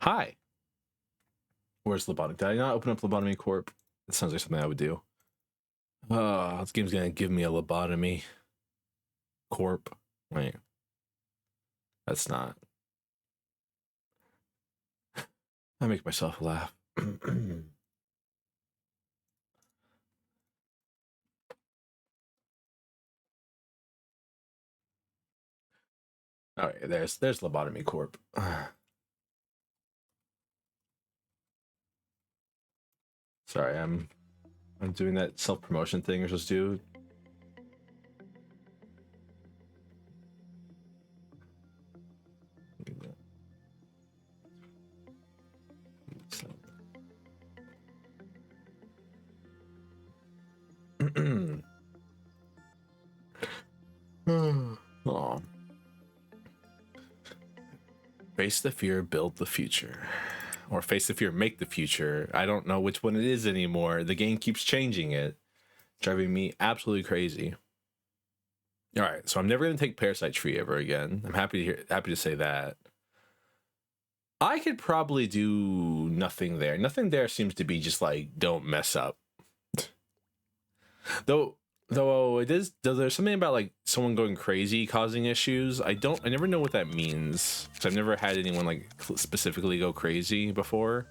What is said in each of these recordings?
Hi. Where's Lobotomy? Did I not open up Lobotomy Corp? That sounds like something I would do. This game's gonna give me a Lobotomy Corp. Wait. That's not. I make myself laugh. All right, there's Lobotomy Corp. Sorry, I'm doing that self-promotion thing you're supposed to do. Oh. Face the fear, build the future. Or face the fear, make the future. I don't know which one it is anymore. The game keeps changing it, driving me absolutely crazy. All right, so I'm never going to take Parasite Tree ever again. I'm happy to say that. I could probably do nothing there. Nothing there seems to be just like, don't mess up. Though there's something about like someone going crazy causing issues. I never know what that means, because I've never had anyone like specifically go crazy before.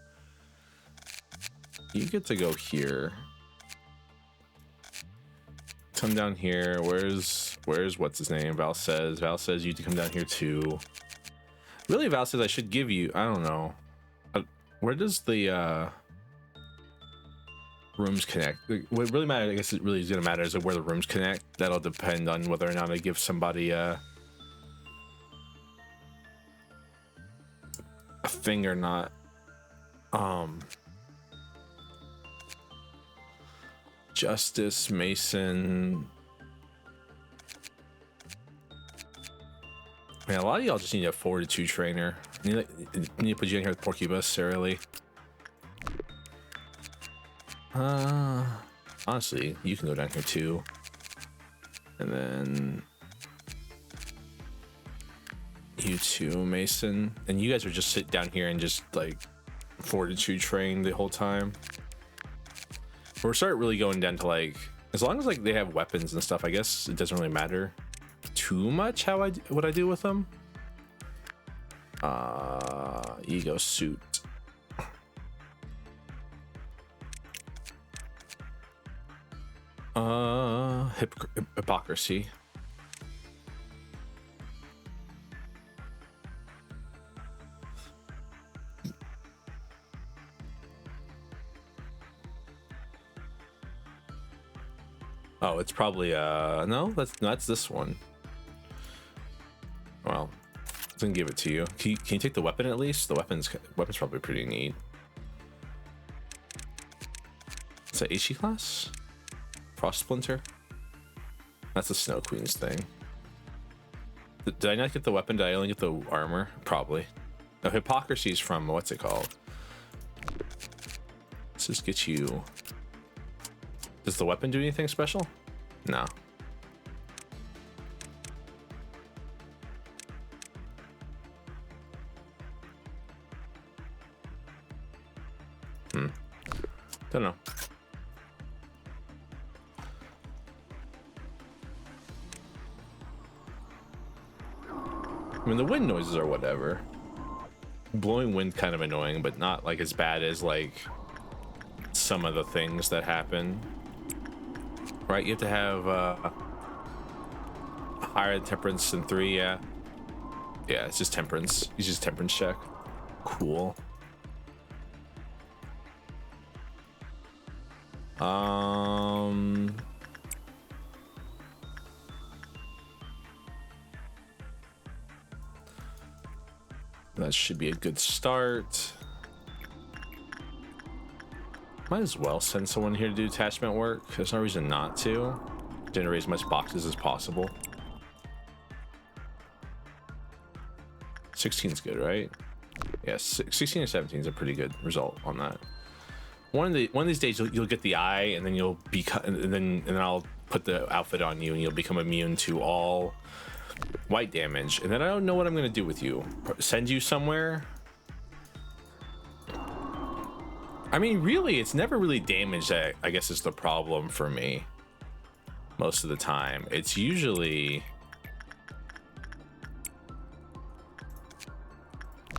You get to go here. Come down here. Where's what's his name? Val says you to come down here too. Really, Val says I should give you, I don't know. Where does the rooms connect? What really matters, I guess it really is gonna matter, is where the rooms connect. That'll depend on whether or not I give somebody a thing or not. Justice, Mason. Man, a lot of y'all just need a 4-2 trainer. I need to put you in here with Porcupus, Sarah. Honestly, you can go down here too. And then you too, Mason. And you guys are just sit down here and just like 4-2 train the whole time. We're starting really going down to like, as long as like they have weapons and stuff, I guess it doesn't really matter too much what I do with them. Ego suit. Hypocrisy. Oh, it's probably no, that's this one. Well, I can give it to you. Can you take the weapon at least? The weapon's probably pretty neat. It's a HE class? Frost Splinter? That's the Snow Queen's thing. Did I not get the weapon? Did I only get the armor? Probably. No, Hypocrisy is from, what's it called? Let's just get you. Does the weapon do anything special? No. Don't know. I mean, the wind noises are whatever. Blowing wind kind of annoying, but not like as bad as like some of the things that happen. Right, you have to have higher temperance than 3. Yeah, it's just temperance. Use just temperance check. Cool. That should be a good start. Might as well send someone here to do attachment work. There's no reason not to. Generate as much boxes as possible. 16 is good, right? Yes, 16 or 17 is a pretty good result on that. One of these days you'll get the eye, and then you'll be and then I'll put the outfit on you, and you'll become immune to all white damage. And then I don't know what I'm gonna do with you. Send you somewhere I mean, really, it's never really damage that I guess is the problem for me. Most of the time, it's usually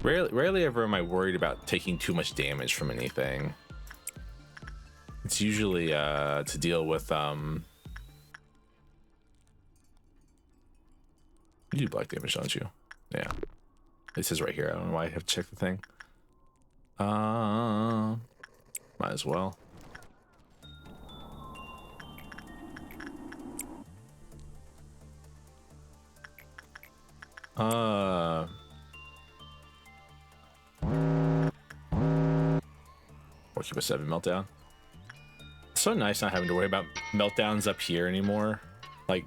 rarely ever am I worried about taking too much damage from anything. It's usually to deal with you do black damage, don't you? Yeah, it says right here. I don't know why I have to check the thing. Might as well. Or keep a 7 meltdown. It's so nice not having to worry about meltdowns up here anymore. Like,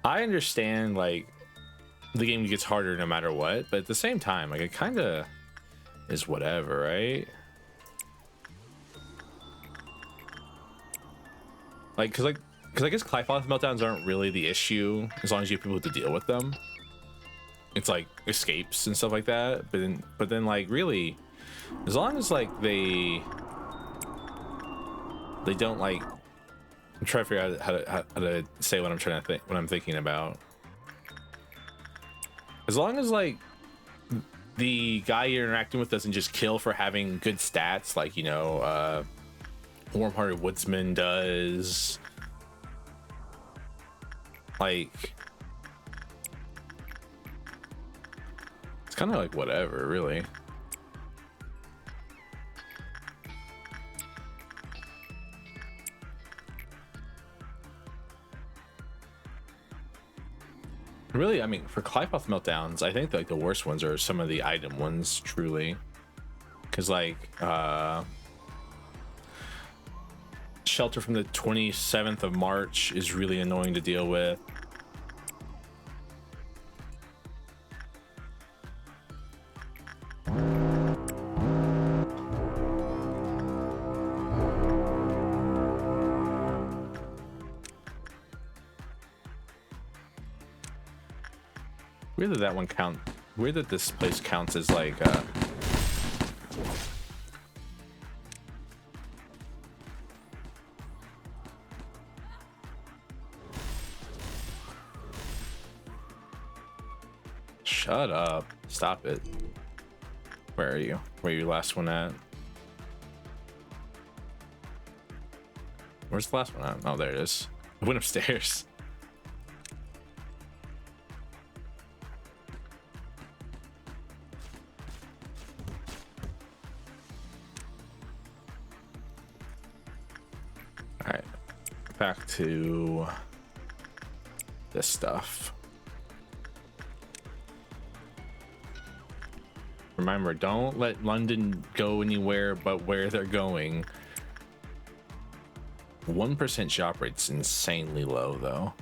I understand, like, the game gets harder no matter what, but at the same time, like, it kind of is whatever, right? Like, cause I guess Clifoth meltdowns aren't really the issue as long as you have people to deal with them. It's like escapes and stuff like that, but then like really, as long as like they don't like. I'm trying to figure out how to say what I'm trying to think, what I'm thinking about. As long as like the guy you're interacting with doesn't just kill for having good stats, like, you know, Warm-Hearted Woodsman does. Like, it's kind of like whatever, really. Really, I mean, for Clifoth meltdowns, I think like the worst ones are some of the item ones, truly. Because like, Shelter from the 27th of March is really annoying to deal with. Weird that one count. Weird that this place counts as like shut up. Stop it. Where are you? Where are your last one at? Where's the last one at? Oh, there it is. I went upstairs. All right, back to this stuff. Remember, don't let London go anywhere but where they're going. 1% shop rate's insanely low, though.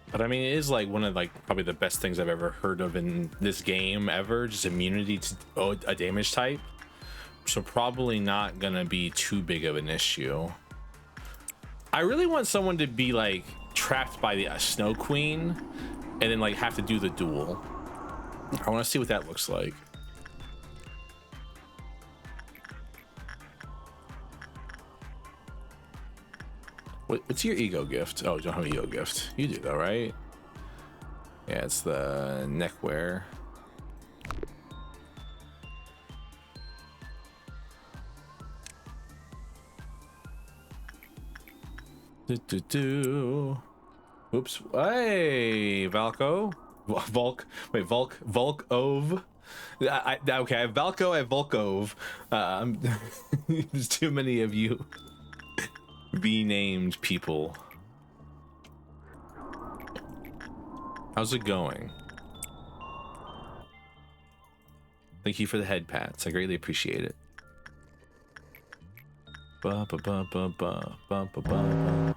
But I mean, it is like one of like probably the best things I've ever heard of in this game ever. Just immunity to a damage type. So probably not gonna be too big of an issue. I really want someone to be like trapped by the Snow Queen and then like have to do the duel. I want to see what that looks like. What's your ego gift? Oh, you don't have an ego gift. You do though, right? Yeah, it's the neckwear. Oops. Hey, Valko. Volkov. Okay, I have Valko and Volkov. There's too many of you. Named people. How's it going? Thank you for the head pats. I greatly appreciate it. Ba, ba, ba, ba, ba, ba, ba, ba.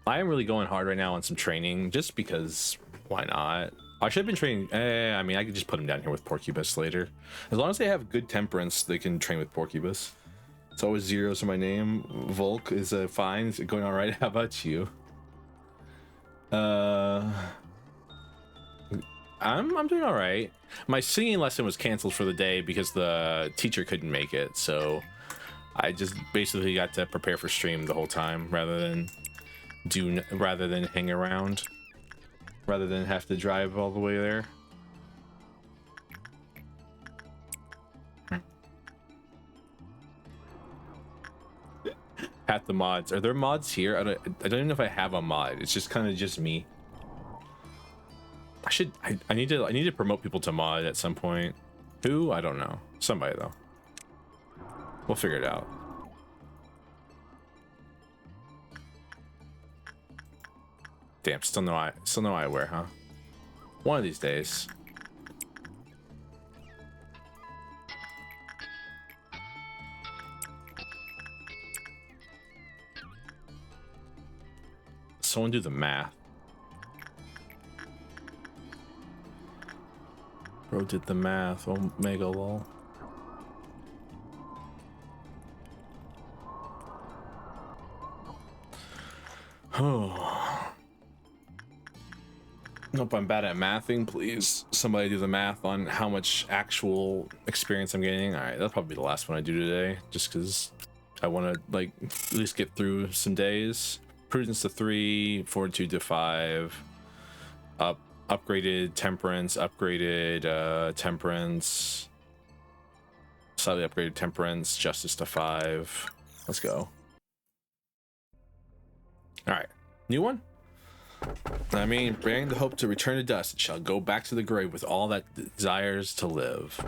I am really going hard right now on some training, just because why not? I should have been training. I mean, I could just put them down here with Porcupus later. As long as they have good temperance, they can train with Porcupus. It's always zeros in my name. Volk is fine. Is it going all right? How about you? I'm doing all right. My singing lesson was canceled for the day because the teacher couldn't make it, so I just basically got to prepare for stream the whole time rather than hang around, rather than have to drive all the way there. Pat the mods. Are there mods here? I don't even know if I have a mod. It's just kind of just me. I need to promote people to mod at some point. Who? I don't know. Somebody though. We'll figure it out. Damn, still no eyewear, huh? One of these days. Someone do the math. Bro did the math. Oh, mega lol. Oh. Nope, I'm bad at mathing. Please, somebody do the math on how much actual experience I'm getting. All right, that'll probably be the last one I do today, just because I want to like at least get through some days. Prudence to 3, Fortitude to 5, upgraded temperance, temperance, slightly upgraded temperance, justice to 5. Let's go. All right, new one. I mean, bearing the hope to return to dust, it shall go back to the grave with all that desires to live.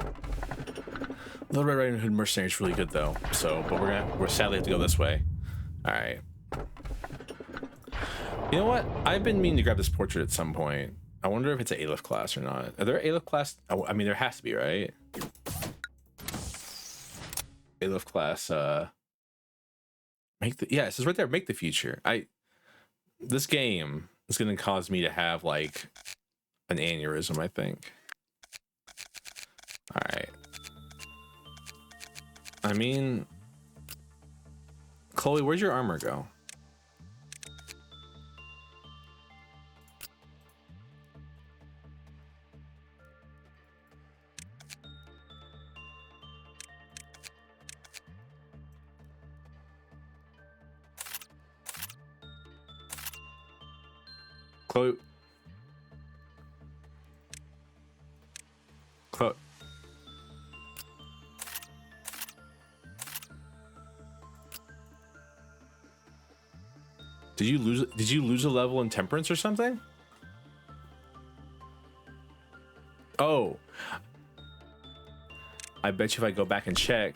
Little Red Riding Hood Mercenary is really good though, so but we're sadly have to go this way. All right. You know what? I've been meaning to grab this portrait at some point. I wonder if it's an Aleph class or not. Are there Aleph class? I mean, there has to be, right? Aleph class. Yeah, it says right there. Make the future. This game is going to cause me to have like an aneurysm, I think. All right. I mean, Chloe, where'd your armor go? Chloe. Did you lose a level in temperance or something? Oh. I bet you if I go back and check,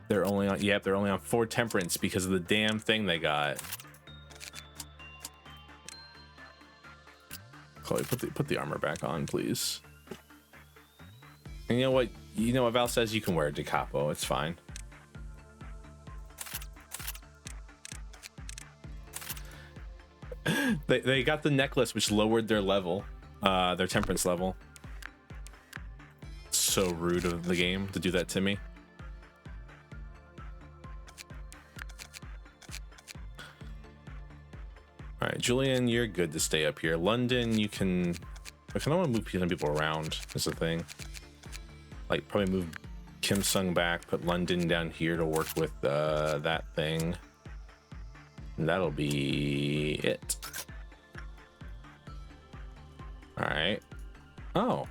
they're only on 4 temperance because of the damn thing they got. Chloe, put the armor back on, please. And you know what? You know what Val says? You can wear a De Capo. It's fine. They got the necklace, which lowered their level, their temperance level. So rude of the game to do that to me. All right, Julian, you're good to stay up here. London, you can. I kind of want to move some people around. Is the thing. Like probably move Kim Sung back, put London down here to work with that thing. And that'll be it. All right. Oh,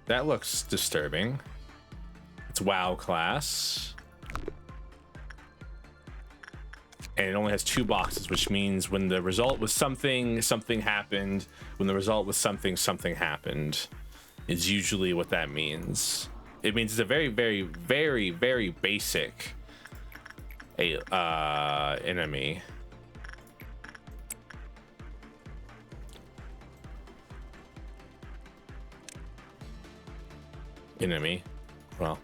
that looks disturbing. It's WoW class. And it only has 2 boxes, which means when the result was something, something happened. When the result was something, something happened. Is usually what that means. It means it's a very, very, very, very basic enemy. Well,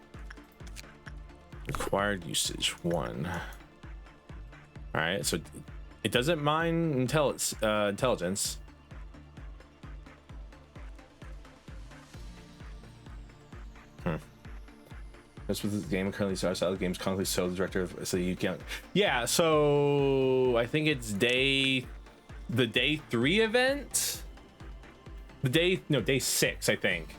required usage 1. All right, so It doesn't mind intelligence. That's what the game currently starts out. The game's currently so the director of, so you can't. Yeah, so I think it's the day 3 event. Day 6, I think.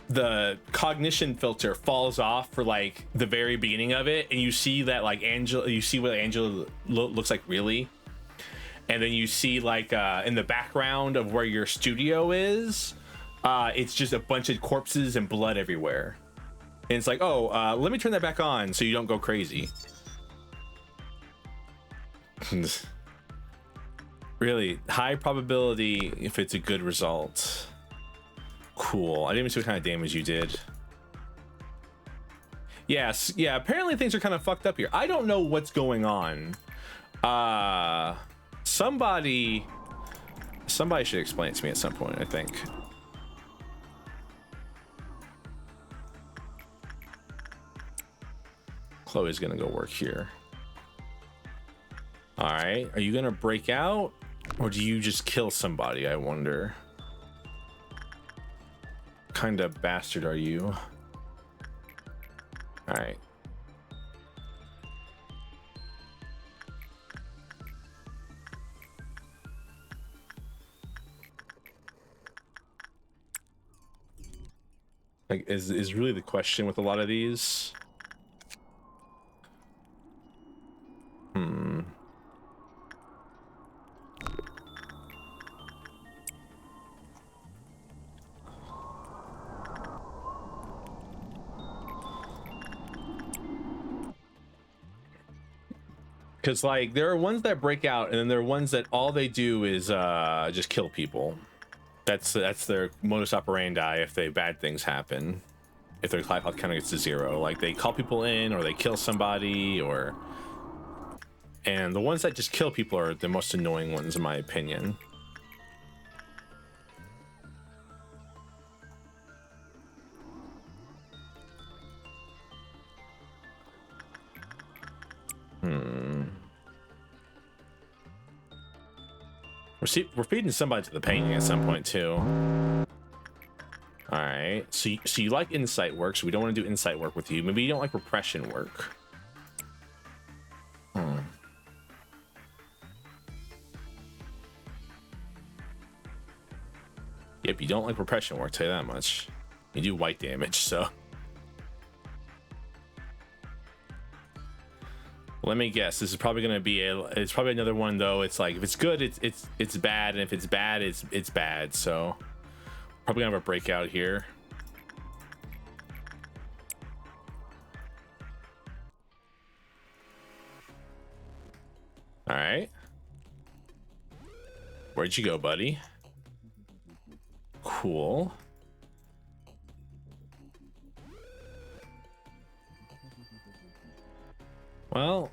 The cognition filter falls off for like the very beginning of it, and you see that like Angela, you see what Angela looks like really, and then you see like in the background of where your studio is. It's just a bunch of corpses and blood everywhere. And it's like, oh, let me turn that back on so you don't go crazy. Really, high probability if it's a good result. Cool. I didn't even see what kind of damage you did. Yes, yeah, apparently things are kind of fucked up here. I don't know what's going on. Somebody should explain it to me at some point, I think. Chloe's gonna go work here. All right, are you gonna break out or do you just kill somebody? I wonder. What kind of bastard are you? All right. Like, is really the question with a lot of these. Because like there are ones that break out, and then there are ones that all they do is just kill people. That's their modus operandi if bad things happen. If their life health counter gets to 0, like they call people in or they kill somebody, or. And the ones that just kill people are the most annoying ones, in my opinion. We're feeding somebody to the painting at some point too. All right, so you like insight work, so we don't want to do insight work with you. Maybe you don't like repression work. Yep, you don't like repression work, tell you that much. You do white damage, so. Let me guess. This is probably gonna be it's probably another one though. It's like if it's good, it's bad, and if it's bad, it's bad. So probably gonna have a breakout here. All right. Where'd you go, buddy? Cool. Well,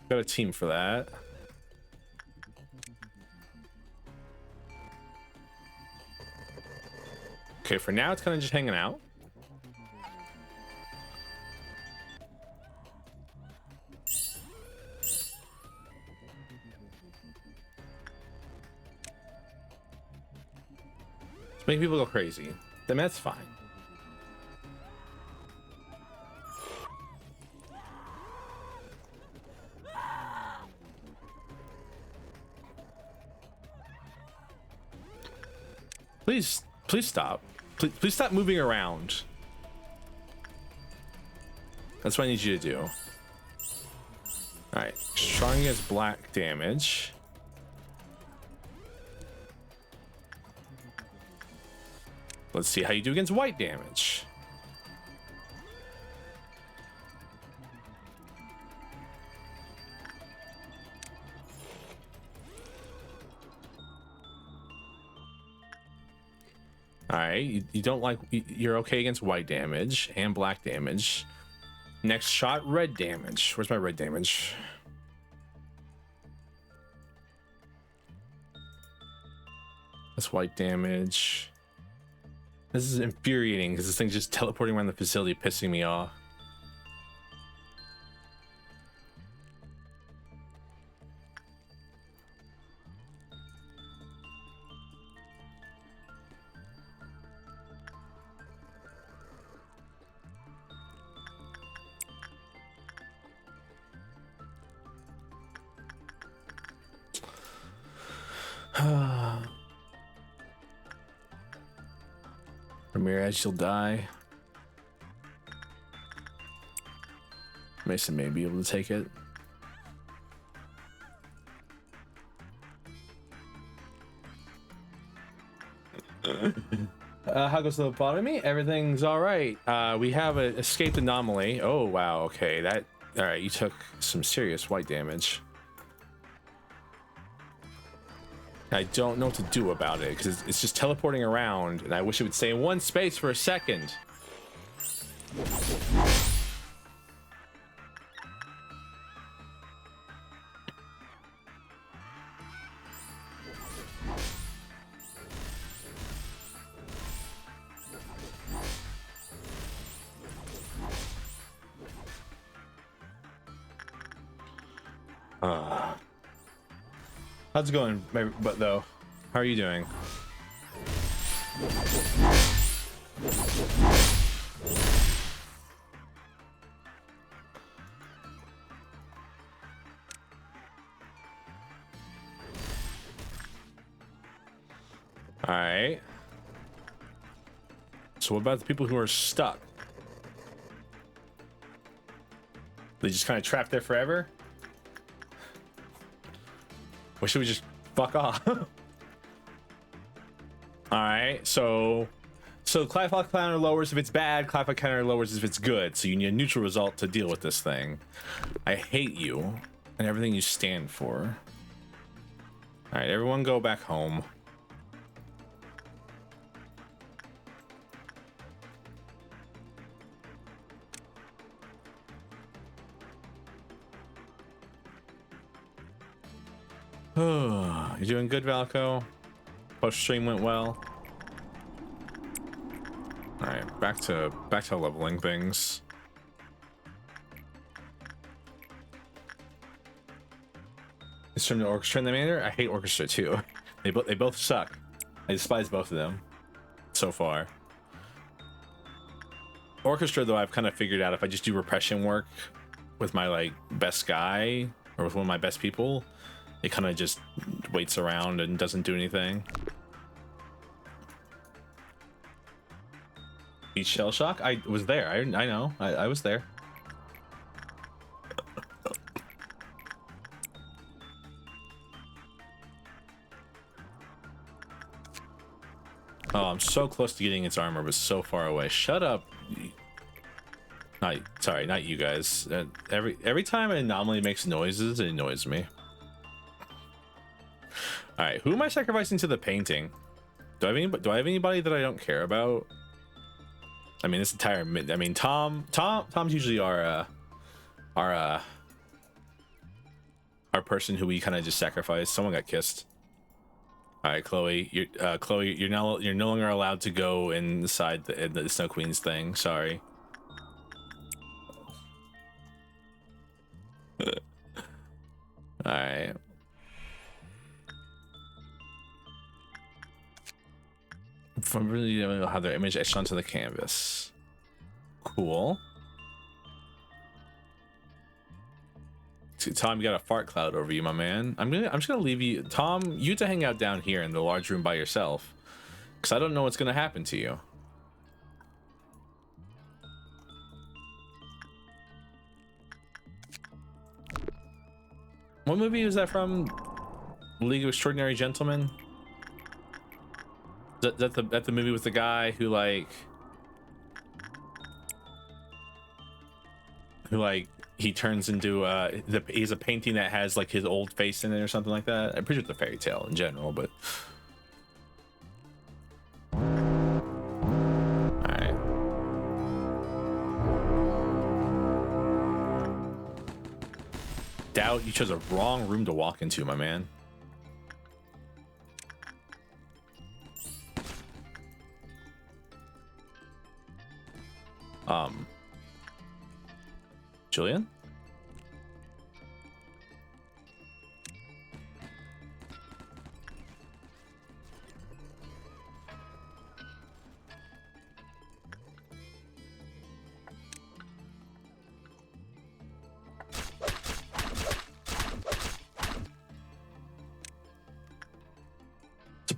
got a team for that. Okay, for now it's kind of just hanging out. It's making people go crazy. Then that's fine. Please stop. Please stop moving around. That's what I need you to do. All right, strong against black damage. Let's see how you do against white damage. All right, you don't like, you're okay against white damage and black damage. Next shot, red damage. Where's my red damage? That's white damage. This is infuriating because this thing's just teleporting around the facility, pissing me off. Ramirez, you'll die. Mason may be able to take it. How goes the lobotomy? Everything's all right. We have an escaped anomaly. Oh wow. Okay, that. All right. You took some serious white damage. I don't know what to do about it because it's just teleporting around, and I wish it would stay in one space for a second. How's it going, but though? How are you doing? All right. So what about the people who are stuck? They just kind of trapped there forever? Or should we just fuck off? All right, so Clive counter lowers if it's bad, Clive counter lowers if it's good. So you need a neutral result to deal with this thing. I hate you and everything you stand for. All right, everyone go back home. You're doing good, Valco. Post stream went well. All right, back to leveling things. It's from the Orchestra and the Manor. I hate Orchestra too. They both suck. I despise both of them so far. Orchestra though, I've kind of figured out if I just do repression work with my like best guy or with one of my best people, it kind of just waits around and doesn't do anything. Each shell shock? I was there. I know. I was there. Oh, I'm so close to getting its armor, but so far away. Shut up. Sorry, not you guys. Every time an anomaly makes noises, it annoys me. All right, who am I sacrificing to the painting? Do I have anybody that I don't care about? I mean, this entire Tom's usually our person who we kind of just sacrifice. Someone got kissed. All right, Chloe, you're no longer allowed to go inside the Snow Queen's thing. Sorry. All right. From really don't know how their image etched onto the canvas. Cool. Tom, you got a fart cloud over you, my man. I'm just gonna leave you, Tom. You to hang out down here in the large room by yourself, because I don't know what's gonna happen to you. What movie is that from? League of Extraordinary Gentlemen. That the movie with the guy who he turns into he's a painting that has like his old face in it or something like that. I'm pretty sure it's a fairy tale in general, but all right. Doubt you chose a wrong room to walk into, my man. Julian?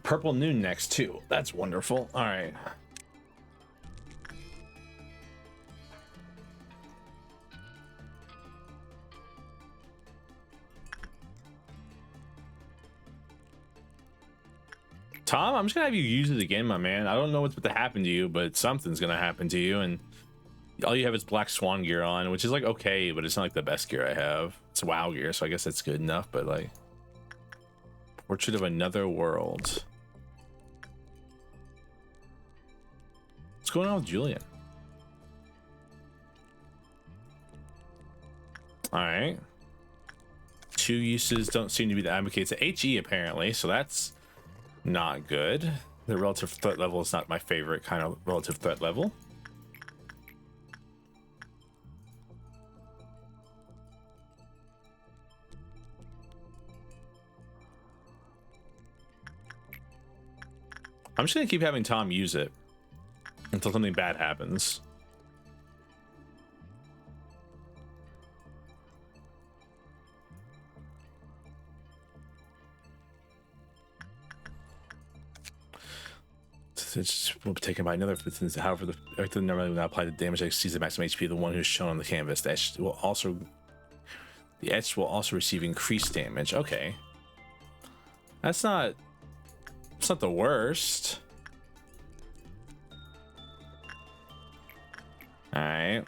Purple Noon next too. That's wonderful. All right. Tom, I'm just gonna have you use it again, my man. I don't know what's about to happen to you, but something's gonna happen to you, and all you have is Black Swan gear on, which is like okay, but it's not like the best gear I have. It's WoW gear, so I guess that's good enough, but like Portrait of Another World. What's going on with Julian? All right. 2 uses don't seem to be the advocates of HE apparently, so that's not good. The relative threat level is not my favorite kind of relative threat level. I'm just gonna keep having Tom use it until something bad happens. It will be taken by another. However, the effect normally will not apply to damage that exceeds the maximum HP of the one who's shown on the canvas. The etch will also receive increased damage. Okay, that's not the worst. All right.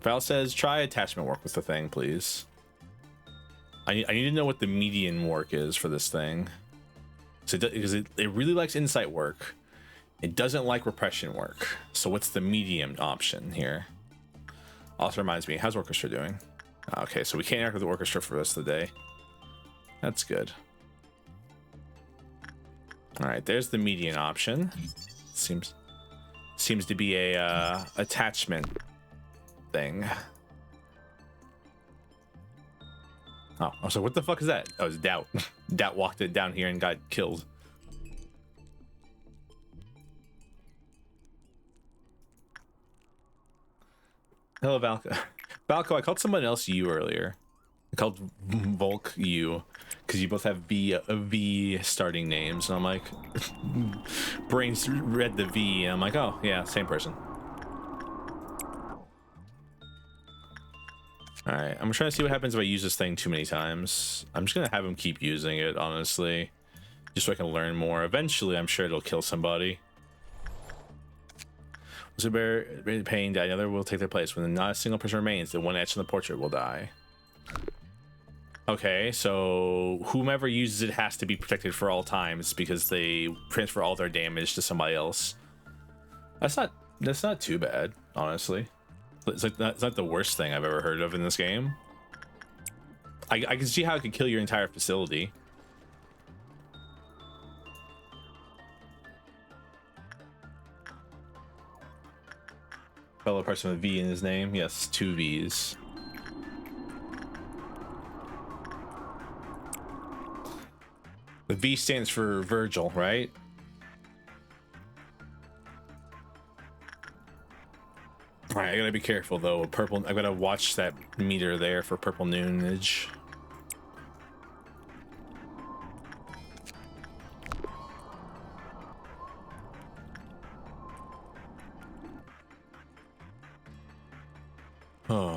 Val says try attachment work with the thing, please. I need to know what the median work is for this thing. So because it really likes insight work. It doesn't like repression work. So what's the medium option here? Also reminds me, how's Orchestra doing? Okay, so we can't interact with the Orchestra for the rest of the day. That's good. All right, there's the median option. Seems to be a attachment thing. Oh, I was like, what the fuck is that? Oh, it's Doubt. Doubt walked it down here and got killed. Hello, Valko. Valko, I called someone else you earlier. I called Volk you because you both have V starting names, and I'm like, brains read the V, and I'm like, oh yeah, same person. All right, I'm trying to see what happens if I use this thing too many times. I'm just gonna have him keep using it, honestly, just so I can learn more. Eventually, I'm sure it'll kill somebody. So bear pain die, another will take their place. When not a single person remains, the one etched in the portrait will die. Okay, so whomever uses it has to be protected for all times because they transfer all their damage to somebody else. That's not too bad, honestly. It's like that's not the worst thing I've ever heard of in this game. I can see how it could kill your entire facility. Fellow person with V in his name. Yes, 2 V's. The V stands for Virgil, right? All right, I gotta be careful though. Purple, I gotta watch that meter there for purple noonage. Oh.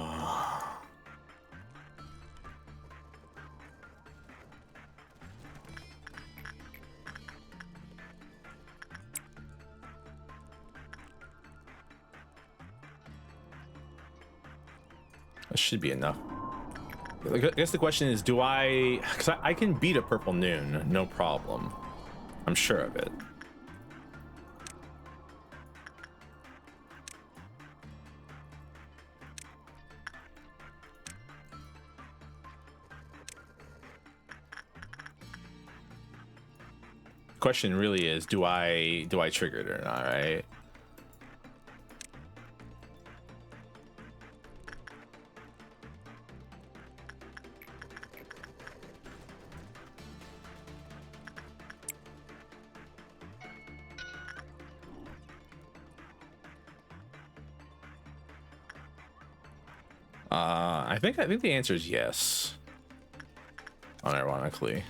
That should be enough. I guess the question is, do I... Because I can beat a purple noon, no problem. I'm sure of it. Question really is, do I trigger it or not, right? I think the answer is yes. Unironically.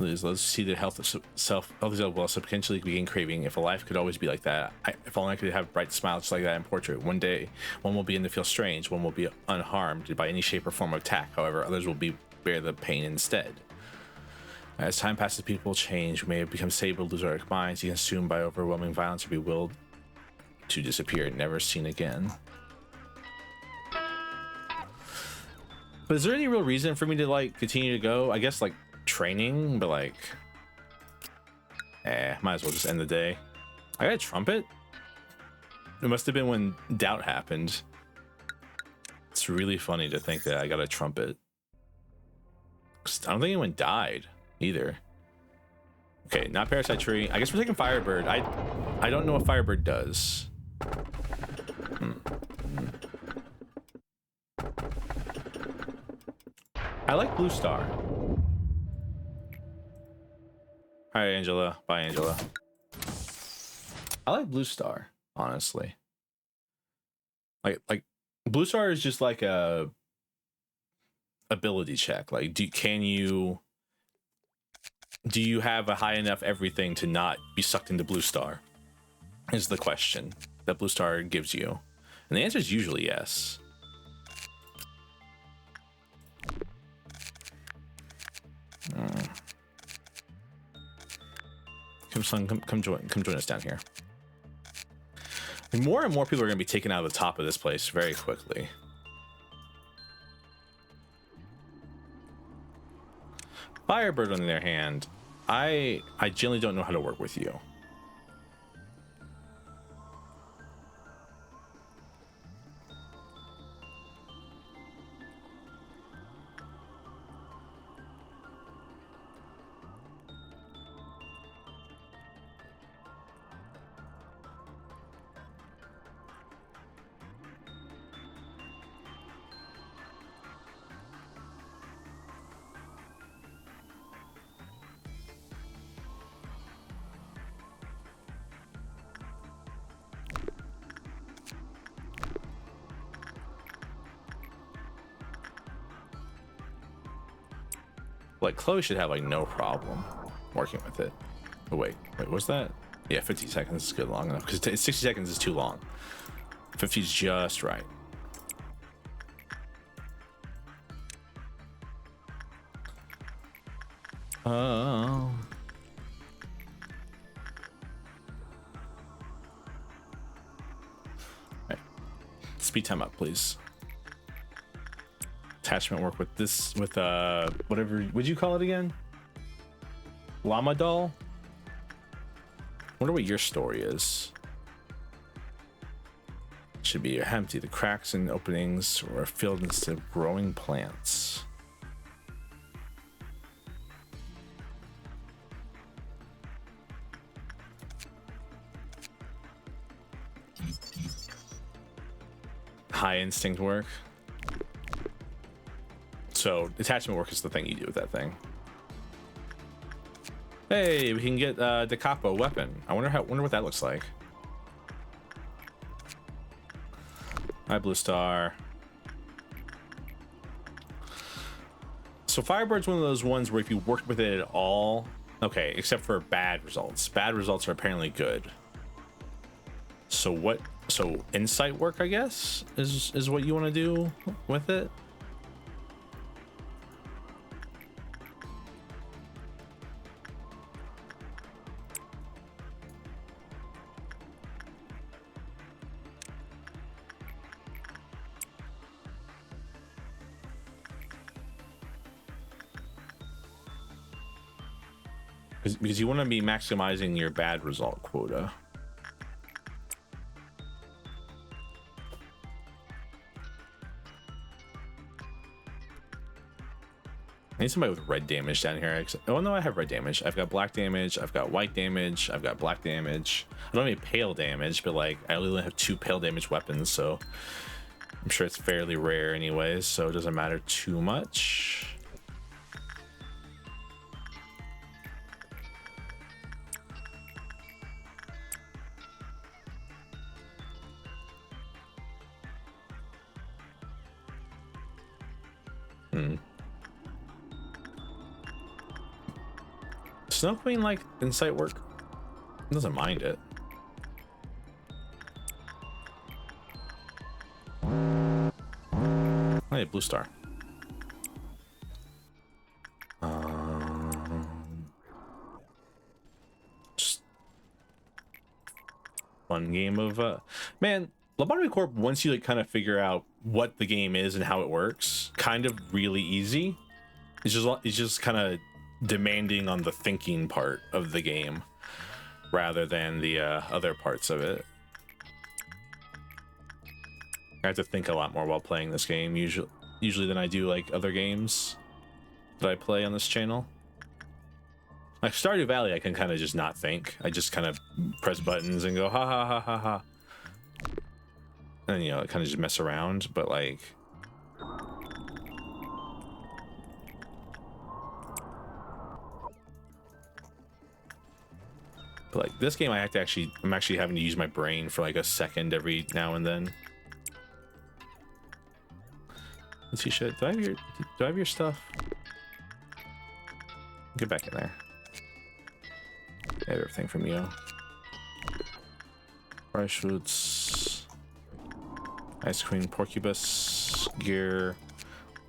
Let's see the health of self will subconsciously begin craving. If a life could always be like that, if only I could have a bright smile just like that in portrait. One day, one will begin to feel strange. One will be unharmed by any shape or form of attack. However, others will bear the pain instead. As time passes, people change. We may have become stable, lose our minds, be consumed by overwhelming violence, or be willed to disappear, never seen again. But is there any real reason for me to like continue to go? I guess like training, but like, might as well just end the day. I got a trumpet. It must have been when doubt happened. It's really funny to think that I got a trumpet. I don't think anyone died either. Okay, not parasite tree. I guess we're taking firebird. I don't know what firebird does. I like blue star. All right, Angela. Bye, Angela. I like blue star, honestly. Like blue star is just like a ability check. Like, do you have a high enough everything to not be sucked into blue star? Is the question that blue star gives you, and the answer is usually yes. Come join us down here. And more and more people are going to be taken out of the top of this place very quickly. Firebird, on the other hand, I generally don't know how to work with you. Like, Chloe should have like no problem working with it. Oh, wait, what's that? Yeah, 50 seconds is good, long enough, because 60 seconds is too long. 50 is just right. Oh. Right. Speed time up, please. Attachment work with this, with whatever would you call it again? Llama doll. Wonder what your story is. Should be empty. The cracks and openings are filled instead of growing plants. High instinct work. So attachment work is the thing you do with that thing. Hey, we can get the capo weapon. I wonder what that looks like. Hi, blue star. So firebird's one of those ones where if you work with it at all, okay, except for bad results. Bad results are apparently good. So insight work, I guess, is what you want to do with it. Because you want to be maximizing your bad result quota. I need somebody with red damage down here. Oh no, I have red damage. I've got black damage. I've got white damage. I've got black damage. I don't have any pale damage, but like I only have 2 pale damage weapons, so I'm sure it's fairly rare anyways, so it doesn't matter too much. Snow Queen like insight work? Doesn't mind it. Oh, yeah, blue star. Just one game of man. Lobotomy Corp, once you like kind of figure out what the game is and how it works, kind of really easy. It's just kind of demanding on the thinking part of the game rather than the other parts of it. I have to think a lot more while playing this game usually than I do like other games that I play on this channel. Like Stardew Valley, I can kind of just not think. I just kind of press buttons and go ha ha ha ha ha. And you know, kind of just mess around, but like this game I'm actually having to use my brain for like a second every now and then. Let's see shit. Do I have your stuff? Get back in there. I have everything from you. Rice shoots, ice queen, porcupus, gear,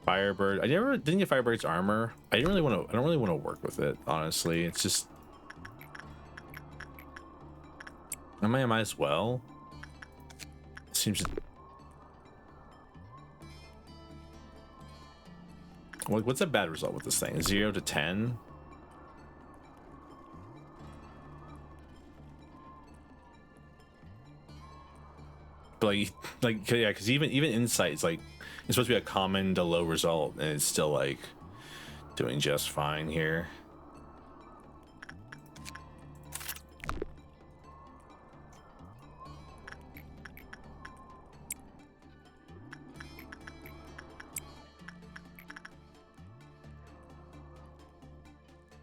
firebird. I didn't get firebird's armor. I don't really want to work with it, honestly. It's just I might as well. It seems what's a bad result with this thing? 0 to 10? But like yeah, because even insight is like it's supposed to be a common to low result, and it's still like doing just fine here.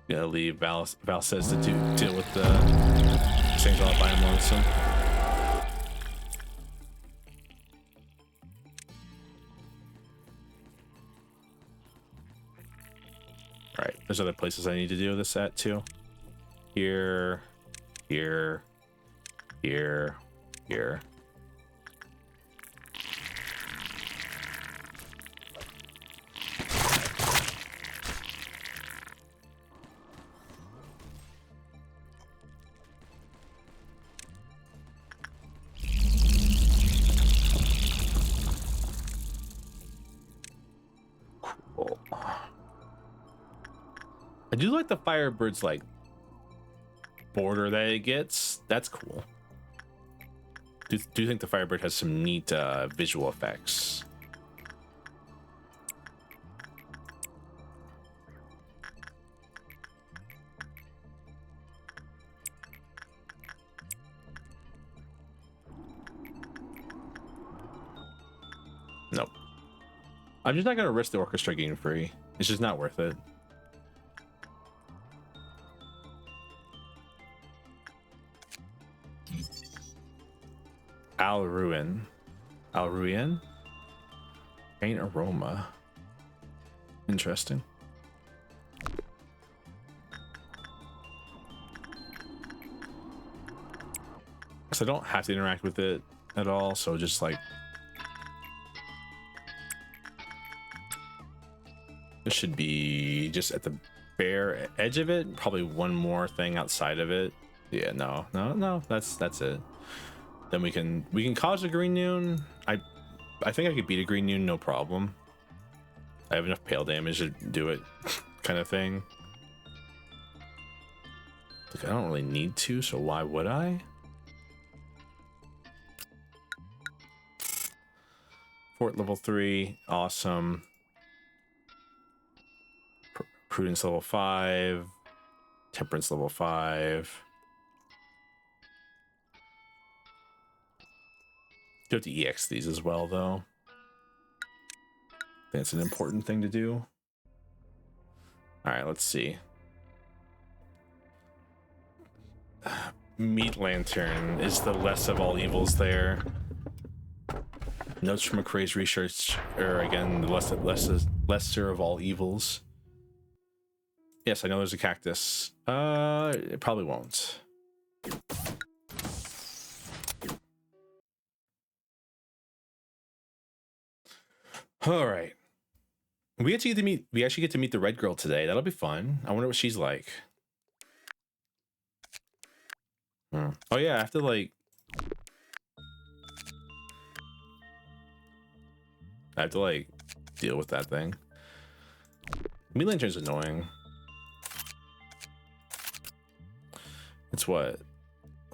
Yeah, leave. Val says to deal with the things all by lonesome. Right, there's other places I need to do this at too. Here, here, here, here. I do like the Firebird's like border that it gets. That's cool. Do you think the Firebird has some neat visual effects? Nope. I'm just not gonna risk the orchestra getting free. It's just not worth it. Alruin? Faint aroma. Interesting. Because I don't have to interact with it at all, so just like this should be just at the bare edge of it. Probably one more thing outside of it. Yeah, no, that's it. Then we can cause a green noon. I think I could beat a green noon, no problem. I have enough pale damage to do it, kind of thing. Like, I don't really need to, so why would I? Fort level 3, awesome. Prudence level 5, temperance level 5. You have to EX these as well, though. I think it's an important thing to do. All right, let's see. Meat Lantern is the less of all evils there. Notes from McCrae's research are again the lesser of all evils. Yes, I know there's a cactus. It probably won't. All right. We actually get to meet the red girl today. That'll be fun. I wonder what she's like. Oh yeah, I have to like deal with that thing. Meat Lantern's annoying. It's what?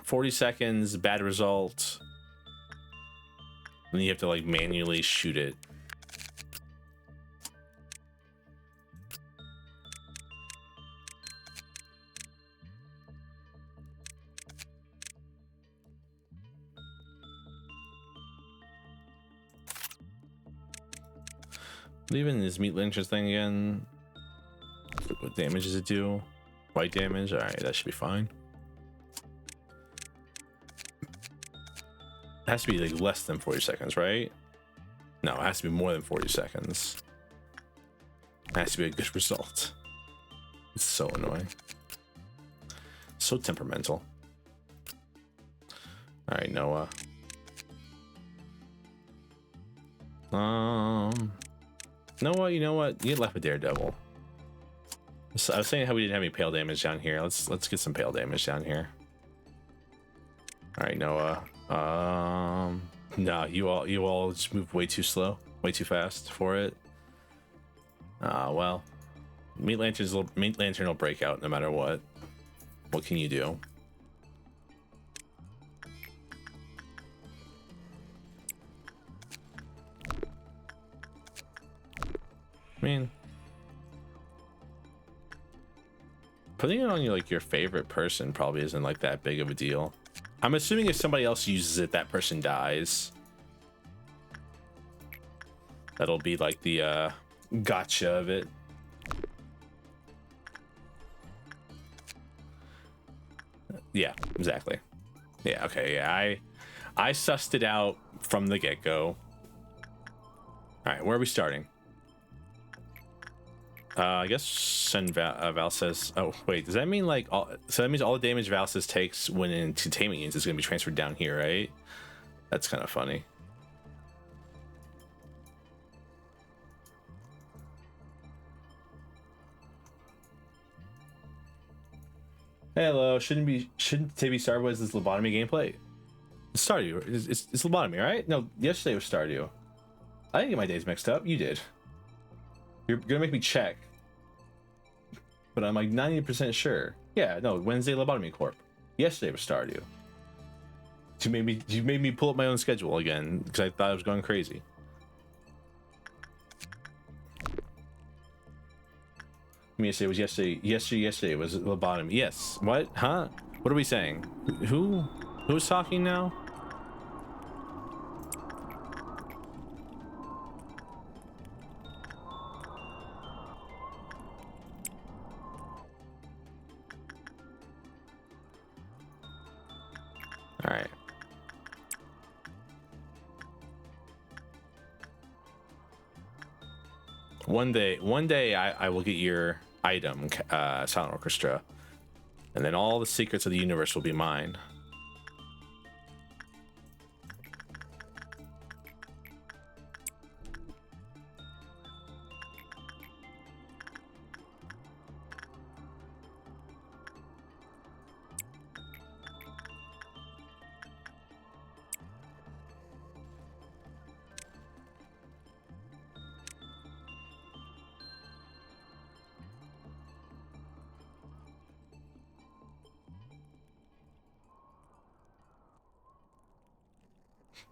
40 seconds, bad result. Then you have to like manually shoot it. What even is Meat Lynch's thing again? What damage does it do? White damage? Alright, that should be fine. It has to be like less than 40 seconds, right? No, it has to be more than 40 seconds. It has to be a good result. It's so annoying. So temperamental. Alright, Noah. Noah, you know what? You get left with Daredevil. So I was saying how we didn't have any pale damage down here. Let's get some pale damage down here. Alright, Noah. No, you all just move way too slow, way too fast for it. Well, Meat Lantern will break out no matter what. What can you do? I mean, putting it on your favorite person probably isn't like that big of a deal. I'm assuming if somebody else uses it, that person dies. That'll be like the gotcha of it. Yeah, exactly. Yeah, okay, yeah, I sussed it out from the get-go. Alright, where are we starting? I guess Val says, oh wait, does that mean like all, so that means all the damage Val says takes when in containment units is going to be transferred down here, right? That's kind of funny. Hello, shouldn't today be Stardew as this lobotomy gameplay? It's Stardew. It's lobotomy, right? No, yesterday was Stardew. I didn't get my days mixed up. You did. You're gonna make me check, but I'm like 90% sure. Yeah, no, Wednesday Lobotomy Corp. Yesterday was Stardew. You made me pull up my own schedule again because I thought I was going crazy. I mean, yesterday was yesterday. Yesterday was lobotomy. Yes. What? Huh? What are we saying? Who's talking now? All right. One day I will get your item, Silent Orchestra, and then all the secrets of the universe will be mine.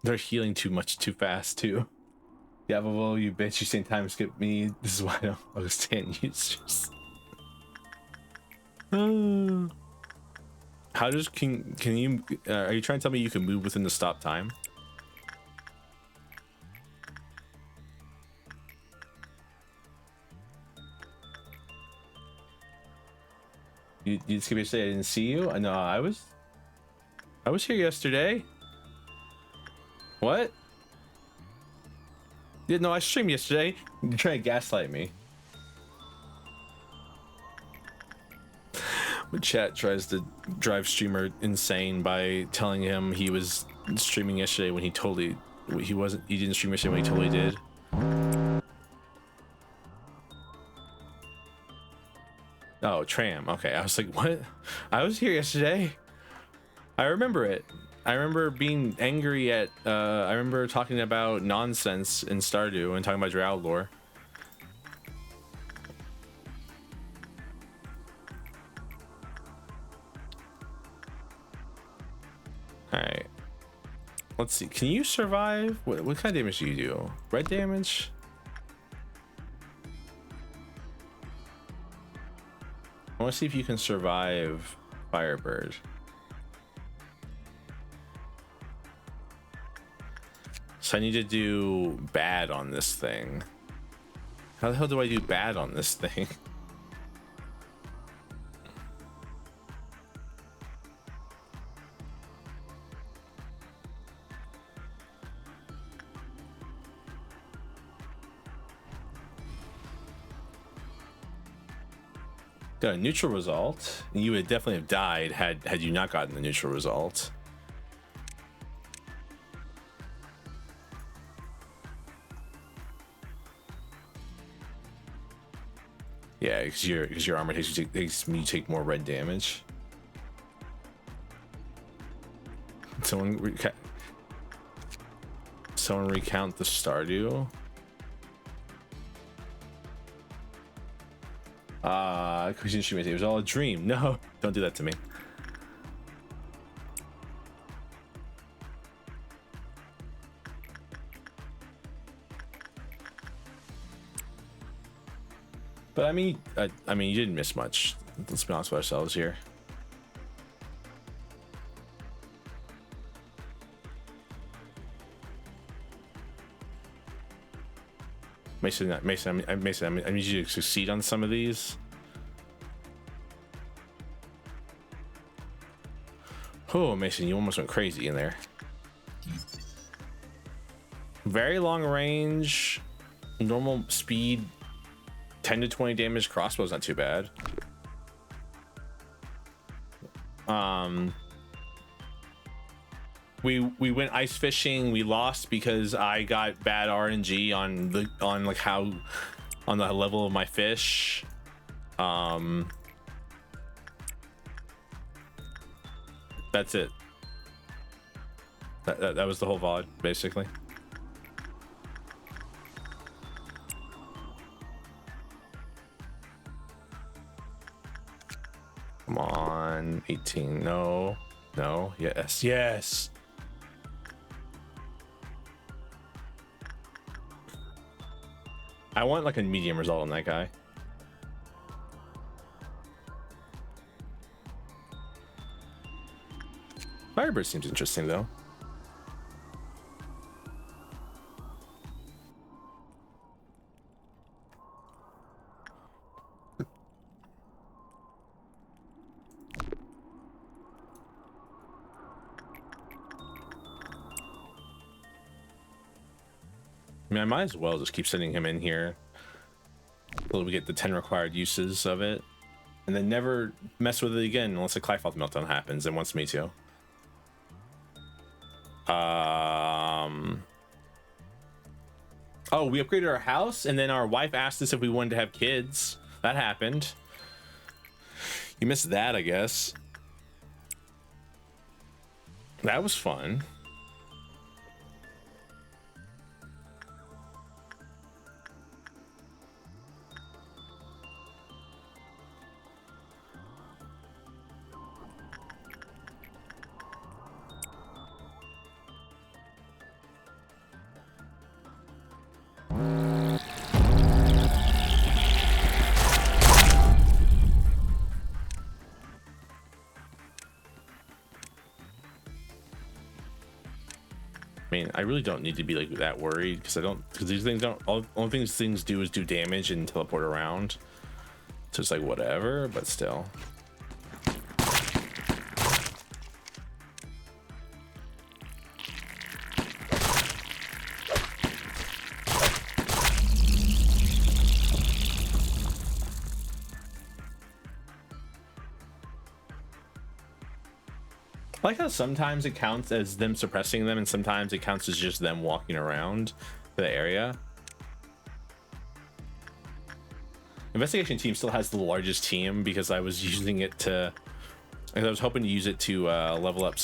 They're healing too much too fast too. Yeah, well, you bitch, you saying time skip me. This is why I don't understand users. How does can you are you trying to tell me you can move within the stop time? You skip yesterday? I didn't see you. No, I was here yesterday. What? Yeah, no, I streamed yesterday. You're trying to gaslight me. But chat tries to drive streamer insane by telling him he was streaming yesterday when he wasn't. He didn't stream yesterday when he totally did. Oh, tram. Okay, I was like, what? I was here yesterday. I remember it. I remember being angry at. I remember talking about nonsense in Stardew and talking about Drow lore. All right. Let's see. Can you survive? What kind of damage do you do? Red damage? I want to see if you can survive Firebird. So I need to do bad on this thing. How the hell do I do bad on this thing? Got a neutral result. You would definitely have died had you not gotten the neutral result. Yeah, because your armor takes me take more red damage. Someone recount the Stardew. It was all a dream. No, don't do that to me. But I mean, you didn't miss much. Let's be honest with ourselves here. Mason, I need you to succeed on some of these. Oh, Mason, you almost went crazy in there. Very long range, normal speed, 10 to 20 damage crossbow's not too bad. We went ice fishing. We lost because I got bad RNG on the level of my fish. That's it. That was the whole VOD basically. Come on, 18. No, yes. I want like a medium result on that guy. Firebird seems interesting though. I mean, I might as well just keep sending him in here until we get the 10 required uses of it, and then never mess with it again unless a Clyfoth meltdown happens and wants me to. Oh, we upgraded our house, and then our wife asked us if we wanted to have kids. That happened. You missed that, I guess. That was fun. I mean, I really don't need to be like that worried because these things don't. Only things do is do damage and teleport around. So it's like whatever, but still. I like how sometimes it counts as them suppressing them and sometimes it counts as just them walking around the area. Investigation team still has the largest team because I was using it to, I was hoping to use it to level up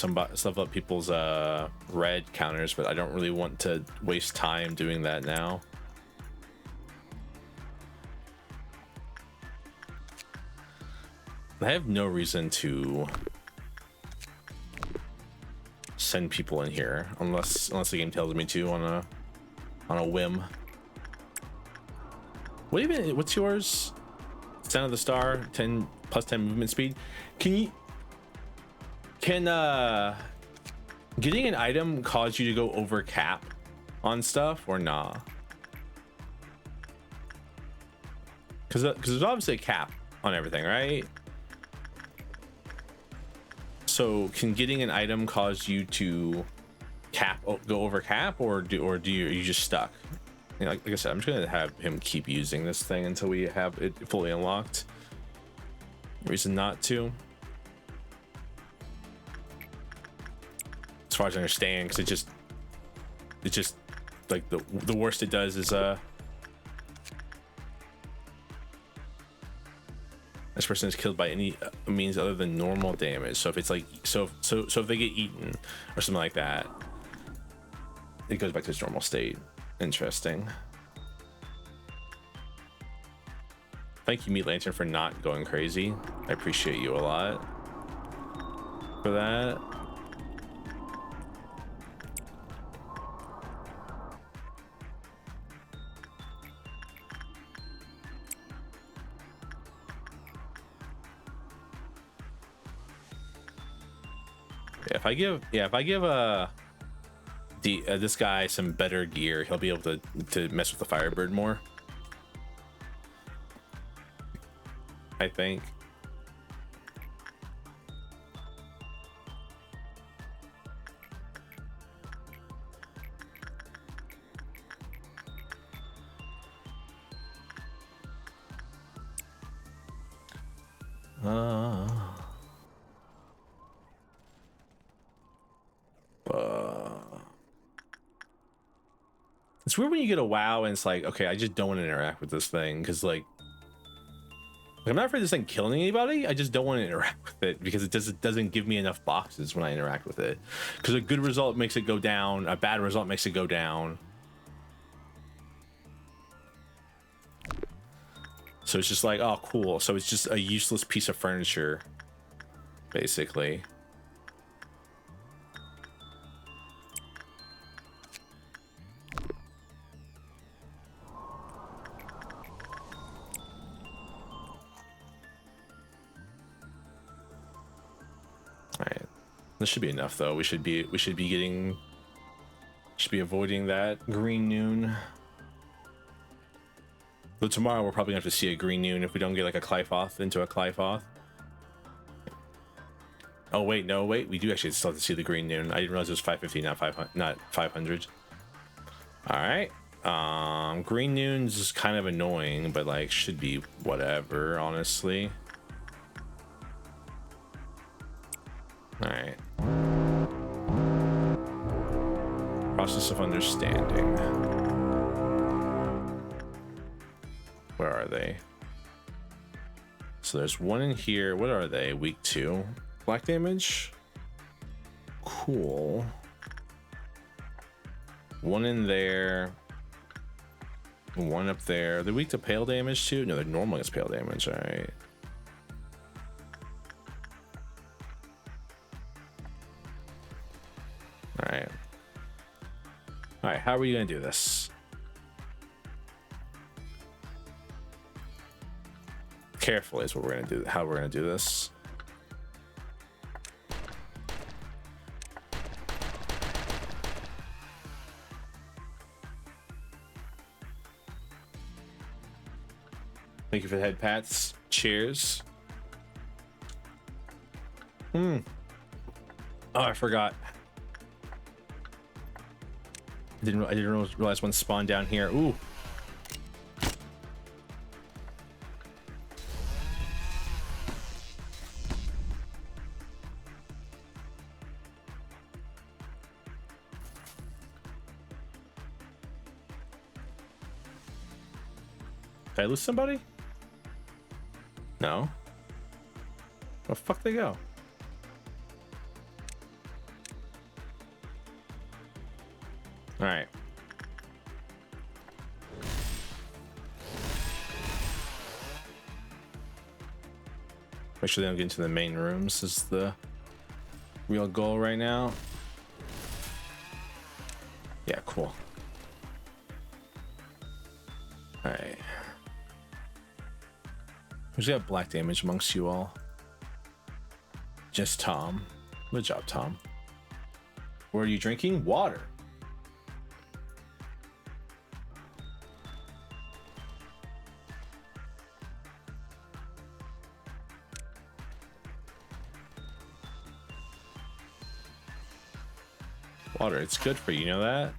people's red counters, but I don't really want to waste time doing that now. I have no reason to send people in here unless the game tells me to on a whim. What even? What's yours? Sound of the Star, 10 plus 10 movement speed. Can getting an item cause you to go over cap on stuff or nah? Because there's obviously a cap on everything, right? So can getting an item cause you to go over cap, or are you just stuck? You know, like I said, I'm just gonna have him keep using this thing until we have it fully unlocked. Reason not to, as far as I understand, because it just like the worst it does is this person is killed by any means other than normal damage. So if it's like so if they get eaten or something like that, it goes back to its normal state. Interesting. Thank you, Meat Lantern, for not going crazy. I appreciate you a lot for that. If I give this guy some better gear, he'll be able to mess with the Firebird more, I think. It's weird when you get a WoW and it's like, okay, I just don't want to interact with this thing because like I'm not afraid of this thing killing anybody. I just don't want to interact with it because it doesn't give me enough boxes when I interact with it. Because a good result makes it go down, a bad result makes it go down. So it's just like, oh, cool. So it's just a useless piece of furniture, basically. This should be enough though. We should be avoiding that green noon. But tomorrow we're probably gonna have to see a green noon if we don't get like a Clyfoth into a Clyfoth. Oh wait, no, wait, we do actually still have to see the green noon. I didn't realize it was 550, not 500. All right. Green noons is kind of annoying, but like should be whatever, honestly. All right. Process of understanding. Where are they? So there's one in here. What are they? Week 2. Black damage. Cool. One in there. One up there. They're weak to pale damage too? No, they're normal against pale damage. All right. All right, how are we gonna do this? Carefully is what we're gonna do. How we're gonna do this. Thank you for the head pats. Cheers. Oh, I forgot. I didn't realize one spawned down here. Ooh. Did I lose somebody? No. Where the fuck they go? All right. Make sure they don't get into the main rooms is the real goal right now. Yeah, cool. All right. Who's got black damage amongst you all? Just Tom. Good job, Tom. What are you drinking? Water. Water, it's good for you, know that?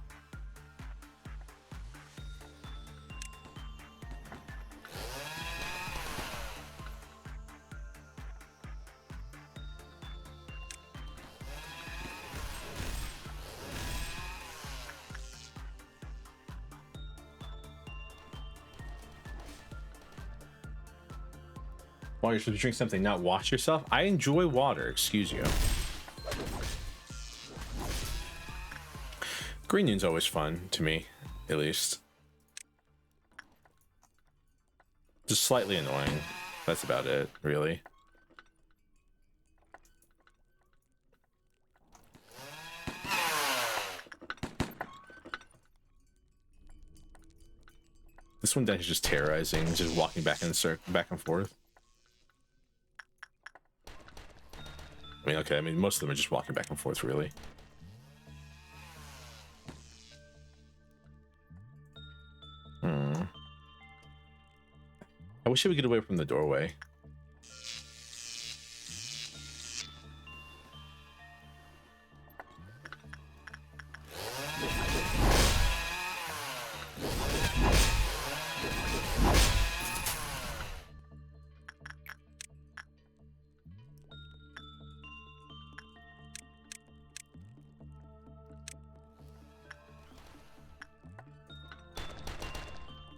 Water, you're supposed to drink something, not wash yourself. I enjoy water, excuse you. Green Noon's always fun to me, at least. Just slightly annoying. That's about it, really. This one is just terrorizing, just walking back and forth. I mean, okay, I mean, most of them are just walking back and forth, really. I wish I would get away from the doorway.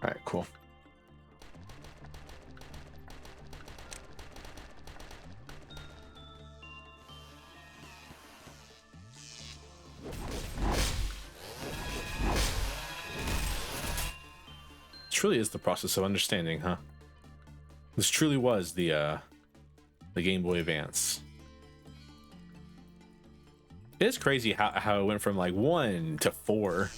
All right, cool. Truly is the process of understanding, huh? This truly was the Game Boy Advance. It is crazy how it went from like 1 to 4.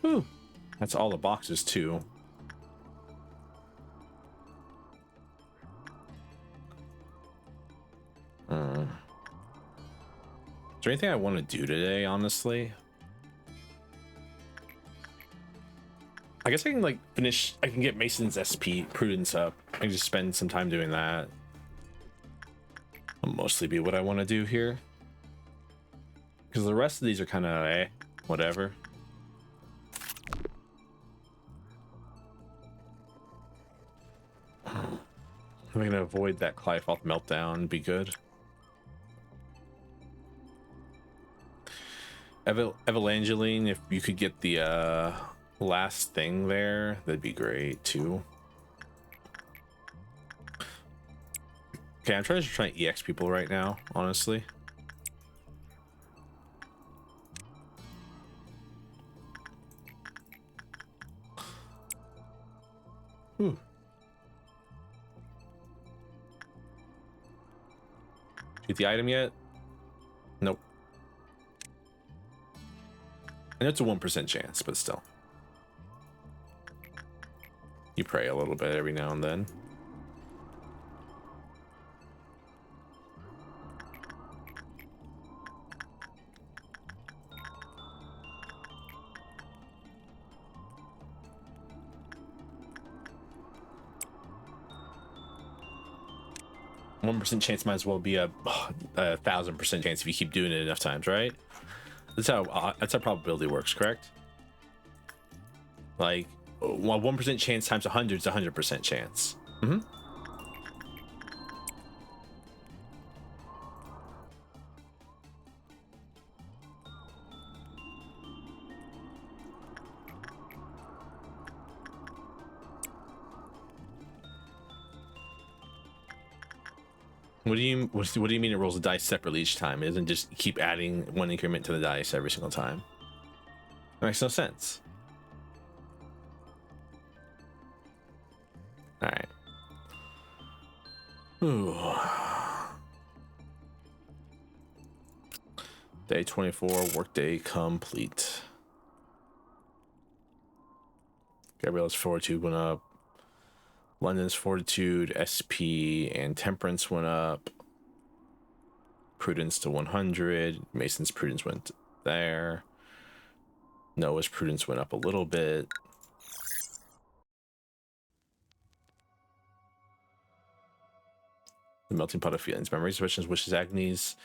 Whew. That's all the boxes too. Is there anything I want to do today, honestly? I guess I can like finish, I can get Mason's SP Prudence up. I can just spend some time doing that. That'll mostly be what I want to do here. Because the rest of these are kind of whatever. If I'm gonna avoid that Clifoth meltdown, be good. Evangeline, if you could get the last thing there, that'd be great too. Okay, I'm trying to EX people right now, honestly. Ooh. Get the item yet? Nope. And it's a 1% chance, but still. You pray a little bit every now and then. 1% chance might as well be a 1,000% chance if you keep doing it enough times, right? That's how probability works, correct? Like 1% chance times 100 is 100% chance. What do you mean it rolls the dice separately each time? It doesn't just keep adding one increment to the dice every single time. That makes no sense. All right. Ooh. Day 24, workday complete. Gabrielle's fortitude went up. London's fortitude, SP, and temperance went up. Prudence to 100. Mason's prudence went there. Noah's prudence went up a little bit. The melting pot of feelings, memories, questions, wishes, agonies.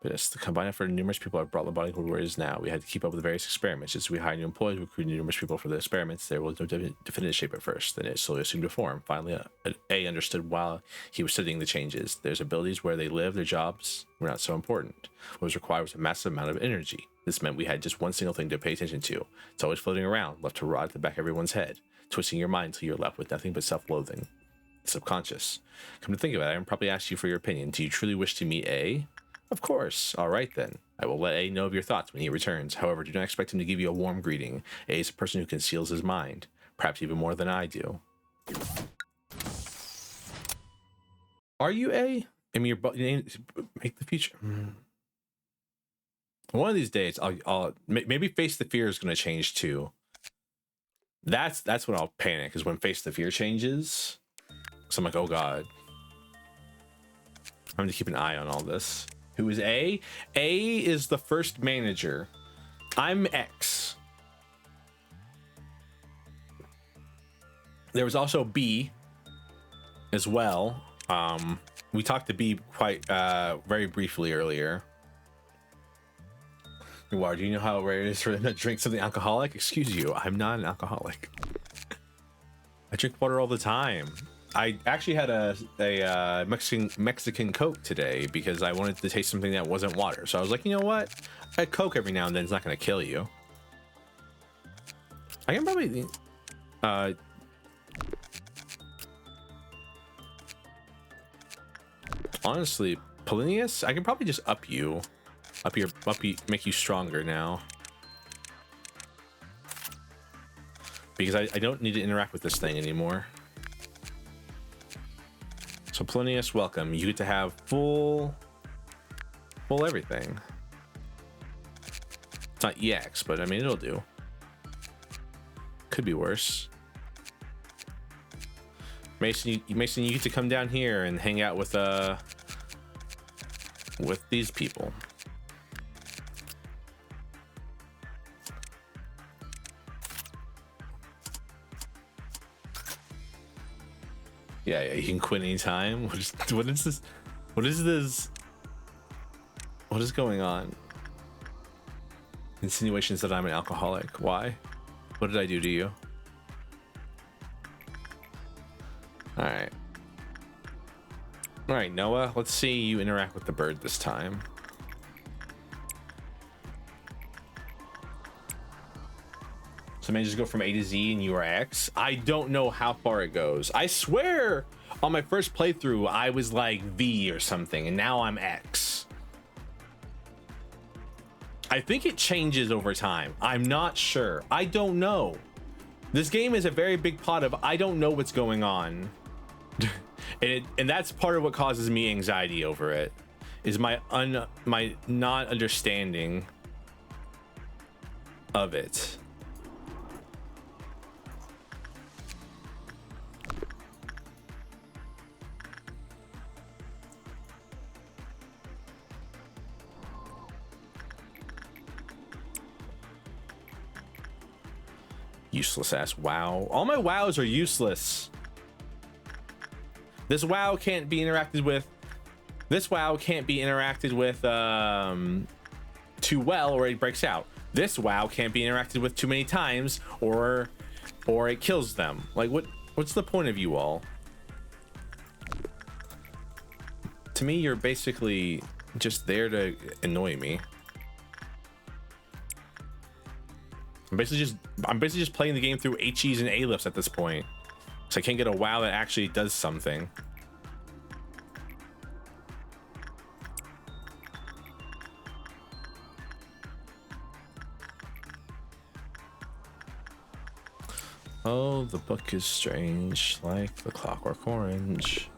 Yes, the combined effort of numerous people have brought Lobotomy to where it is now. We had to keep up with the various experiments. Just as we hired new employees, we recruited numerous people for the experiments. There was no definitive shape at first. Then it slowly assumed a form. Finally, A understood while he was studying the changes. There's abilities where they live, their jobs were not so important. What was required was a massive amount of energy. This meant we had just one single thing to pay attention to. It's always floating around, left to rot at the back of everyone's head, twisting your mind until you're left with nothing but self-loathing. Subconscious. Come to think of it, I haven't probably asked you for your opinion. Do you truly wish to meet A? Of course. All right, then. I will let A know of your thoughts when he returns. However, do not expect him to give you a warm greeting. A is a person who conceals his mind, perhaps even more than I do. Are you A? I mean, your name make the future. One of these days, I'll maybe Face the Fear is going to change too. That's when I'll panic, is when Face the Fear changes. So I'm like, oh god. I'm going to keep an eye on all this. Who is A? A is the first manager. I'm X. There was also B as well. We talked to B quite very briefly earlier. Wow, do you know how rare it is for them to drink something alcoholic? Excuse you, I'm not an alcoholic. I drink water all the time. I actually had a Mexican Coke today because I wanted to taste something that wasn't water. So I was like, you know what? A Coke every now and then is not going to kill you. I can probably... honestly, Polinius, I can probably just up you. Make you stronger now. Because I don't need to interact with this thing anymore. So Polinius, welcome. You get to have full everything. It's not EX, but I mean, it'll do. Could be worse. Mason, you get to come down here and hang out with these people. Yeah, you can quit anytime. What is this? What is this? What is going on? Insinuations that I'm an alcoholic. Why? What did I do to you? Alright. Alright, Noah, let's see you interact with the bird this time. So man, just go from A to Z and you are X. I don't know how far it goes. I swear on my first playthrough I was like V or something, and now I'm X. I think it changes over time. I'm not sure. I don't know. This game is a very big pot of I don't know what's going on. and that's part of what causes me anxiety over it, is my not understanding of it. Useless ass wow. All my wows are useless. This WoW can't be interacted with. This WoW can't be interacted with too well, or it breaks out. This WoW can't be interacted with too many times, or it kills them. Like, what's the point of you all? To me, you're basically just there to annoy me. I'm basically just playing the game through HEs and A-lifts at this point, so I can't get a WoW that actually does something. Oh, the book is strange, like the clockwork orange.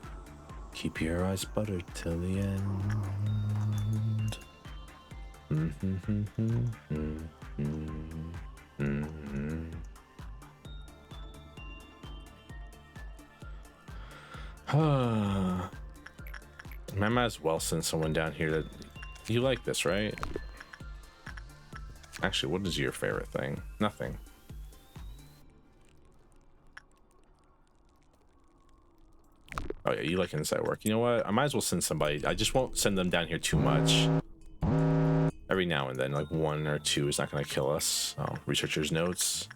Keep your eyes buttered till the end. I might as well send someone down here that you like this, right? Actually, what is your favorite thing? Nothing. Oh yeah, you like inside work. You know what? I might as well send somebody. I just won't send them down here too much. Every now and then, like 1 or 2 is not going to kill us. Oh, researcher's notes.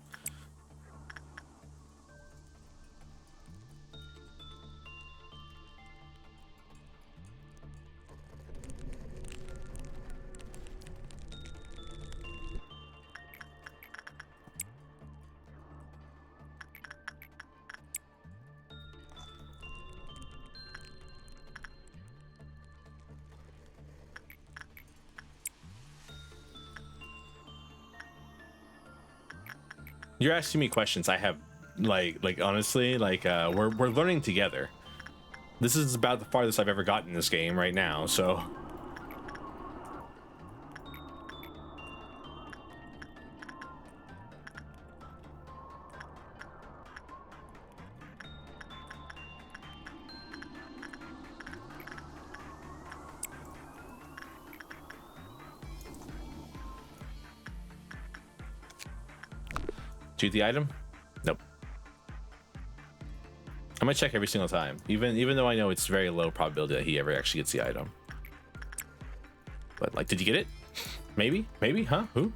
You're asking me questions. I have like honestly, like we're learning together. This is about the farthest I've ever gotten in this game right now, so choose the item. Nope. I'm gonna check every single time, even though I know it's very low probability that he ever actually gets the item. But like, did you get it? Maybe, huh? Who?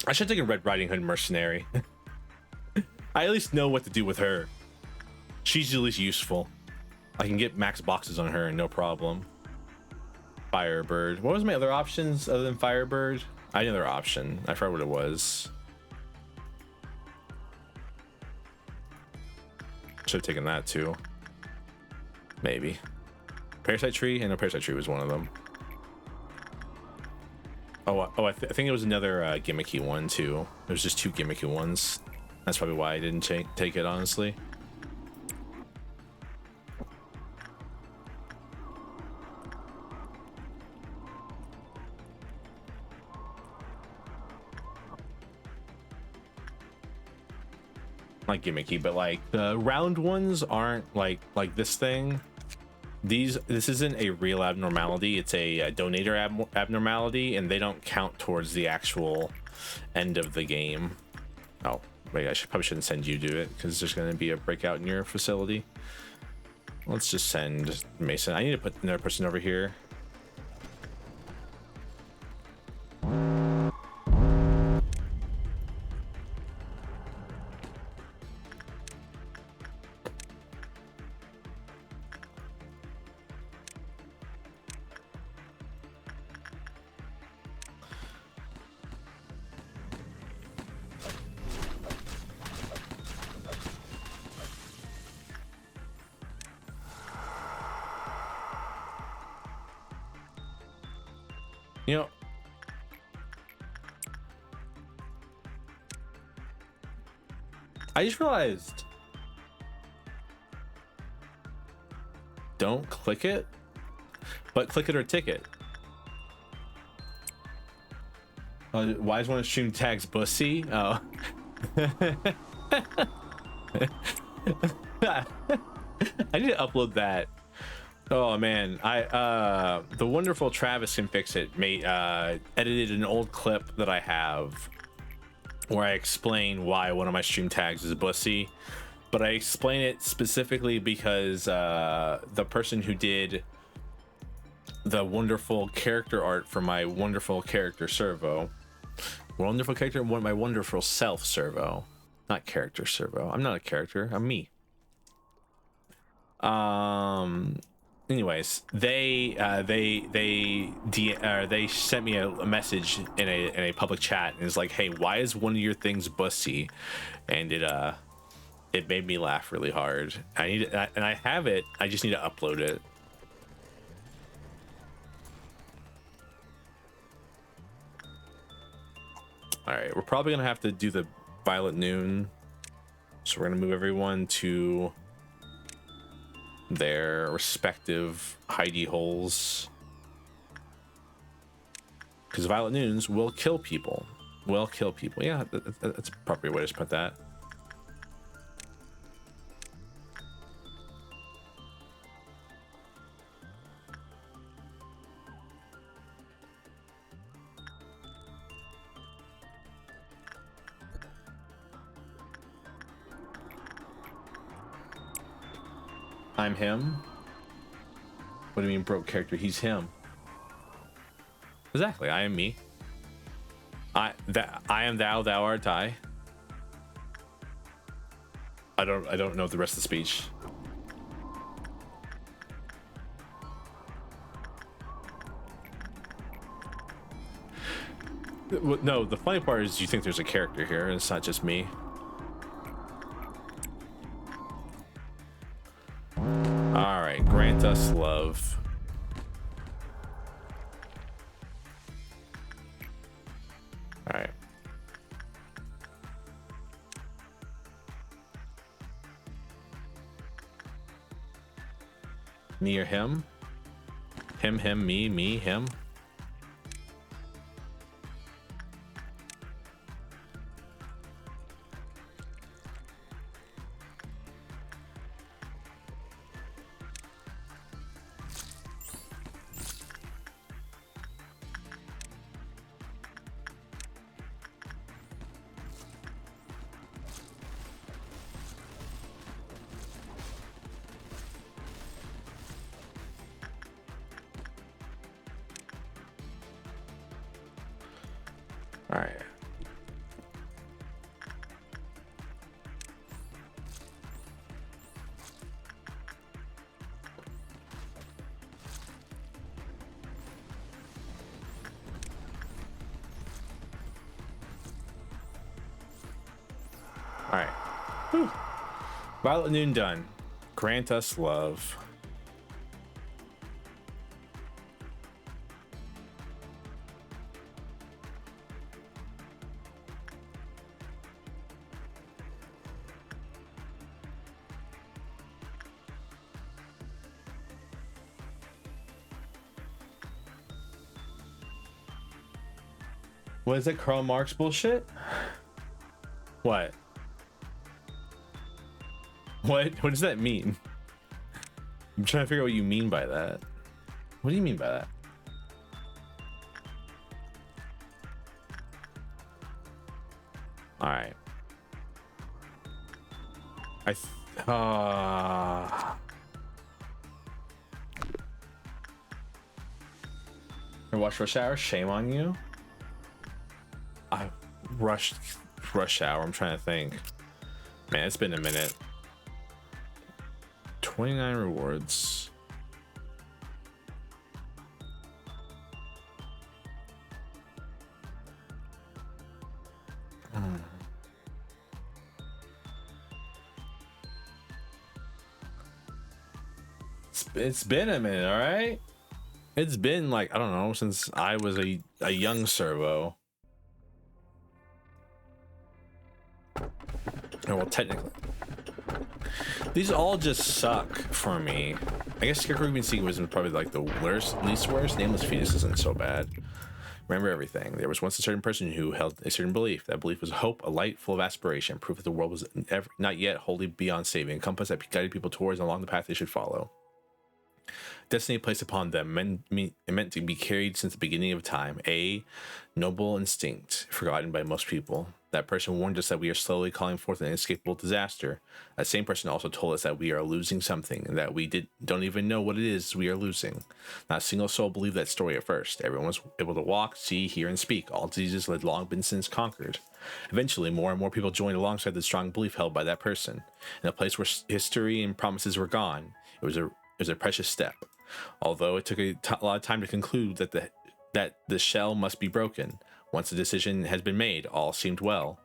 I should take a Red Riding Hood mercenary. I at least know what to do with her. She's at least useful. I can get max boxes on her and no problem. Firebird. What was my other options other than Firebird? I had another option. I forgot what it was. Should have taken that too. Maybe. Parasite Tree? I know Parasite Tree was one of them. I think it was another gimmicky one too. There's just 2 gimmicky ones. That's probably why I didn't take it, honestly. Not gimmicky, but like the round ones aren't like this thing. This isn't a real abnormality. It's a donator abnormality, and they don't count towards the actual end of the game. Oh wait, probably shouldn't send you to it because there's going to be a breakout in your facility. Let's just send Mason. I need to put another person over here. You know, I just realized, don't click it, but click it or ticket. Why is one of stream tags bussy? Oh. I need to upload that. Oh man, I the wonderful Travis Can Fix It made edited an old clip that I have where I explain why one of my stream tags is Bussy, but I explain it specifically because the person who did the wonderful character art for my wonderful character Servo, my wonderful self Servo, not character Servo. I'm not a character. I'm me. Anyways, they sent me a message in a public chat and it's like, hey, why is one of your things Bussy? And it made me laugh really hard. And I have it. I just need to upload it. All right, we're probably gonna have to do the Violet Noon, so we're gonna move everyone to their respective hidey holes, because Violet Noons will kill people. Yeah, that's a proper way to put that. I'm him. What do you mean broke character? He's him. Exactly. I am me. I am thou, thou art I. I don't know the rest of the speech. No, the funny part is you think there's a character here and it's not just me. All right, grant us love. All right. Me or him? Him, me, him. All right. All right. Whew. Violet Noon done. Grant us love. What is that, Karl Marx bullshit? What? What does that mean? I'm trying to figure out what you mean by that. What do you mean by that? All right. I watched Rush Hour. Shame on you. I rushed Rush Hour. I'm trying to think. Man, it's been a minute. 29 rewards. It's been a minute, all right? It's been like, I don't know, since I was a young Servo. Oh, well, technically. These all just suck for me. I guess Scarecrow Green Sequence was probably like the least worst. Nameless Fetus isn't so bad. Remember everything. There was once a certain person who held a certain belief. That belief was hope, a light full of aspiration, proof that the world was not yet wholly beyond saving, a compass that guided people towards and along the path they should follow. Destiny placed upon them meant to be carried since the beginning of time. A noble instinct, forgotten by most people. That person warned us that we are slowly calling forth an inescapable disaster. That same person also told us that we are losing something, and that we don't even know what it is we are losing. Not a single soul believed that story at first. Everyone was able to walk, see, hear, and speak. All diseases had long been since conquered. Eventually, more and more people joined alongside the strong belief held by that person. In a place where history and promises were gone, it was a precious step. Although it took a lot of time to conclude that the shell must be broken. Once the decision has been made, all seemed well.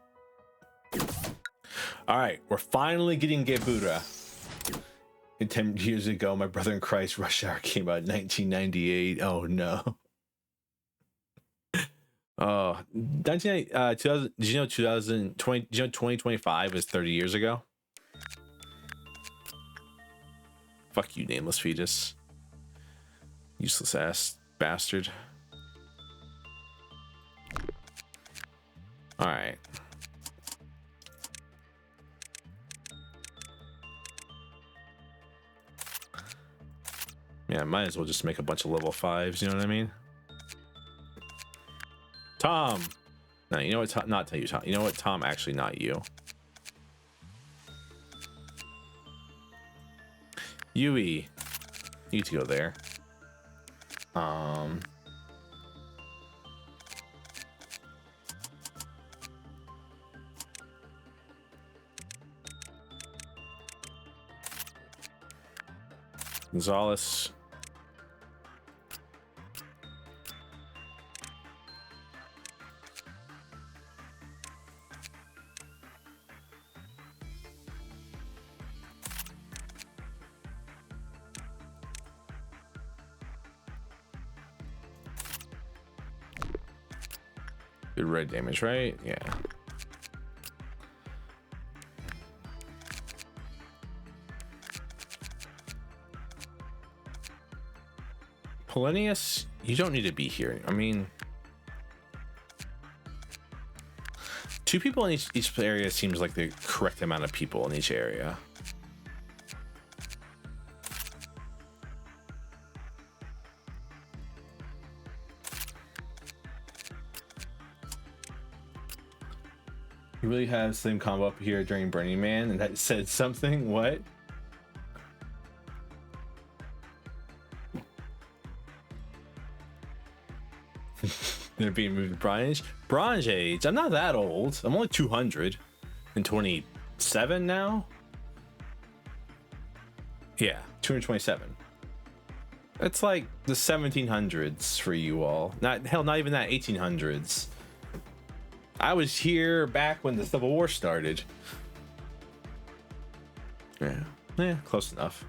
All right, we're finally getting Gebura. 10 years ago, my brother in Christ, Rush Hour came out in 1998. Oh no. Oh, 2000, did you know 2020, did you know 2025 is 30 years ago? Fuck you, nameless fetus. Useless ass bastard. All right. Yeah, might as well just make a bunch of level 5s, you know what I mean? Tom! No, you know what? Not tell you, Tom. You know what, Tom? Actually, not you. Yui. You need to go there. Gonzalez. Good red damage, right? Yeah. Polonius, you don't need to be here. I mean, 2 people in each area seems like the correct amount of people in each area. You really have same combo up here during Burning Man, and that said something? What? They're being moved to Bronze Age. I'm not that old. I'm only 227 now. Yeah, 227. It's like the 1700s for you all. Not even that 1800s. I was here back when the Civil War started. Yeah, close enough.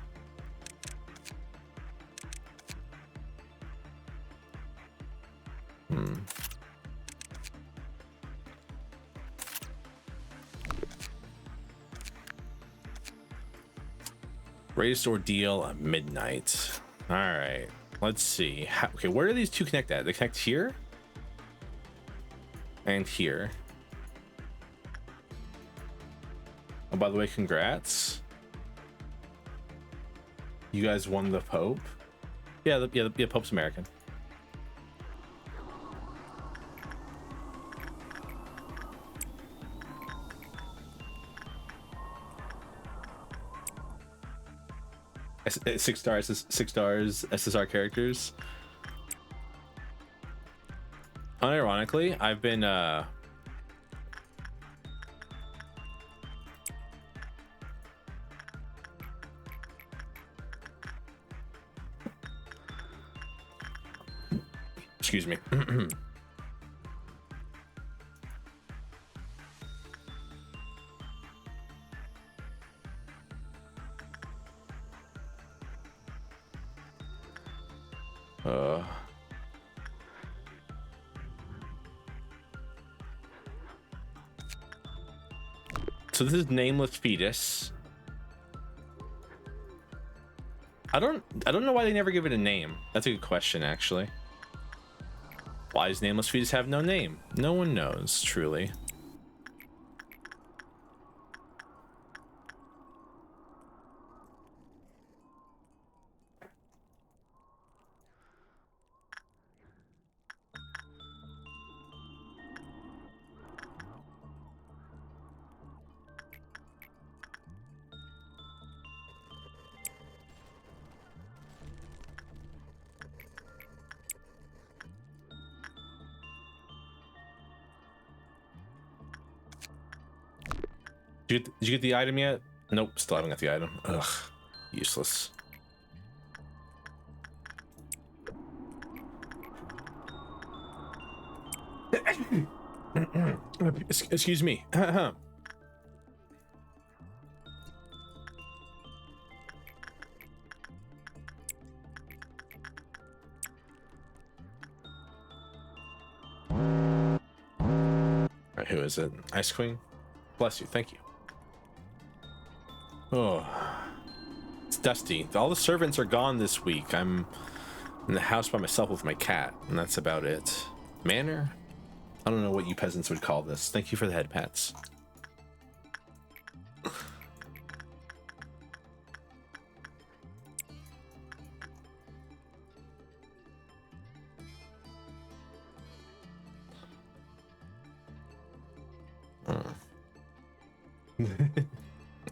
Greatest ordeal at midnight. All right, let's see. Okay, where do these 2 connect at? They connect here and here. Oh, by the way, congrats. You guys won the Pope. Yeah, the Pope's American. Six stars SSR characters. Unironically, I've been excuse me. So this is nameless fetus. I don't know why they never give it a name. That's a good question, actually. Why does nameless fetus have no name? No one knows, truly. Did you get the item yet? Nope, still haven't got the item. Ugh, useless. Excuse me. Alright, who is it? Ice Queen? Bless you, thank you. Oh, it's dusty. All the servants are gone this week. I'm in the house by myself with my cat, and that's about it. Manor? I don't know what you peasants would call this. Thank you for the head pats.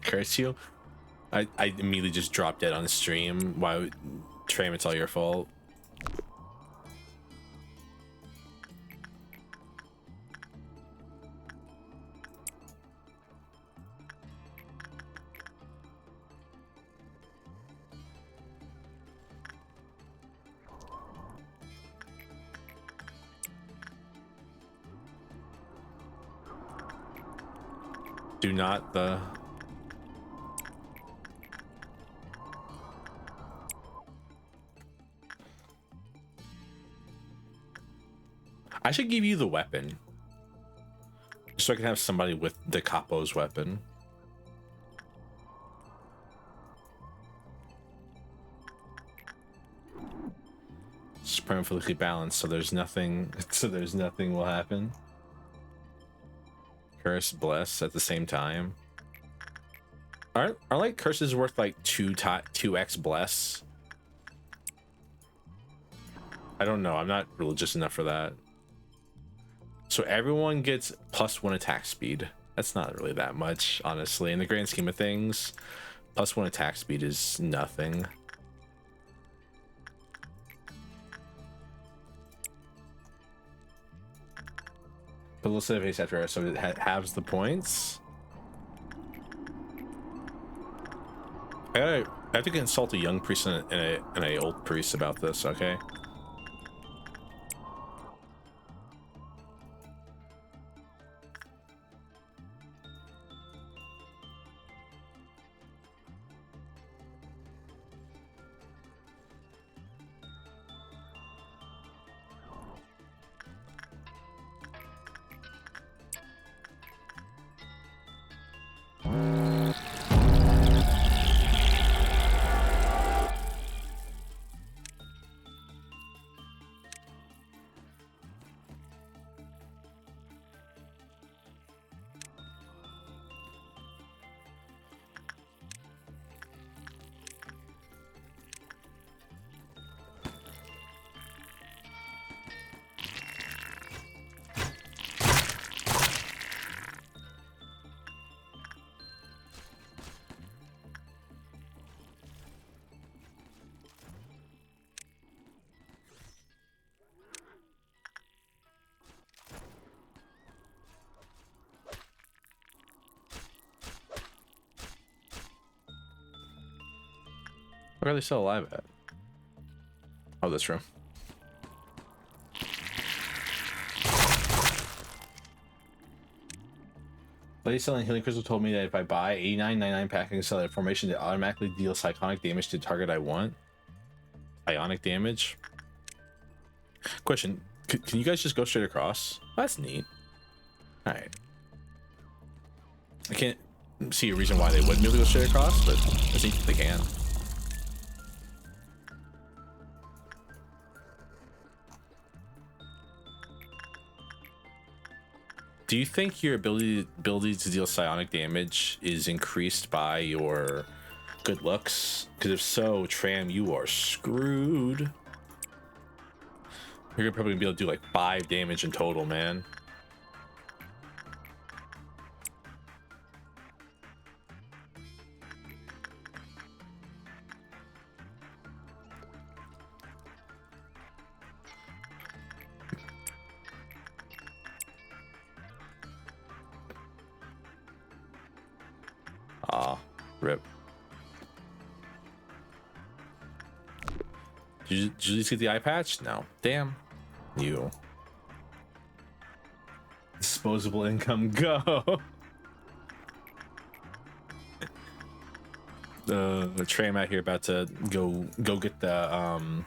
Curse you? I immediately just dropped dead on the stream. Why would Tram, it's all your fault? Do not the... I should give you the weapon. So I can have somebody with the capo's weapon. It's perfectly balanced, so there's nothing will happen. Curse, bless at the same time. Are like curses worth like 2x bless? I don't know. I'm not religious enough for that. So everyone gets +1 attack speed. That's not really that much, honestly. In the grand scheme of things, +1 attack speed is nothing. But we'll say face after, so it halves the points. I have to consult a young priest and a old priest about this, okay? Where are they still alive at? Oh, this room. Lady selling healing crystal told me that if I buy 89.99 pack, I can sell a formation that automatically deals psionic damage to the target I want. Psionic damage? Question, can you guys just go straight across? That's neat. Alright. I can't see a reason why they wouldn't be able to go straight across, but I think they can. Do you think your ability to deal psionic damage is increased by your good looks? Because if so, Tram, you are screwed. You're probably gonna be able to do like 5 damage in total, man. Rip. Did you at least get the eye patch? No. Damn. You. Disposable income, go. The Trey out here about to go get the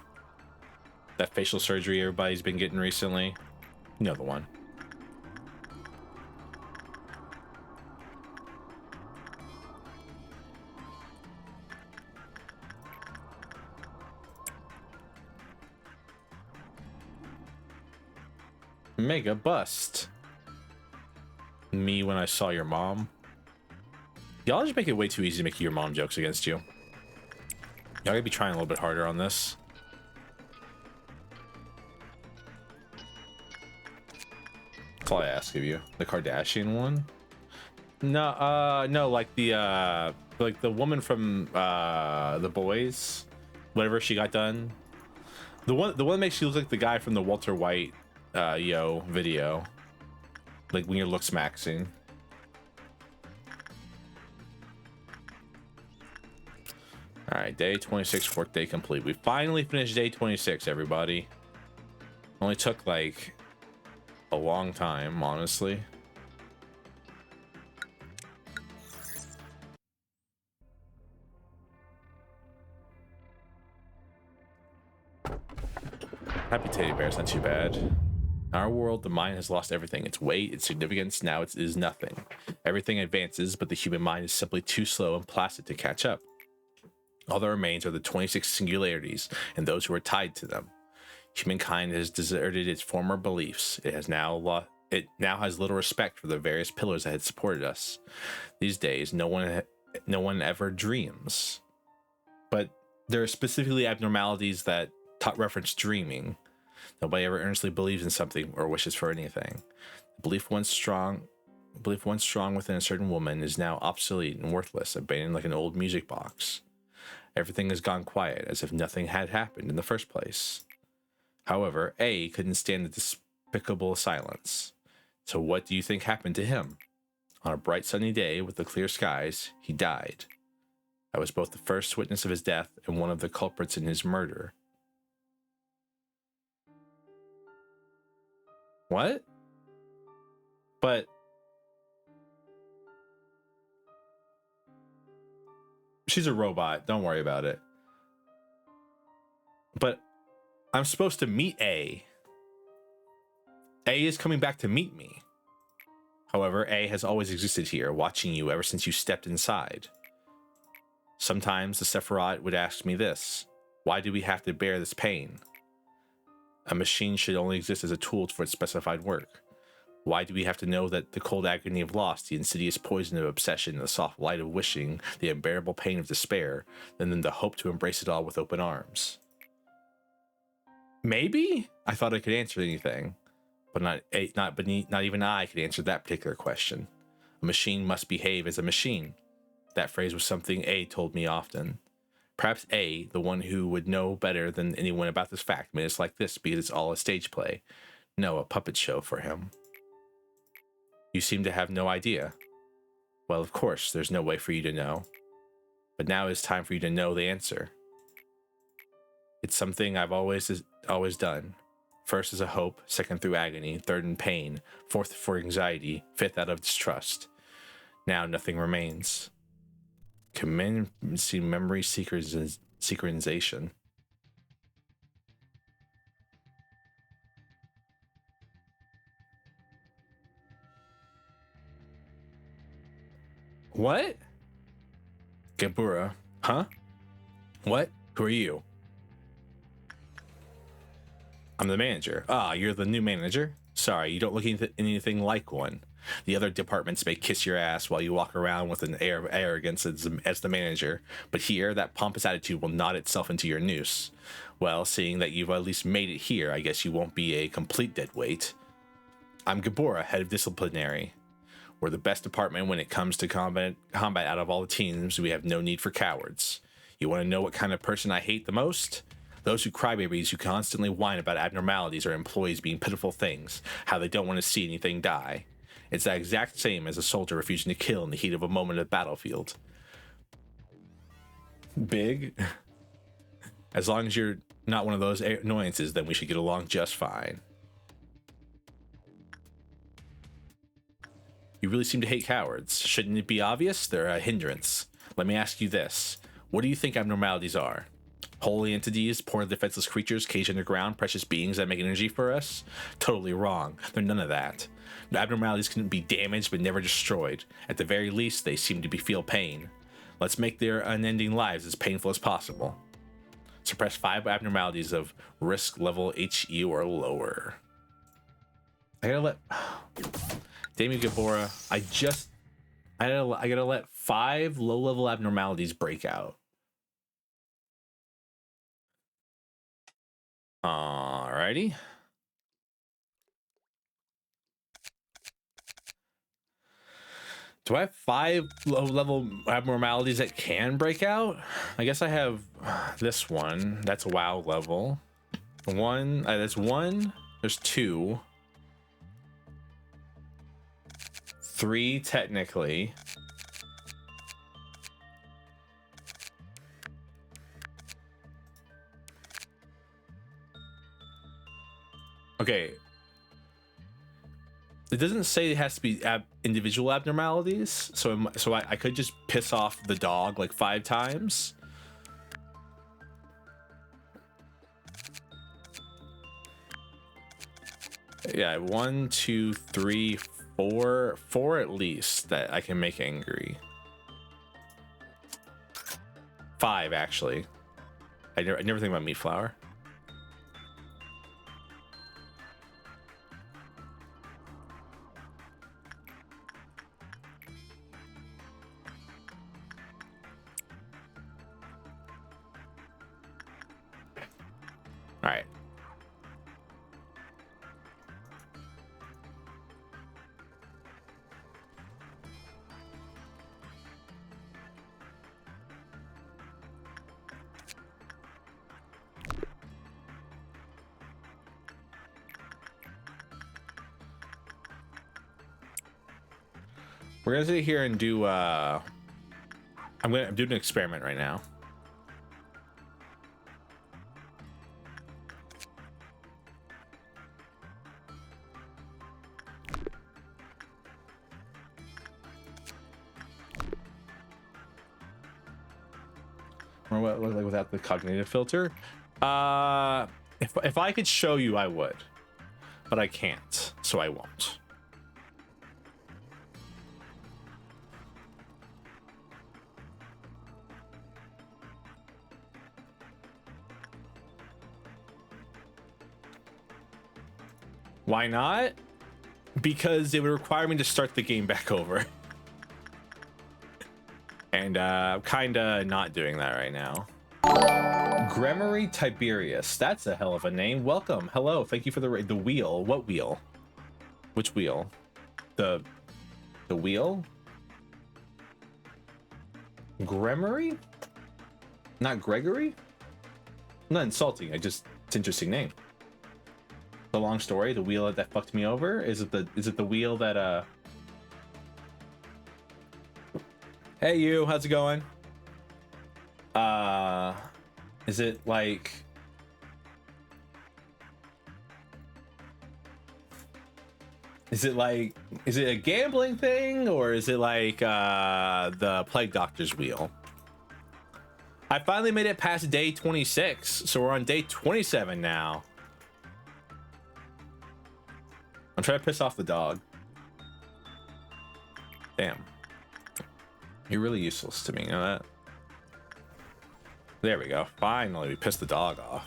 that facial surgery everybody's been getting recently. You know the one. Mega bust. Me when I saw your mom. Y'all just make it way too easy to make your mom jokes against you. Y'all gotta be trying a little bit harder on this. That's all I ask of you. The Kardashian one? No, no, like the woman from The Boys, whatever she got done. The one that makes you look like the guy from the Walter White video, like when your looks maxing. All right, day 26, work day complete. We finally finished day 26, everybody. Only took like a long time, honestly. Happy teddy bear's not too bad. In our world, the mind has lost everything. Its weight, its significance, now it is nothing. Everything advances, but the human mind is simply too slow and placid to catch up. All that remains are the 26 singularities and those who are tied to them. Humankind has deserted its former beliefs. It now has little respect for the various pillars that had supported us. These days, no one ever dreams. But there are specifically abnormalities that reference dreaming. Nobody ever earnestly believes in something or wishes for anything. The belief once strong within a certain woman is now obsolete and worthless, abandoned like an old music box. Everything has gone quiet, as if nothing had happened in the first place. However, A couldn't stand the despicable silence. So what do you think happened to him? On a bright sunny day with the clear skies, he died. I was both the first witness of his death and one of the culprits in his murder. What? But she's a robot. Don't worry about it. But I'm supposed to meet A. A is coming back to meet me. However, A has always existed here, watching you ever since you stepped inside. Sometimes the Sephiroth would ask me this: why do we have to bear this pain? A machine should only exist as a tool for its specified work. Why do we have to know that the cold agony of loss, the insidious poison of obsession, the soft light of wishing, the unbearable pain of despair, and then the hope to embrace it all with open arms? Maybe? I thought I could answer anything, but not even I could answer that particular question. A machine must behave as a machine. That phrase was something A told me often. Perhaps A, the one who would know better than anyone about this fact, made us like this because it's all a stage play. No, a puppet show for him. You seem to have no idea. Well, of course, there's no way for you to know. But now it's time for you to know the answer. It's something I've always done. First as a hope, second through agony, third in pain, fourth for anxiety, fifth out of distrust. Now nothing remains. Commencing memory synchronization. What? Gabura. Huh? What? Who are you? I'm the manager. Ah, you're the new manager? Sorry, you don't look anything like one. The other departments may kiss your ass while you walk around with an air of arrogance as the manager, but here, that pompous attitude will knot itself into your noose. Well, seeing that you've at least made it here, I guess you won't be a complete dead weight. I'm Gabora, head of disciplinary. We're the best department when it comes to combat. Out of all the teams, we have no need for cowards. You want to know what kind of person I hate the most? Those who crybabies who constantly whine about abnormalities or employees being pitiful things, how they don't want to see anything die. It's the exact same as a soldier refusing to kill in the heat of a moment of the battlefield. Big. As long as you're not one of those annoyances, then we should get along just fine. You really seem to hate cowards. Shouldn't it be obvious? They're a hindrance. Let me ask you this. What do you think abnormalities are? Holy entities, poor defenseless creatures caged underground, precious beings that make energy for us? Totally wrong. They're none of that. The abnormalities can be damaged but never destroyed. At the very least, they seem to feel pain. Let's make their unending lives as painful as possible. Suppress 5 abnormalities of risk level HE or lower. I gotta let... Damien Gabora, I gotta let 5 low-level abnormalities break out. Alrighty. Do I have 5 low-level abnormalities that can break out? I guess I have this one. That's a WoW level. That's 1. There's 2. 3 technically. Okay. It doesn't say it has to be individual abnormalities, so I could just piss off the dog like 5 times. Yeah, 1, 2, 3, 4 at least that I can make angry. 5 actually. I never think about meat flour. All right. We're gonna sit here and do I'm doing an experiment right now. Or what, like without the cognitive filter? If I could show you, I would, but I can't, so I won't. Why not? Because it would require me to start the game back over. And I'm kinda not doing that right now. Gremory Tiberius. That's a hell of a name. Welcome. Hello. Thank you for the wheel. What wheel? Which wheel? The wheel? Gremory? Not Gregory? I'm not insulting. It's an interesting name. The long story, the wheel that fucked me over. Is it the wheel that Hey you, how's it going? Is it like is it a gambling thing, or is it like the Plague Doctor's wheel? I finally made it past day 26, so we're on day 27 now. I'm trying to piss off the dog. Damn. You're really useless to me, you know that? There we go. Finally, we pissed the dog off.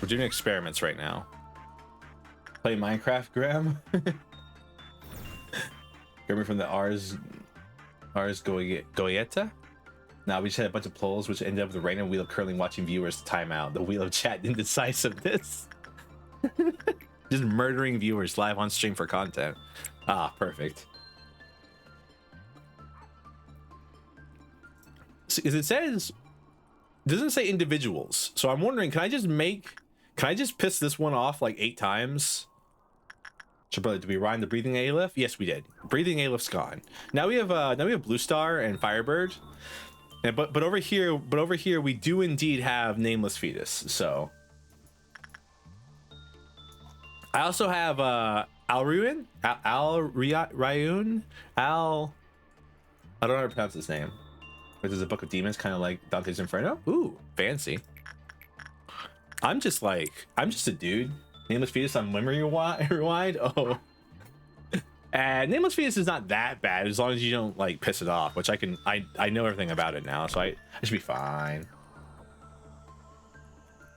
We're doing experiments right now. Play Minecraft, Graham? Graham from the Ars Goyeta? Now we just had a bunch of polls which ended up with a random wheel curling watching viewers time out. The wheel of chat indecisiveness. Just murdering viewers live on stream for content. Ah, perfect. So, as it doesn't say individuals. So I'm wondering, can I just piss this one off like 8 times? So, brother, did we ride the breathing Aleph? Yes, we did. Breathing Aleph's gone. Now we have Blue Star and Firebird. And, but over here we do indeed have Nameless Fetus. So I also have Alruin, Ryun, Al. I don't know how to pronounce his name. Which is a book of demons, kind of like Dante's Inferno. Ooh, fancy. I'm just a dude. Nameless Fetus on Memory Rewind. Oh. And Nameless Fetus is not that bad as long as you don't like piss it off, which I know everything about it now, so I should be fine.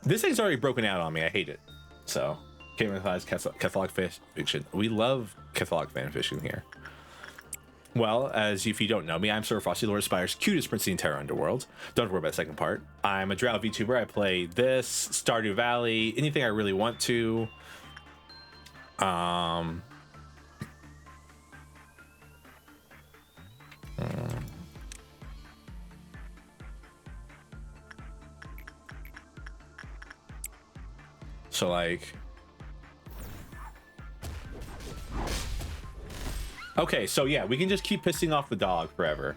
This thing's already broken out on me. I hate it. So, Catholic fiction. We love Catholic fan fiction here. Well, as if you don't know me, I'm Servofrosty, Lord of Spire's cutest prince in the entire underworld. Don't worry about the second part. I'm a drow VTuber. I play this, Stardew Valley, anything I really want to. So like, okay, so yeah, we can just keep pissing off the dog forever.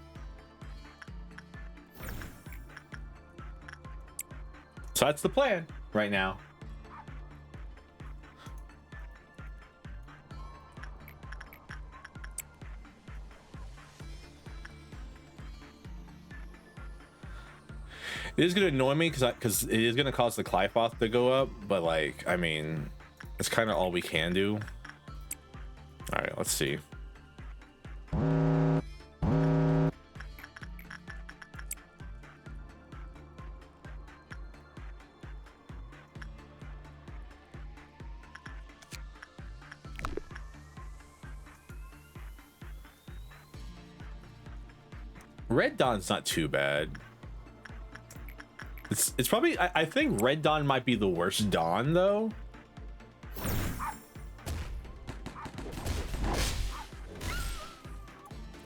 So that's the plan right now. It is gonna annoy me because it is gonna cause the Clyfoth to go up, but like, I mean, it's kind of all we can do. All right, let's see. Red Dawn's not too bad. It's probably, I think Red Dawn might be the worst Dawn though.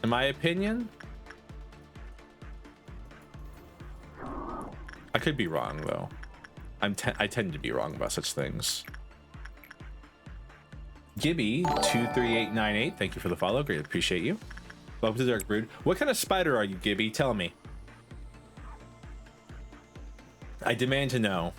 In my opinion. I could be wrong though. I tend to be wrong about such things. Gibby23898, thank you for the follow. Great, appreciate you. Welcome to Dark Brood. What kind of spider are you, Gibby? Tell me. I demand to know.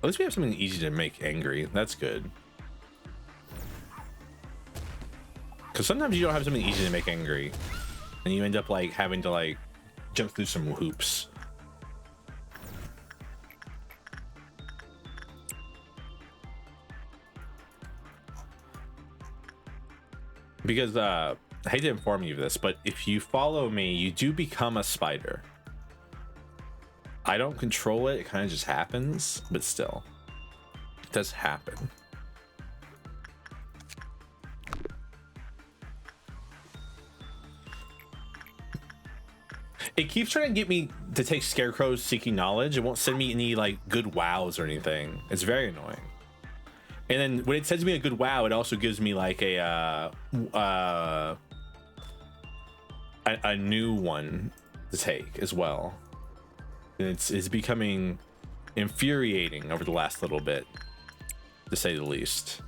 At least we have something easy to make angry. That's good. Because sometimes you don't have something easy to make angry. And you end up like having to like jump through some hoops. Because I hate to inform you of this, but if you follow me, you do become a spider. I don't control it, it kind of just happens, but still, it does happen. It keeps trying to get me to take Scarecrow's Seeking Knowledge. It won't send me any like good wows or anything. It's very annoying. And then when it sends me a good wow, it also gives me like a new one to take as well. And it's becoming infuriating over the last little bit, to say the least.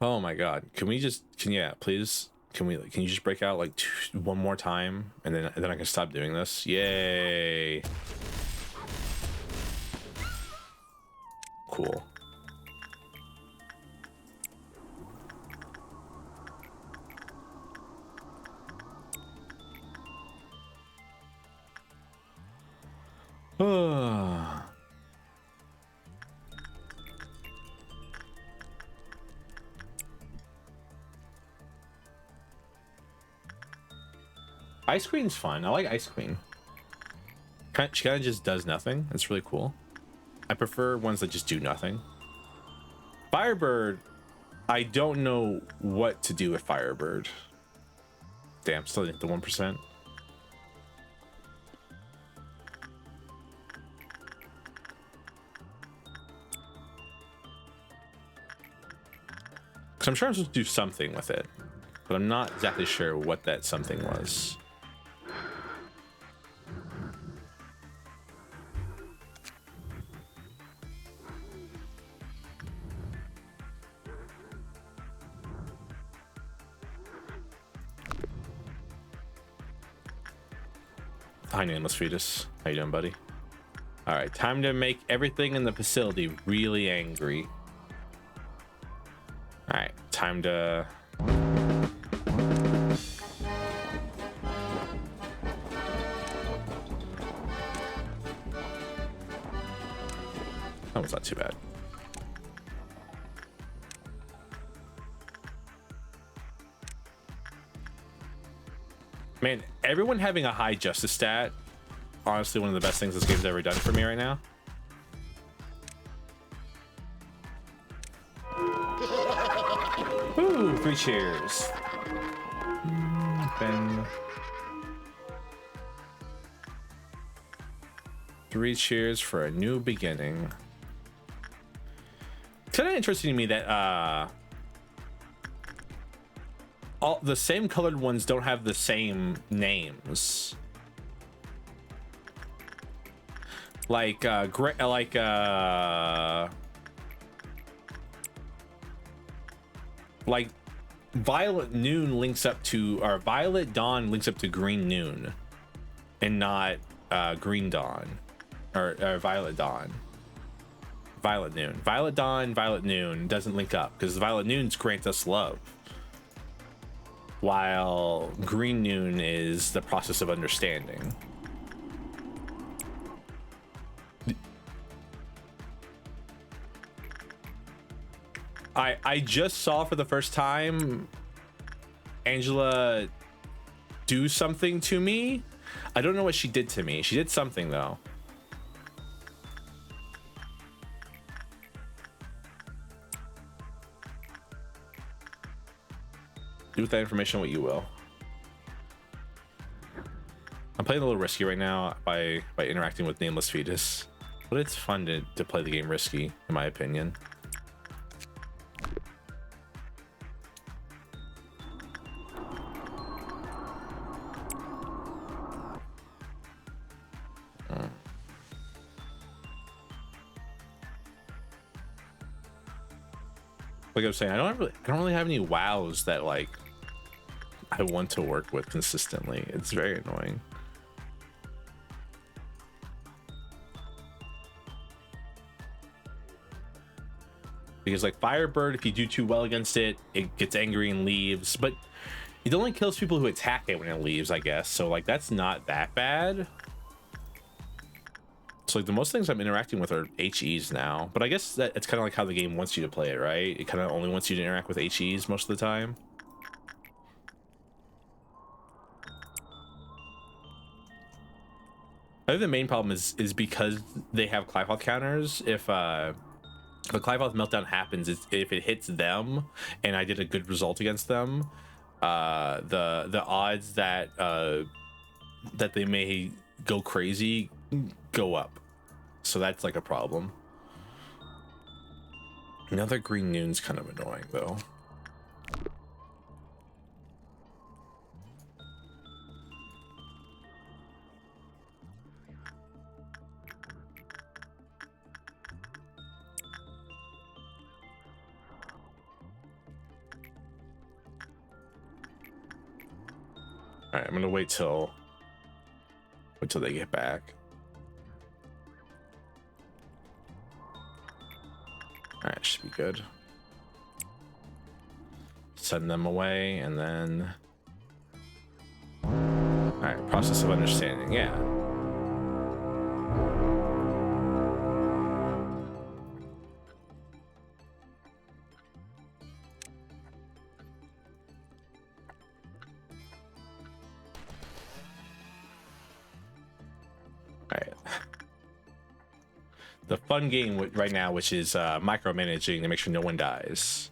Oh my god, can you just break out like one more time and then I can stop doing this? Yay. Cool. Ice Queen's fun. I like Ice Queen. She kind of just does nothing. It's really cool. I prefer ones that just do nothing. Firebird, I don't know what to do with Firebird. Damn, still at the 1%. So I'm sure I'm supposed to do something with it, but I'm not exactly sure what that something was. Hi, nameless fetus. How you doing, buddy? All right, time to make everything in the facility really angry. All right, time to... That was not too bad. Man, everyone having a high justice stat, honestly, one of the best things this game's ever done for me right now. Ooh, 3 cheers. Ben. 3 cheers for a new beginning. It's kind of interesting to me that all the same colored ones don't have the same names. Like Violet Noon links up to, or Violet Dawn links up to Green Noon, and not Green Dawn, or Violet Dawn. Violet Noon. Violet Dawn, Violet Noon doesn't link up because Violet Noons grant us love, while Green Noon is the process of understanding. I just saw for the first time Angela do something to me. I don't know what she did to me. She did something though. Do with that information what you will. I'm playing a little risky right now by interacting with nameless fetus, but it's fun to play the game risky, in my opinion. Like I was saying, I don't really have any wows that like I want to work with consistently. It's very annoying. Because like Firebird, if you do too well against it, it gets angry and leaves, but it only kills people who attack it when it leaves, I guess. So like that's not that bad. So like the most things I'm interacting with are HEs now, but I guess that it's kind of like how the game wants you to play it, right? It kind of only wants you to interact with HEs most of the time. I think the main problem is because they have Clivehoth counters. If a Clivehoth meltdown happens, if it hits them and I did a good result against them, the odds that that they may go crazy go up. So that's like a problem. Another Green Noon's kind of annoying though. All right, I'm gonna wait till they get back. All right, should be good. Send them away, and then... All right, process of understanding, yeah. The fun game right now, which is micromanaging to make sure no one dies.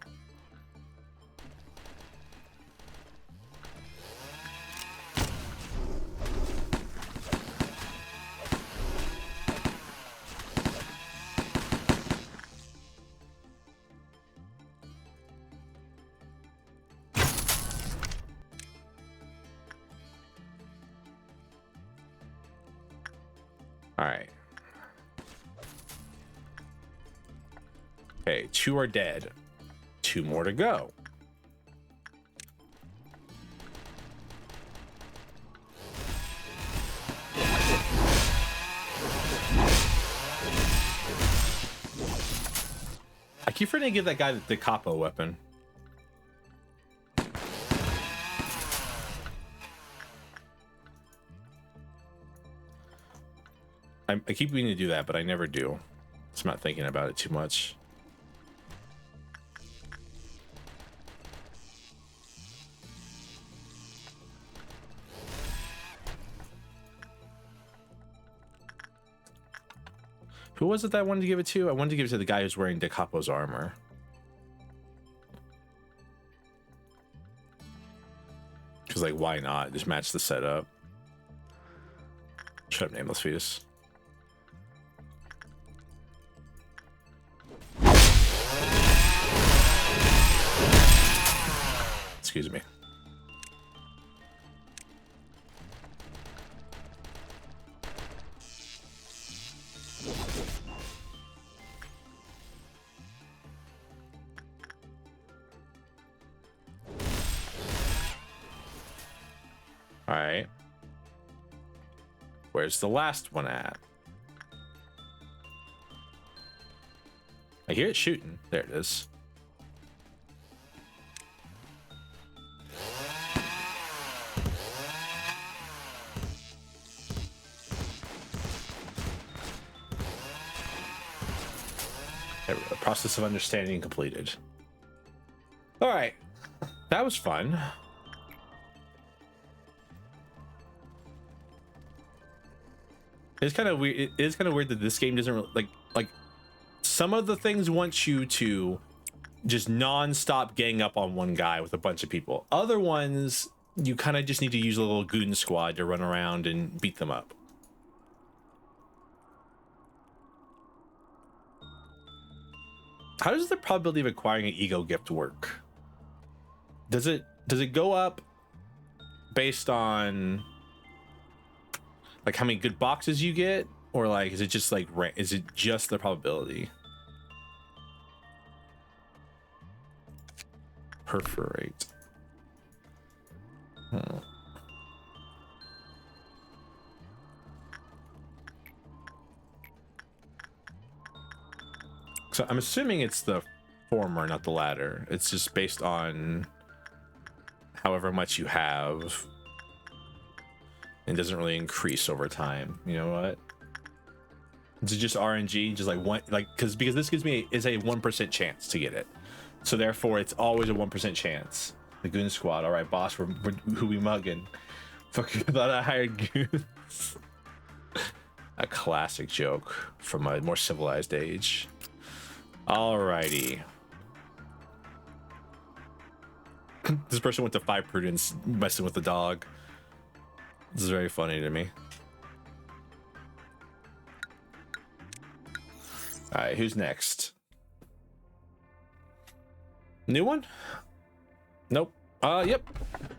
All right. Okay, 2 are dead. 2 more to go. I keep forgetting to give that guy the capo weapon. I keep meaning to do that, but I never do. So I'm not thinking about it too much. Who was it that I wanted to give it to? I wanted to give it to the guy who's wearing Da Capo's armor. Because, like, why not? Just match the setup. Shut up, nameless fetus. Excuse me. All right. Where's the last one at? I hear it shooting. There it is. There we go. Process of understanding completed. All right. That was fun. It's kind of weird. It is kind of weird that this game doesn't really, like some of the things want you to just non-stop gang up on one guy with a bunch of people. Other ones, you kind of just need to use a little goon squad to run around and beat them up. How does the probability of acquiring an ego gift work? Does it go up based on like how many good boxes you get, or like is it just like is it just the probability? Perforate. So I'm assuming it's the former, not the latter. It's just based on however much you have. It doesn't really increase over time. You know what? It's just RNG, just like one, like because this gives me is a 1% chance to get it, so therefore it's always a 1% chance. The goon squad. All right, boss, we're who we mugging? Fuck, you thought I hired goons? A classic joke from a more civilized age. Alrighty. This person went to 5 prudence messing with the dog. This is very funny to me. All right, who's next? New one? Nope. Yep.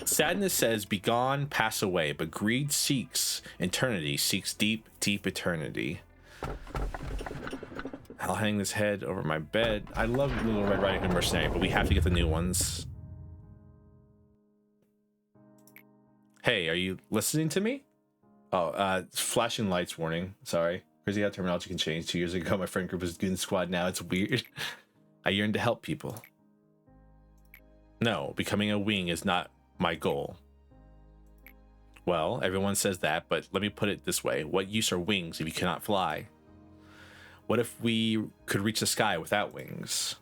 Sadness says, "Be gone, pass away," but greed seeks eternity, seeks deep, deep eternity. I'll hang this head over my bed. I love Little Red Riding Hood Mercenary, but we have to get the new ones. Hey, are you listening to me? Oh, flashing lights warning. Sorry. Crazy how terminology can change. 2 years ago, my friend group was Goon Squad. Now it's weird. I yearn to help people. No, becoming a wing is not my goal. Well, everyone says that, but let me put it this way. What use are wings if you cannot fly? What if we could reach the sky without wings?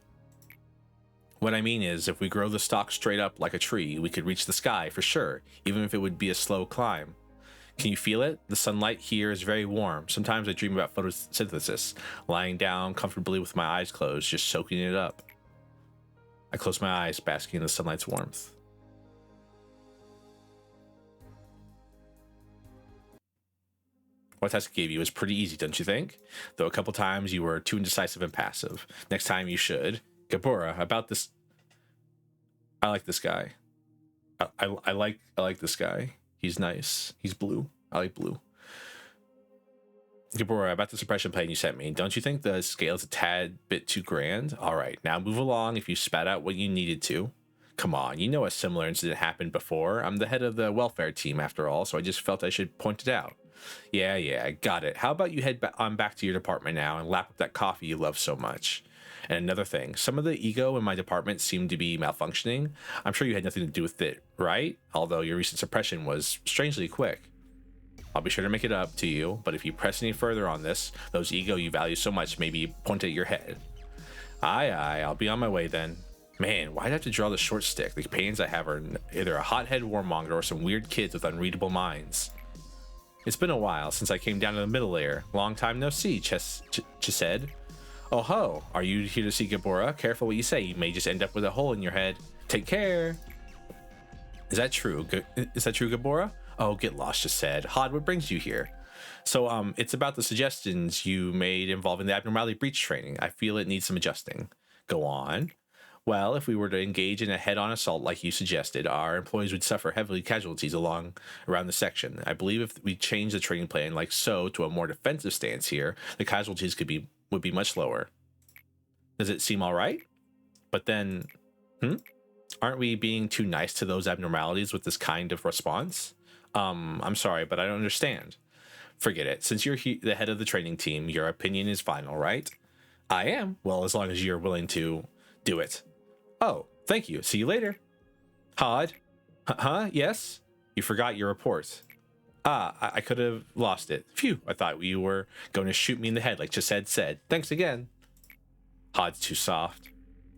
What I mean is, if we grow the stalk straight up like a tree, we could reach the sky for sure, even if it would be a slow climb. Can you feel it? The sunlight here is very warm. Sometimes I dream about photosynthesis, lying down comfortably with my eyes closed, just soaking it up. I close my eyes, basking in the sunlight's warmth. What task I gave you was pretty easy, don't you think? Though a couple times you were too indecisive and passive. Next time you should. Gabora, about this. I like this guy. I like this guy. He's nice. He's blue. I like blue. Gabora, about the suppression plan you sent me, don't you think the scale's a tad bit too grand? All right, now move along if you spat out what you needed to. Come on, you know a similar incident happened before. I'm the head of the welfare team after all, so I just felt I should point it out. Yeah, got it. How about you head on back to your department now and lap up that coffee you love so much? And another thing, some of the ego in my department seemed to be malfunctioning. I'm sure you had nothing to do with it, right? Although your recent suppression was strangely quick. I'll be sure to make it up to you, but if you press any further on this, those ego you value so much may be pointed at your head. Aye, I'll be on my way then. Man, why'd I have to draw the short stick? The companions I have are either a hothead warmonger or some weird kids with unreadable minds. It's been a while since I came down to the middle layer. Long time no see, said. Oh ho, are you here to see Gabora? Careful what you say, you may just end up with a hole in your head. Take care. Is that true? Is that true, Gabora? Oh, get lost, just said. Hod, what brings you here? So, it's about the suggestions you made involving the abnormality breach training. I feel it needs some adjusting. Go on. Well, if we were to engage in a head-on assault like you suggested, our employees would suffer heavy casualties around the section. I believe if we change the training plan like so to a more defensive stance here, the casualties would be much lower. Does it seem all right? But then, aren't we being too nice to those abnormalities with this kind of response? I'm sorry, but I don't understand. Forget it. Since you're the head of the training team, your opinion is final, right? I am. Well, as long as you're willing to do it. Oh, thank you. See you later. Hod? Huh? Yes? You forgot your report. I could have lost it. Phew, I thought you were going to shoot me in the head like Chesed said. Thanks again. Hod's too soft.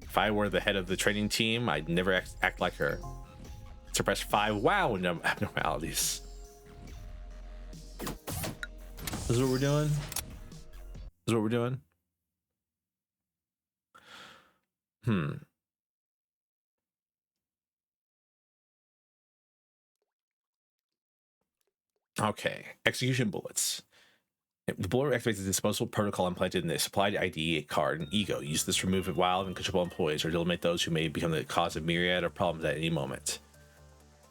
If I were the head of the training team, I'd never act like her. Suppress 5 wow abnormalities. This is what we're doing? This is what we're doing? Okay. Execution bullets. The bullet activates the disposable protocol implanted in the supplied ID card and ego. Use this to remove wild and controllable employees or to eliminate those who may become the cause of myriad of problems at any moment.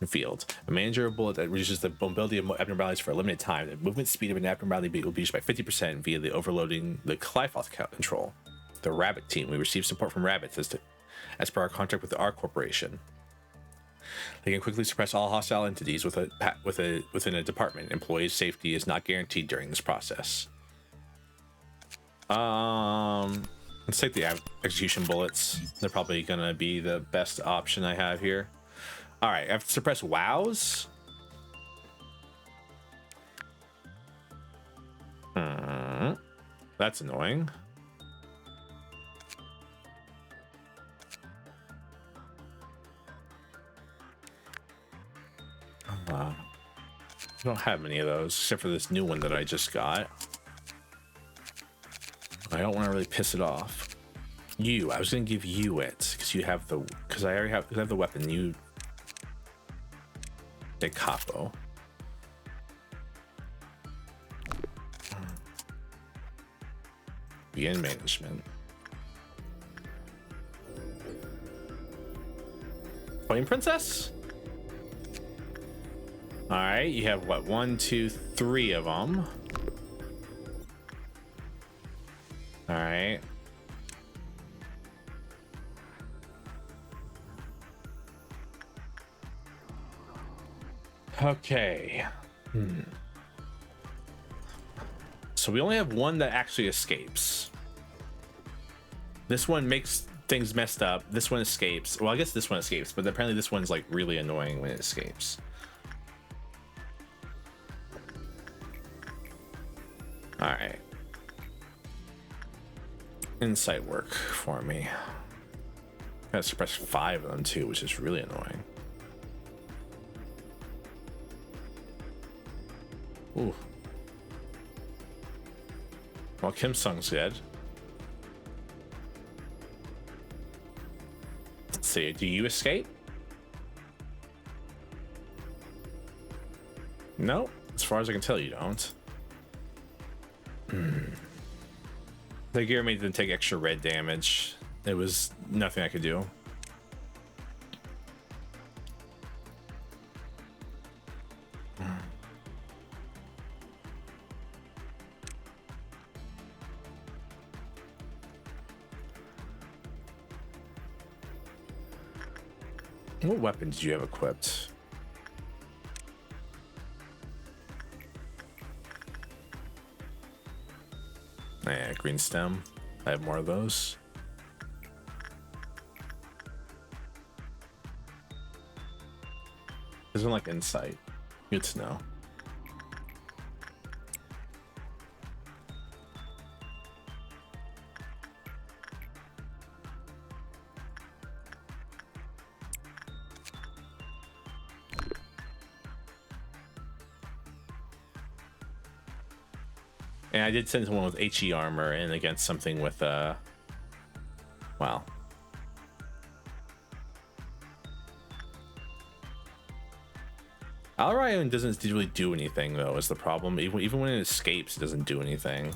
Field. A manager bullet that reduces the mobility of abnormalities for a limited time. The movement speed of an abnormality will be reduced by 50% via the overloading the Clyfoth control. The Rabbit team. We receive support from rabbits as per our contract with the R Corporation. They can quickly suppress all hostile entities within a department. Employees' safety is not guaranteed during this process. Let's take the execution bullets. They're probably gonna be the best option I have here. All right, I have to suppress wows. That's annoying. I don't have many of those except for this new one that I just got. I don't want to really piss it off. I was gonna give you it because you have because I already have the weapon. You de capo. Begin management. Flame Princess? Alright, you have what? 1, 2, 3 of them. Alright. Okay. So we only have one that actually escapes. This one makes things messed up. This one escapes. Well, I guess this one escapes, but apparently this one's like really annoying when it escapes. All right. Insight work for me. Gotta suppress 5 of them too, which is really annoying. Ooh. Well, Kim Sung's dead. Let's see, do you escape? No, as far as I can tell, you don't. The gear made them take extra red damage. It was nothing I could do. What weapon did you have equipped? Yeah, green stem. I have more of those. Isn't like insight. Good to know. And I did send someone with HE armor in against something with wow. Alrion doesn't really do anything though, is the problem. Even when it escapes, it doesn't do anything.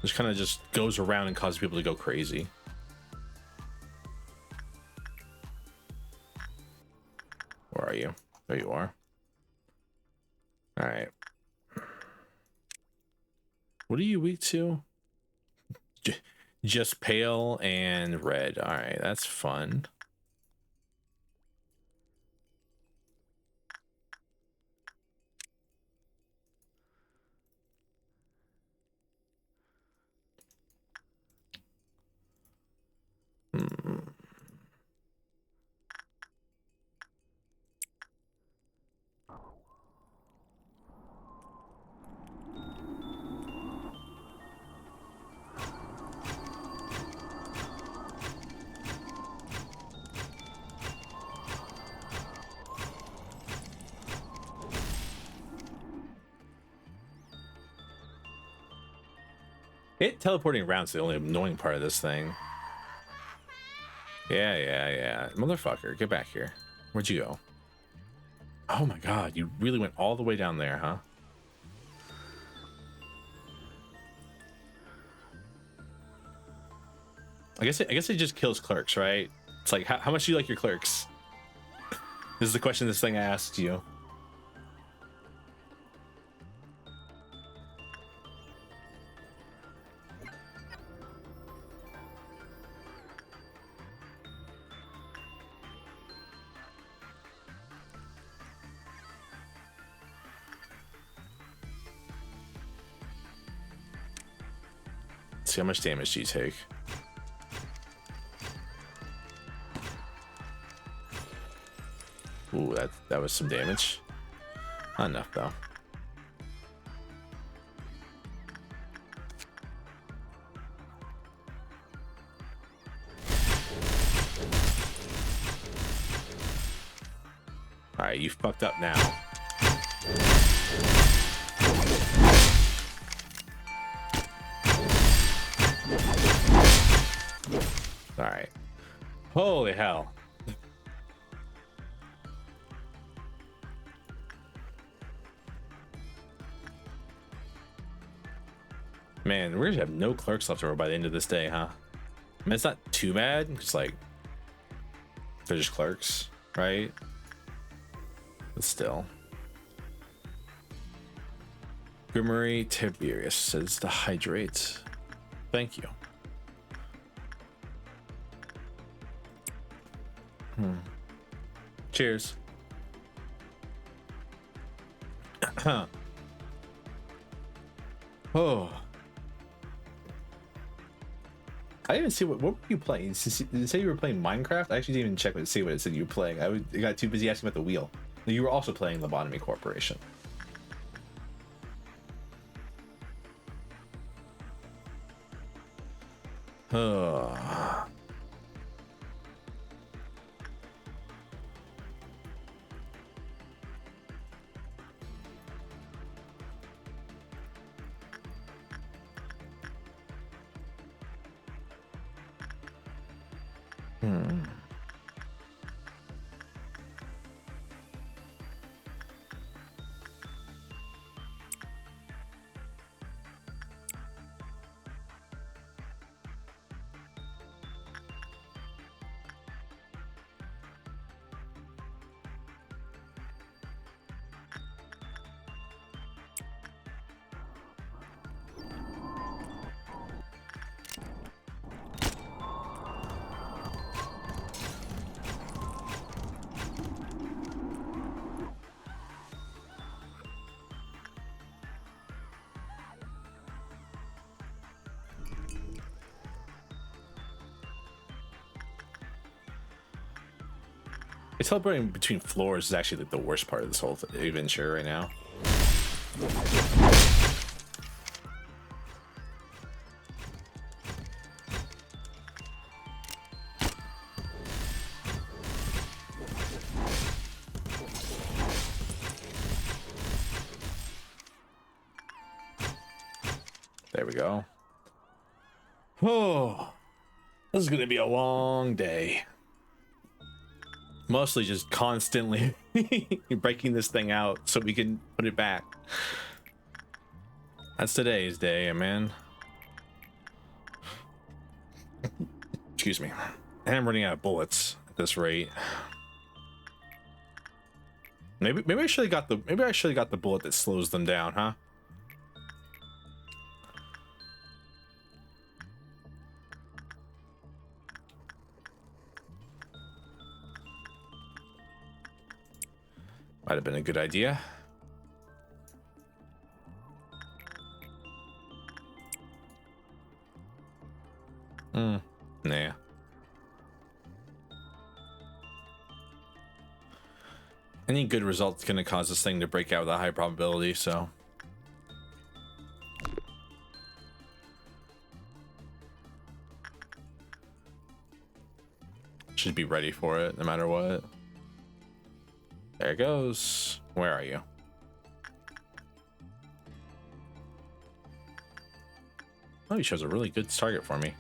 Just kind of just goes around and causes people to go crazy. Where are you? There you are. All right. What are you weak to? Just pale and red. All right, that's fun. It teleporting around's the only annoying part of this thing. Yeah. Motherfucker, get back here. Where'd you go? Oh my god, you really went all the way down there, huh? I guess it just kills clerks, right? It's like, how much do you like your clerks? This is the question this thing asked you. Let's see how much damage do you take. Ooh, that was some damage. Not enough though. All right, you fucked up now. All right. Holy hell. Man, we're gonna have no clerks left over by the end of this day, huh? I mean, it's not too bad. It's like they're just clerks, right? But still. Grimory Tiberius says to hydrate. Thank you. Cheers. Oh. I didn't even see what were you playing? Did it say you were playing Minecraft? I actually didn't even check to see what it said you were playing. I got too busy asking about the wheel. You were also playing Lobotomy Corporation. Oh. Teleporting between floors is actually like the worst part of this whole adventure right now. There we go. Oh, this is gonna be a long day. Mostly just constantly breaking this thing out so we can put it back. That's today's day, man. Excuse me. And I'm running out of bullets at this rate. Maybe I should have got the bullet that slows them down, huh? Might have been a good idea. Nah. Any good result's gonna cause this thing to break out with a high probability, so. Should be ready for it no matter what. There it goes. Where are you? Oh, he shows a really good target for me.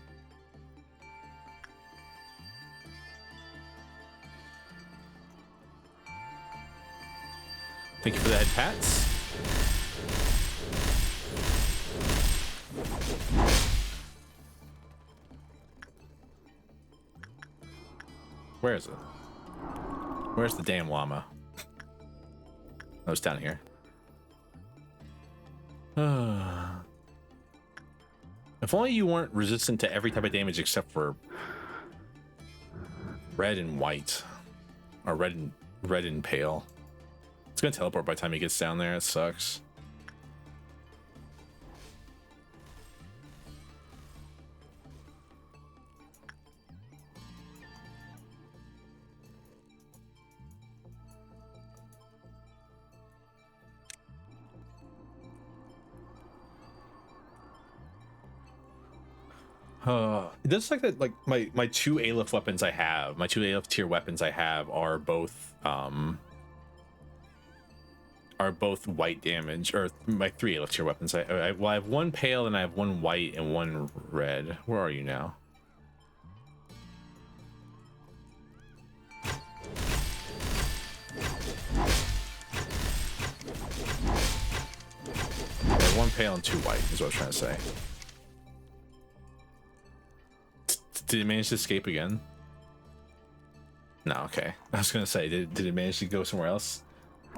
Thank you for the head pats. Where is it? Where's the damn llama? Oh, it's down here. If only you weren't resistant to every type of damage except for red and white, or red and pale. It's gonna teleport by the time he gets down there. It sucks. It does like that. Like my two Aleph weapons I have, my two Aleph tier weapons I have are both white damage, or my three Aleph tier weapons. I have one pale and I have one white and one red. Where are you now? I have one pale and two white is what I was trying to say. Did it manage to escape again? No, okay. I was gonna say, did it manage to go somewhere else?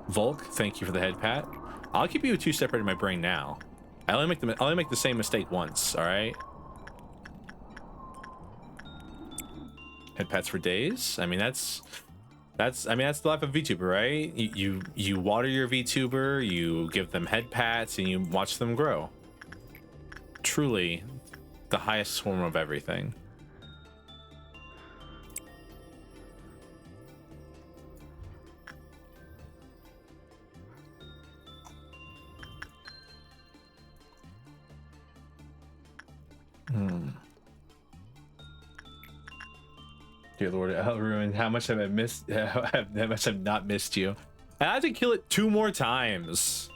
Volk, thank you for the head pat. I'll keep you two separate in my brain now. I only make the same mistake once, all right? Head pats for days. I mean, that's the life of VTuber, right? You water your VTuber, you give them head pats, and you watch them grow. Truly, the highest form of everything. Dear Lord, Ruin, how much have I missed? How much have not missed you? I had to kill it 2 more times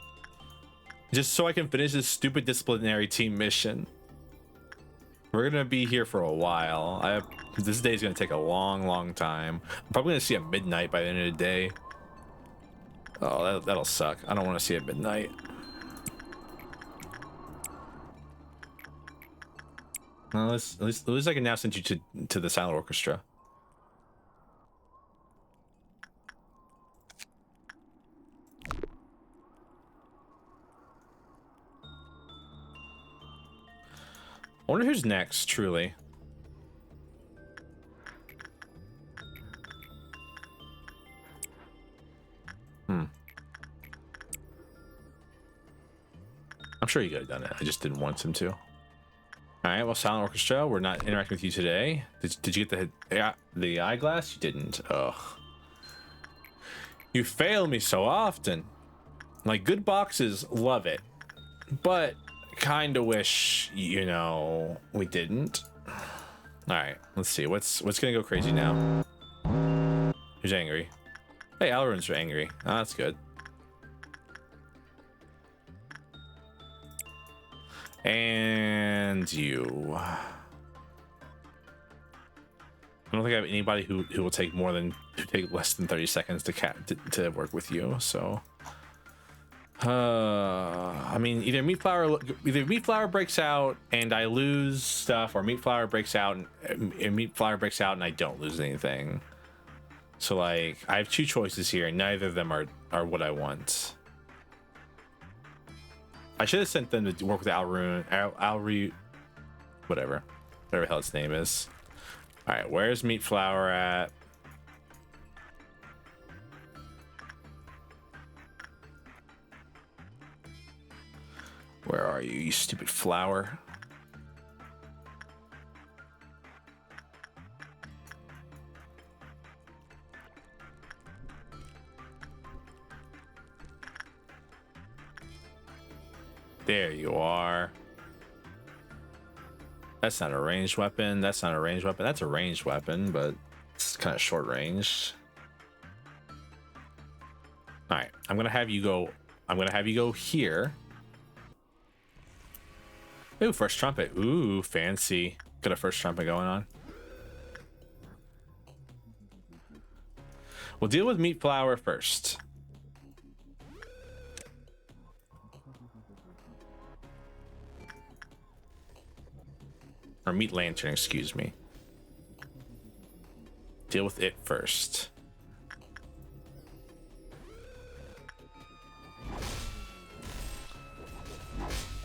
just so I can finish this stupid disciplinary team mission. We're gonna be here for a while. This day is gonna take a long time. I'm probably gonna see a midnight by the end of the day. Oh, that'll suck. I don't want to see it midnight. Well, at least I can now send you to the silent orchestra. I wonder who's next, truly. I'm sure you could have done it. I just didn't want him to. All right, well, silent orchestra, we're not interacting with you today. Did you get the eyeglass? You didn't. Ugh. You fail me so often. Like, good boxes, love it. But kind of wish, you know, we didn't. All right, let's see. What's gonna go crazy now? Who's angry? Hey, Alruns are angry. Oh, that's good. And you. I don't think I have anybody who will take less than 30 seconds to work with you. So, I mean, either meat flour breaks out and I lose stuff, or meat flour breaks out and meat flour breaks out and I don't lose anything. So, like, I have two choices here, and neither of them are what I want. I should have sent them to work with Alru, whatever the hell its name is. All right, where's meat flour at? Where are you stupid flour? There you are. That's not a ranged weapon. That's not a ranged weapon. That's a ranged weapon, but it's kind of short range. All right, I'm gonna have you go here. Ooh, first trumpet. Ooh, fancy. Got a first trumpet going on. We'll deal with meat flour first. Or meat lantern, excuse me. Deal with it first.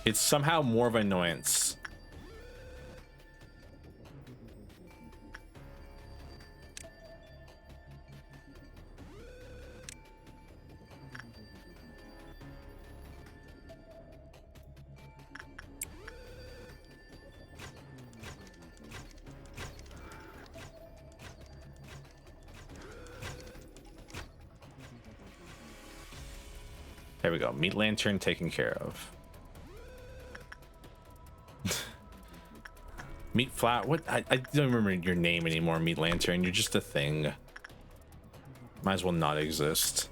It's somehow more of an annoyance. There we go. Meat lantern taken care of. Meat flour. What? I don't remember your name anymore, Meat Lantern. You're just a thing. Might as well not exist.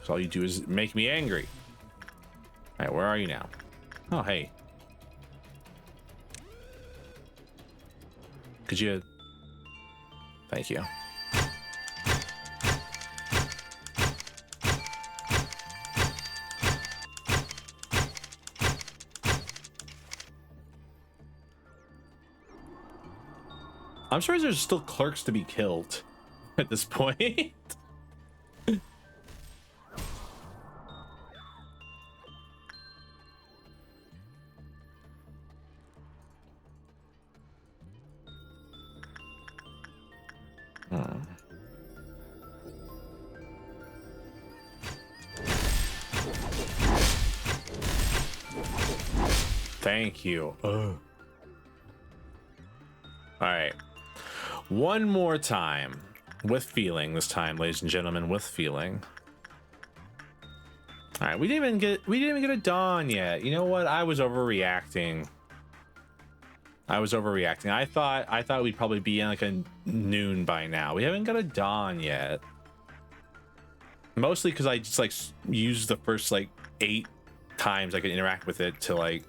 So all you do is make me angry. All right, where are you now? Oh, hey. Could you... Thank you. I'm sure there's still clerks to be killed at this point. Thank you. All right. One more time with feeling this time, ladies and gentlemen, with feeling. All right, we didn't even get a dawn yet. You know what? I was overreacting. I thought we'd probably be in like a noon by now. We haven't got a dawn yet. Mostly because I just like used the first like 8 times I could interact with it to like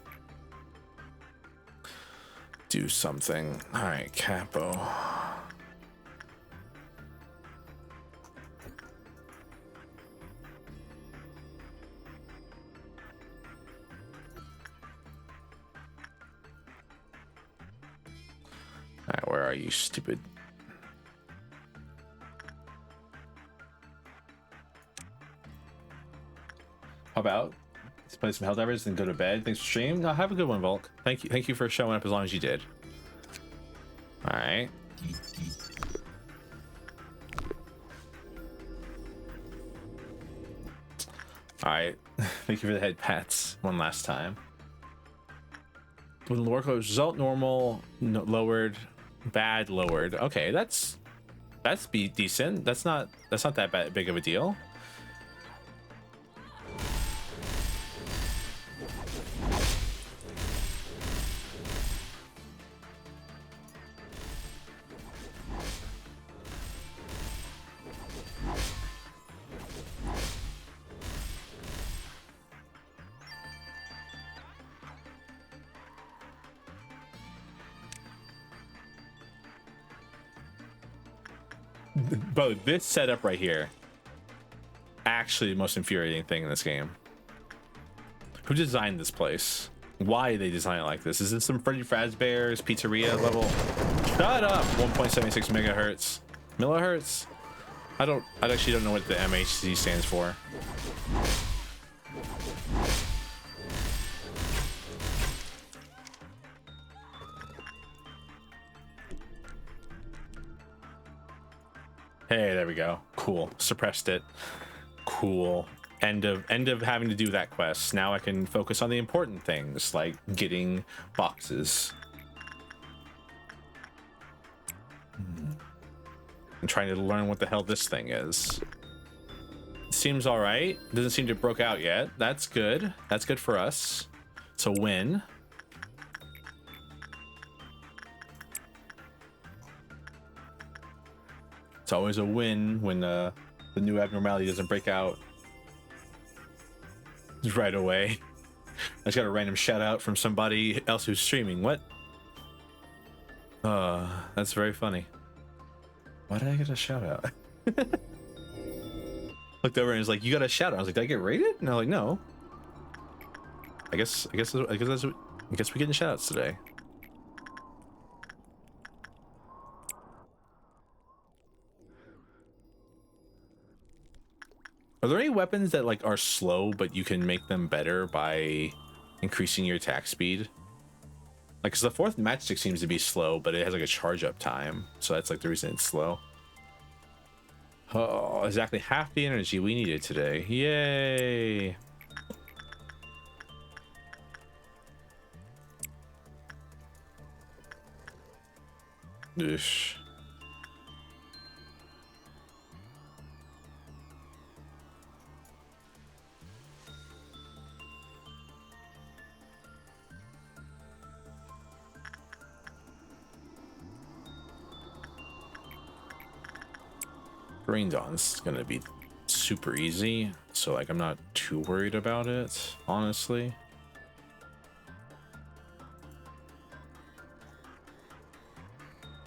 do something. All right, capo. All right, where are you, stupid? How about let's play some Helldivers and go to bed? Thanks for stream. No, have a good one, Volk. Thank you for showing up as long as you did. All right. All right. Thank you for the head pats one last time. When the workload result normal, no, lowered, bad, lowered. Okay, that's That's decent. That's not that big of a deal. But this setup right here, actually the most infuriating thing in this game. Who designed this place? Why did they design it like this? Is this some Freddy Fazbear's Pizzeria level? Shut up! 1.76 megahertz. Millihertz? I actually don't know what the MHz stands for. Hey, there we go. Cool. Suppressed it. Cool. End of having to do that quest. Now I can focus on the important things like getting boxes. I'm trying to learn what the hell this thing is. Seems all right. Doesn't seem to have broke out yet. That's good. That's good for us. It's a win. It's always a win when the new abnormality doesn't break out right away. I just got a random shout out from somebody else who's streaming. What? That's very funny. Why did I get a shout out? Looked over and was like, "You got a shout out." I was like, "Did I get rated?" And I'm like, "No." I guess we're getting shout outs today. Are there any weapons that like are slow but you can make them better by increasing your attack speed? Like, cause the fourth matchstick seems to be slow, but it has like a charge up time, so that's like the reason it's slow. Oh, exactly half the energy we needed today. Yay! Oosh. Green Dawn's gonna be super easy, so like I'm not too worried about it, honestly.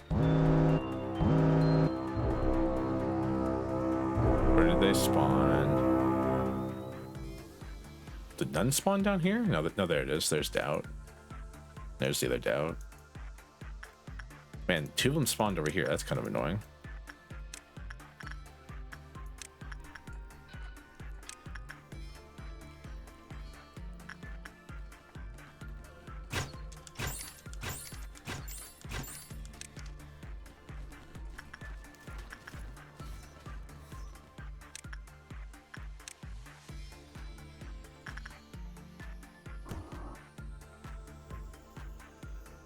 Where did they spawn? Did none spawn down here? No, there it is. There's Doubt. There's the other Doubt. Man, two of them spawned over here. That's kind of annoying.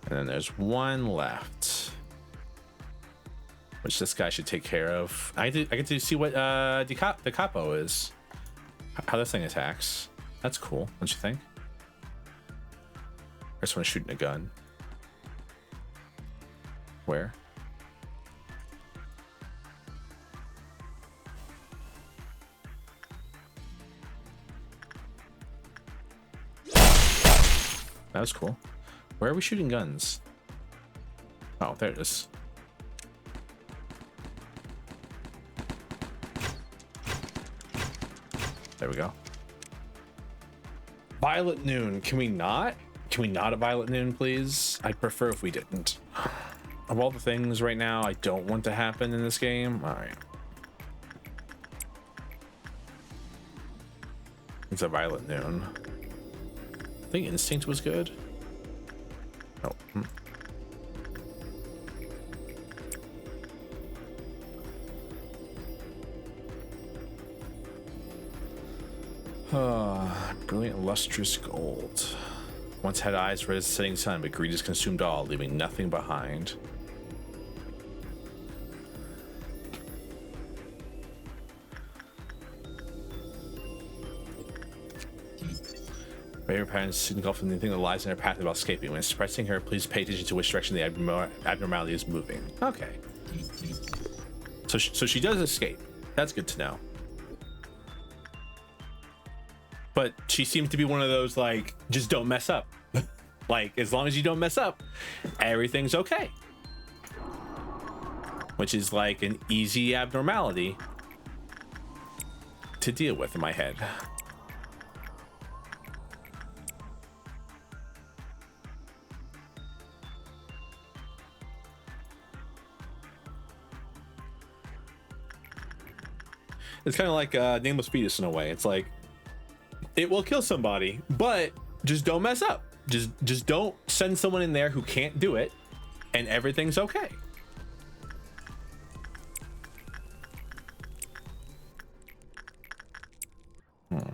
And then there's one left, which this guy should take care of. I get to see what the capo is, how this thing attacks. That's cool, don't you think? I just want to shoot in a gun. Where? That was cool. Where are we shooting guns? Oh, there it is. There we go. Violet Noon. Can we not? Can we not a Violet Noon, please? I'd prefer if we didn't. Of all the things right now I don't want to happen in this game. All right. It's a Violet Noon. I think Instinct was good. Oh. Brilliant lustrous gold. Once had eyes red as the setting sun, but greed has consumed all, leaving nothing behind. Her parents engulfed in anything that lies in her path about escaping. When suppressing her, please pay attention to which direction the abnormality is moving. Okay. So she does escape. That's good to know. But she seems to be one of those, like, just don't mess up. Like, as long as you don't mess up, everything's okay. Which is like an easy abnormality to deal with in my head. It's kind of like Nameless Fetus in a way. It's like, it will kill somebody, but just don't mess up. Just don't send someone in there who can't do it, and everything's okay. Alright,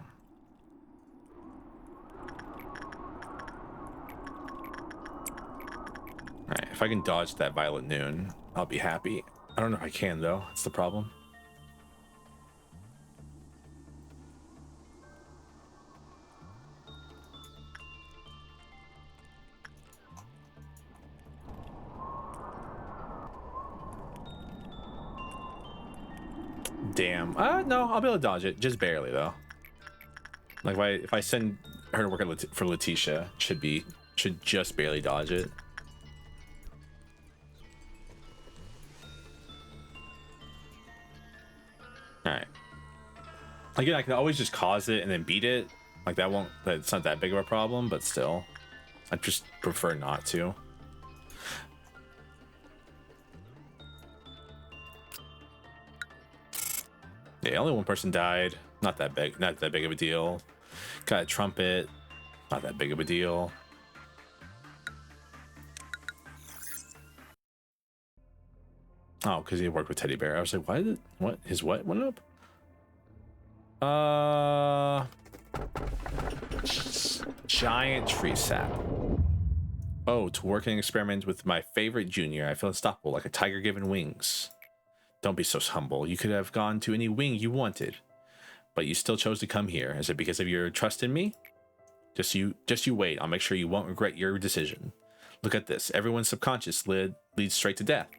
if I can dodge that Violet Noon, I'll be happy. I don't know if I can, though. That's the problem. Damn. No, I'll be able to dodge it. Just barely, though. Like, if I send her to work for Letitia, should just barely dodge it. Alright. Again, I can always just cause it and then beat it. Like, that's not that big of a problem, but still. I just prefer not to. Yeah, only one person died. Not that big of a deal. Got a trumpet. Not that big of a deal. Oh, because he worked with Teddy Bear. I was like, what? His what went up? Giant tree sap. Oh, to work and experiment with my favorite junior. I feel unstoppable, like a tiger given wings. Don't be so humble. You could have gone to any wing you wanted, but you still chose to come here. Is it because of your trust in me? Just you wait. I'll make sure you won't regret your decision. Look at this. Everyone's subconscious leads straight to death.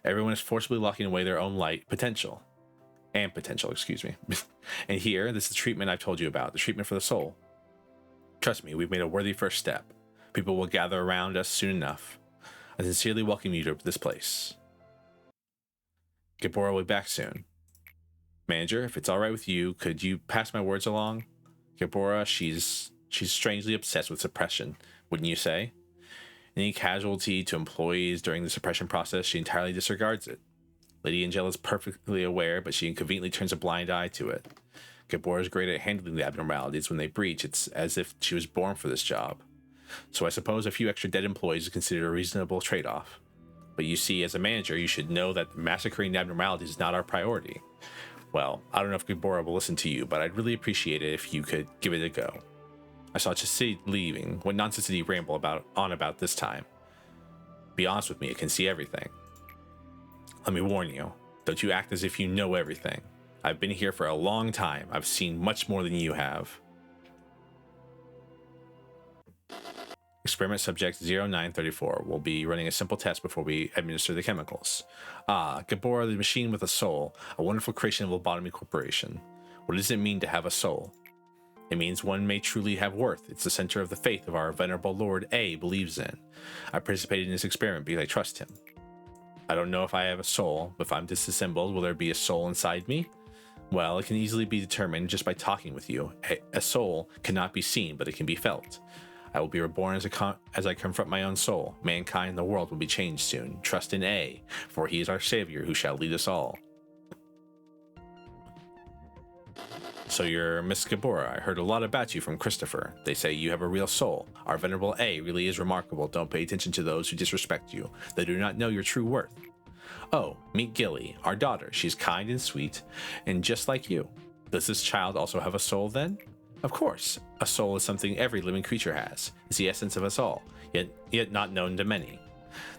Everyone is forcibly locking away their own potential, excuse me. And here, this is the treatment I've told you about, the treatment for the soul. Trust me, we've made a worthy first step. People will gather around us soon enough. I sincerely welcome you to this place. Gabora will be back soon. Manager, if it's all right with you, could you pass my words along? Gabora, she's strangely obsessed with suppression, wouldn't you say? Any casualty to employees during the suppression process, she entirely disregards it. Lady Angela is perfectly aware, but she conveniently turns a blind eye to it. Gabora is great at handling the abnormalities when they breach. It's as if she was born for this job. So I suppose a few extra dead employees is considered a reasonable trade-off. But you see, as a manager, you should know that massacring the abnormalities is not our priority. Well, I don't know if Gabora will listen to you, but I'd really appreciate it if you could give it a go. I saw Chesed leaving. What nonsense did he ramble on about this time? Be honest with me, I can see everything. Let me warn you, don't you act as if you know everything. I've been here for a long time. I've seen much more than you have. Experiment subject 0934 will be running a simple test before we administer the chemicals. Gabora, the machine with a soul, a wonderful creation of Lobotomy Corporation. What does it mean to have a soul? It means one may truly have worth. It's the center of the faith of our venerable Lord A believes in. I participated in this experiment because I trust him. I don't know if I have a soul, but if I'm disassembled, will there be a soul inside me? Well, it can easily be determined just by talking with you. A soul cannot be seen, but it can be felt. I will be reborn as I confront my own soul. Mankind and the world will be changed soon. Trust in A, for he is our savior who shall lead us all. So you're Miss Gabora. I heard a lot about you from Christopher. They say you have a real soul. Our venerable A really is remarkable. Don't pay attention to those who disrespect you. They do not know your true worth. Oh, meet Gilly, our daughter. She's kind and sweet, and just like you. Does this child also have a soul then? Of course, a soul is something every living creature has. It's the essence of us all, yet not known to many.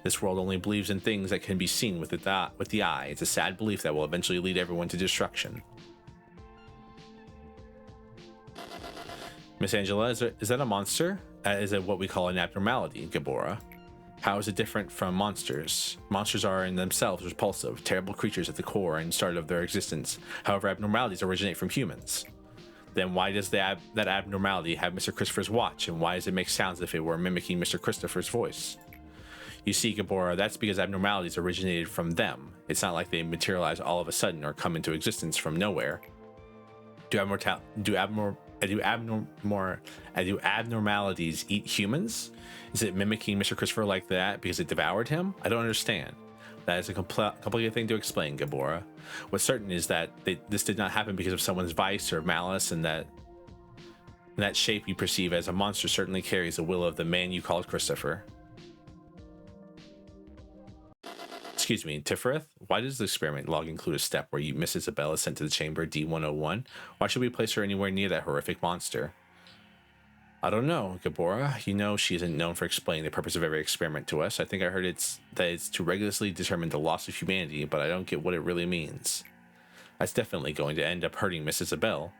This world only believes in things that can be seen with the eye. It's a sad belief that will eventually lead everyone to destruction. Miss Angela, is that a monster? Is it what we call an abnormality, Gabora? How is it different from monsters? Monsters are in themselves repulsive, terrible creatures at the core and start of their existence. However, abnormalities originate from humans. Then why does that abnormality have Mr. Christopher's watch, and why does it make sounds as if it were mimicking Mr. Christopher's voice? You see, Gabora, that's because abnormalities originated from them. It's not like they materialize all of a sudden or come into existence from nowhere. Do abnormalities eat humans? Is it mimicking Mr. Christopher like that because it devoured him? I don't understand. That is a complicated thing to explain, Gabora. What's certain is that this did not happen because of someone's vice or malice, and that shape you perceive as a monster certainly carries the will of the man you called Christopher. Excuse me, Tifereth, why does the experiment log include a step where Miss Isabel is sent to the chamber D101? Why should we place her anywhere near that horrific monster? I don't know, Gabora. You know she isn't known for explaining the purpose of every experiment to us. I think I heard that it's to rigorously determine the loss of humanity, but I don't get what it really means. That's definitely going to end up hurting Miss Isabel.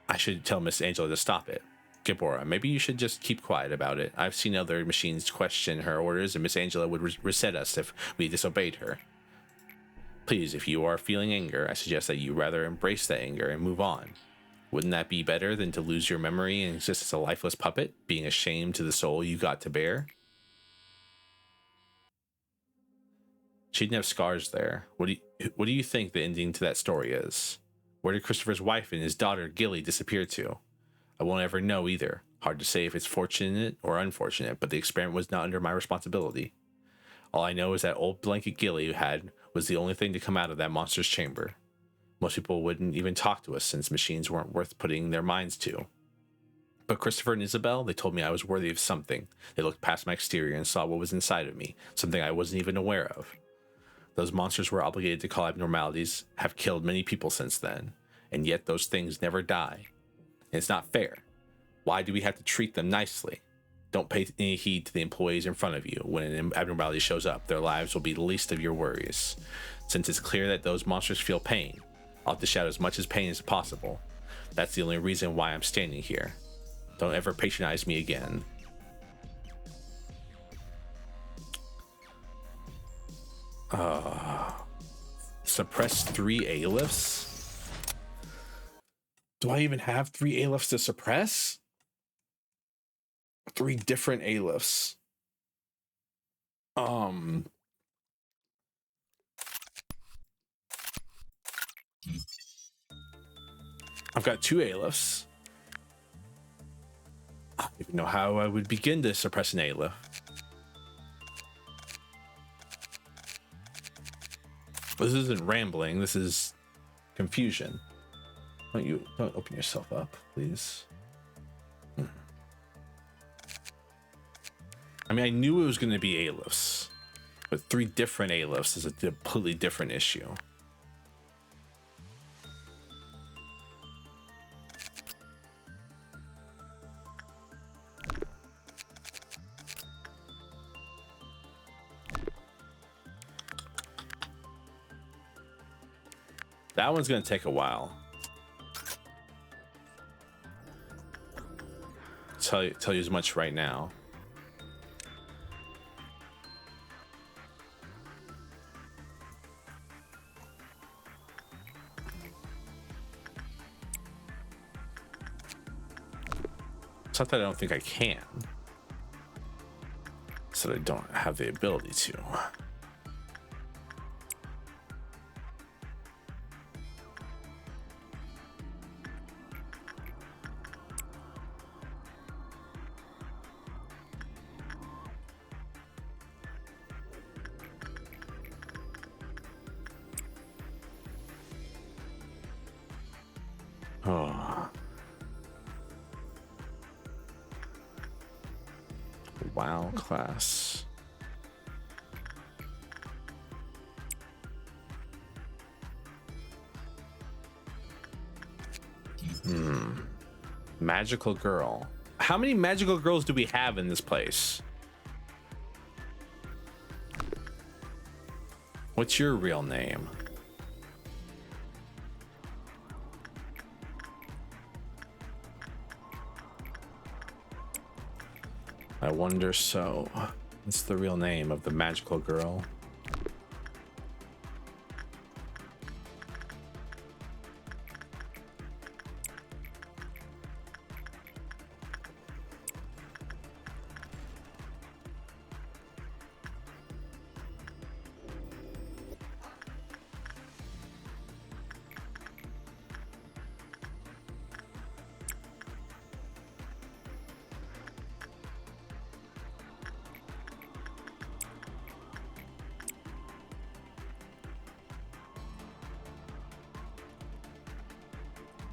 I should tell Miss Angela to stop it. Gabora, maybe you should just keep quiet about it. I've seen other machines question her orders, and Miss Angela would reset us if we disobeyed her. Please, if you are feeling anger, I suggest that you rather embrace that anger and move on. Wouldn't that be better than to lose your memory and exist as a lifeless puppet, being a shame to the soul you got to bear? She didn't have scars there. What do you think the ending to that story is? Where did Christopher's wife and his daughter Gilly disappear to? I won't ever know either. Hard to say if it's fortunate or unfortunate, but the experiment was not under my responsibility. All I know is that old blanket Gilly had was the only thing to come out of that monster's chamber. Most people wouldn't even talk to us since machines weren't worth putting their minds to. But Christopher and Isabel, they told me I was worthy of something. They looked past my exterior and saw what was inside of me, something I wasn't even aware of. Those monsters we're obligated to call abnormalities have killed many people since then, and yet those things never die. And it's not fair. Why do we have to treat them nicely? Don't pay any heed to the employees in front of you. When an abnormality shows up, their lives will be the least of your worries. Since it's clear that those monsters feel pain, I'll have to shout as much as pain as possible. That's the only reason why I'm standing here. Don't ever patronize me again. Suppress 3 A-lifts? Do I even have 3 A-lifts to suppress? 3 different A-lifts. I've got 2 A-lifts. I don't even know how I would begin to suppress an A-lift. This isn't rambling, this is confusion. Don't open yourself up, please. I mean, I knew it was going to be A-lifts, but 3 different A-lifts is a completely different issue. That one's going to take a while. Tell you as much right now. It's not that I don't think I can. It's that I don't have the ability to. Oh. Wow, class. Magical girl. How many magical girls do we have in this place? What's your real name? I wonder so. What's the real name of the magical girl?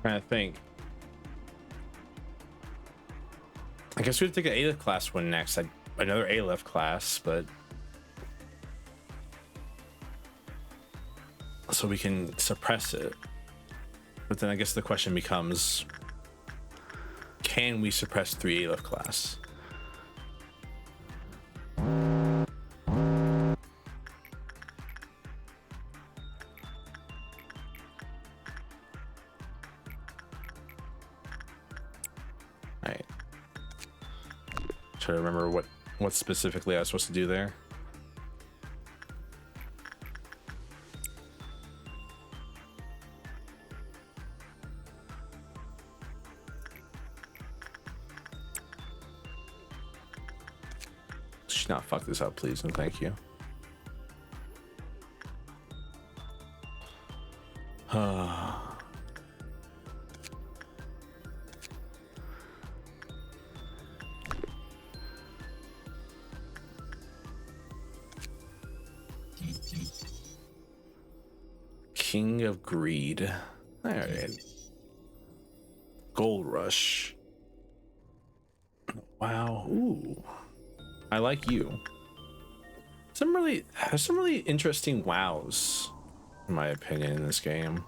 Trying to think. I guess we'd take an Aleph class one next. Another Aleph class, but so we can suppress it. But then I guess the question becomes, can we suppress 3 Aleph class? Right. Try to remember what specifically I was supposed to do there. Should not fuck this up, please, and thank you. King of Greed. All right. Gold Rush. Wow. Ooh. I like you. There's some really interesting wows, in my opinion, in this game.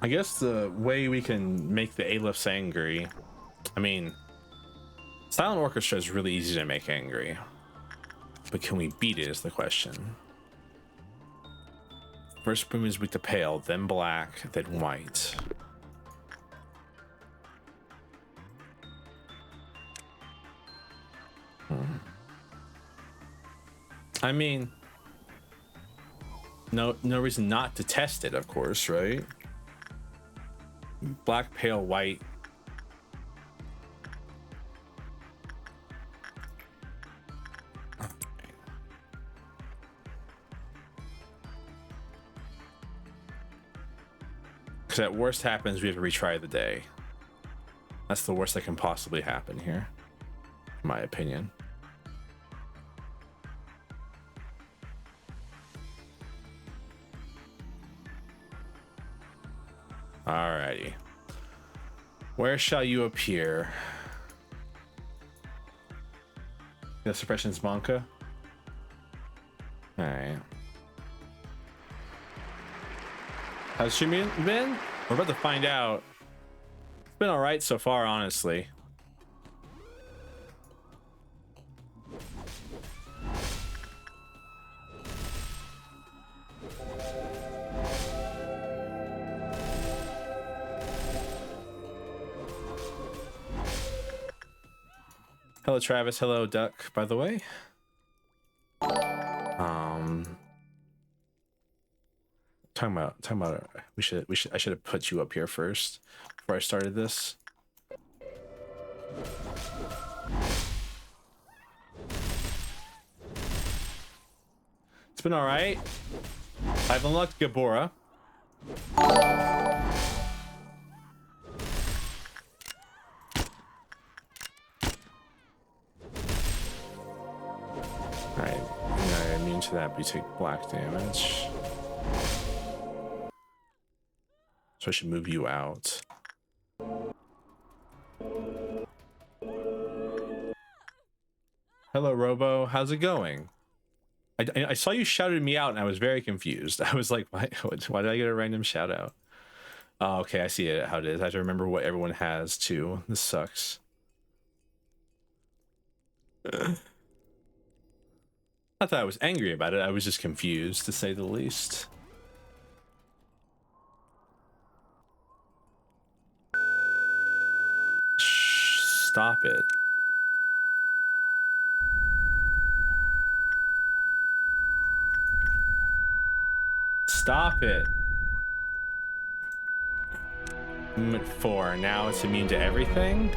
I guess the way we can make the Alephs angry, I mean, Silent Orchestra is really easy to make angry, but can we beat it is the question. First boom is weak to pale, then black, then white. I mean, no reason not to test it, of course, right? Black, pale, white. Because at worst happens, we have to retry the day. That's the worst that can possibly happen here, in my opinion. Alrighty. Where shall you appear? The suppression's Monka. Alright. How's she been? We're about to find out. It's been alright so far, honestly. Hello, Travis. Hello, Duck, by the way. Talking about I should have put you up here first before I started this. It's been all right. I've unlocked Gabora. Alright, I'm immune to that, but you take black damage. So I should move you out. Hello, Robo. How's it going? I saw you shouted me out and I was very confused. I was like, why did I get a random shout out? Oh, okay, I see it how it is. I have to remember what everyone has too. This sucks. Not that I was angry about it, I was just confused to say the least. Shh, stop it. Stop it. Movement 4. Now it's immune to everything.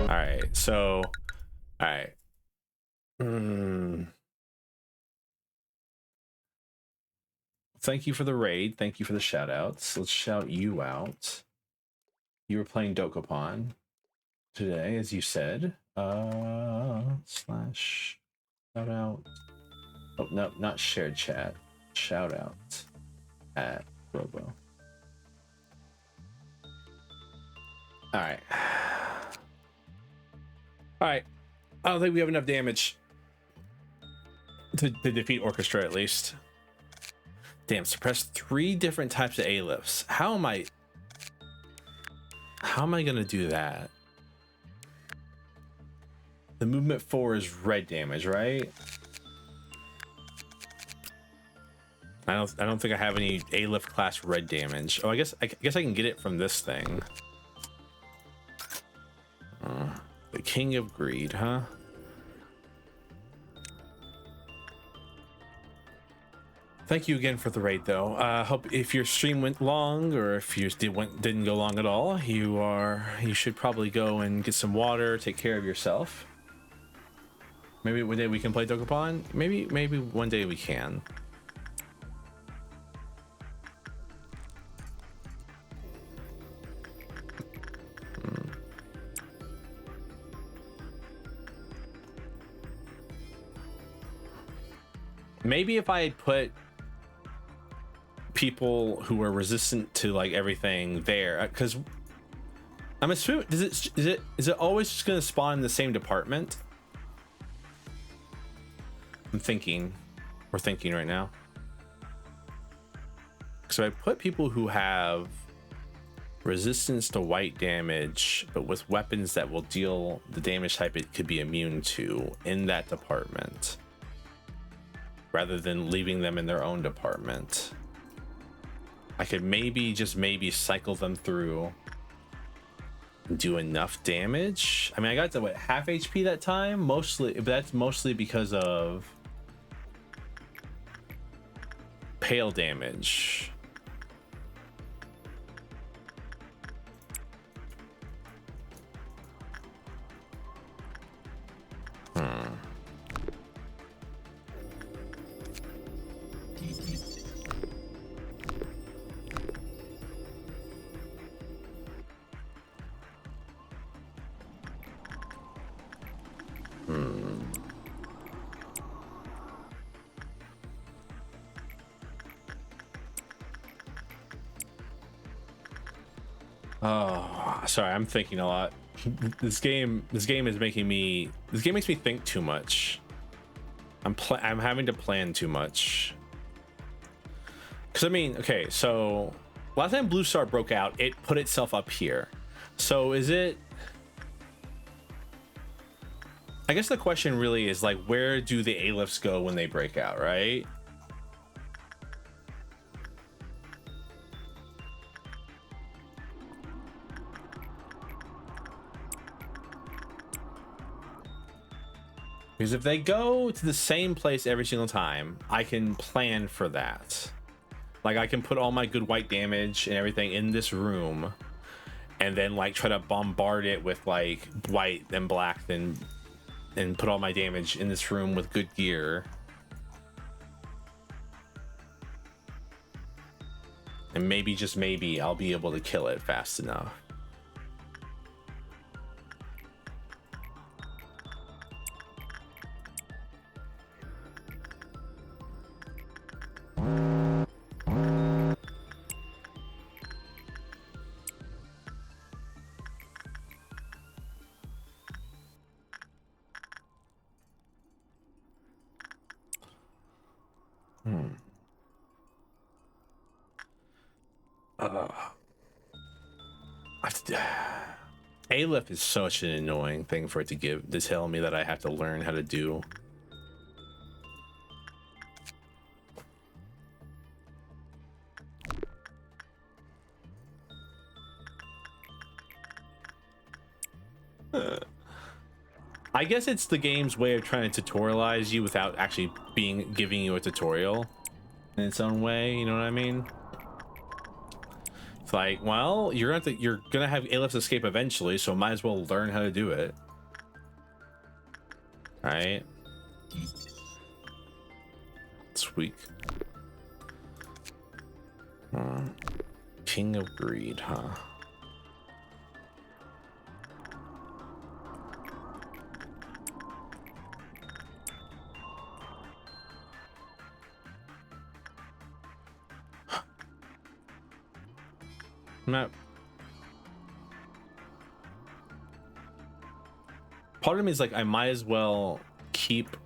Alright, so... Alright. Thank you for the raid. Thank you for the shout outs. Let's shout you out. You were playing Dokapon today, as you said. Slash shout out. Oh, no, not shared chat. Shout out at Robo. Alright. Alright. I don't think we have enough damage to defeat Orchestra, at least. Damn, suppress 3 different types of A-lifts. How am I gonna do that? The movement 4 is red damage, right? I don't think I have any A-lift class red damage. Oh, I guess I can get it from this thing. The King of Greed, huh? Thank you again for the raid, though. Hope if your stream went long, or if you didn't go long at all, you should probably go and get some water, take care of yourself. Maybe one day we can play Dokapon. Maybe one day we can. Maybe if I had put people who are resistant to like everything there, because I'm assuming is it always just gonna spawn in the same department? We're thinking right now. So I put people who have resistance to white damage, but with weapons that will deal the damage type it could be immune to in that department, rather than leaving them in their own department. I could maybe cycle them through and do enough damage. I mean, I got to what, half HP that time, mostly, but that's mostly because of pale damage. Oh, sorry, I'm thinking a lot. This game makes me think too much. I'm having to plan too much. Cause I mean, okay, so last time Blue Star broke out, it put itself up here. So is it? I guess the question really is like, where do the A-lifts go when they break out, right? Because if they go to the same place every single time, I can plan for that. Like I can put all my good white damage and everything in this room, and then like try to bombard it with like white and black, and put all my damage in this room with good gear. And maybe, just maybe, I'll be able to kill it fast enough. Aleph is such an annoying thing for it to tell me that I have to learn how to do. I guess it's the game's way of trying to tutorialize you without actually giving you a tutorial in its own way, you know what I mean? It's like, well, you're gonna have Aleph's escape eventually, so might as well learn how to do it. Right? Sweet. King of Greed, huh? Not. Part of me is like, I might as well keep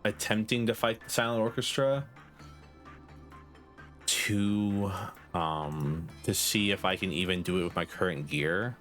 attempting to fight the Silent Orchestra to see if I can even do it with my current gear.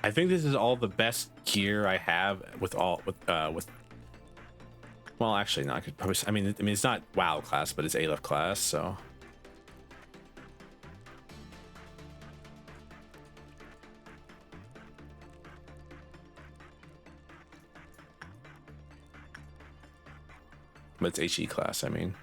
I think this is all the best gear I have with well, actually, no, I could probably, I mean, it's not WoW class, but it's Aleph class, so. But it's HE class, I mean.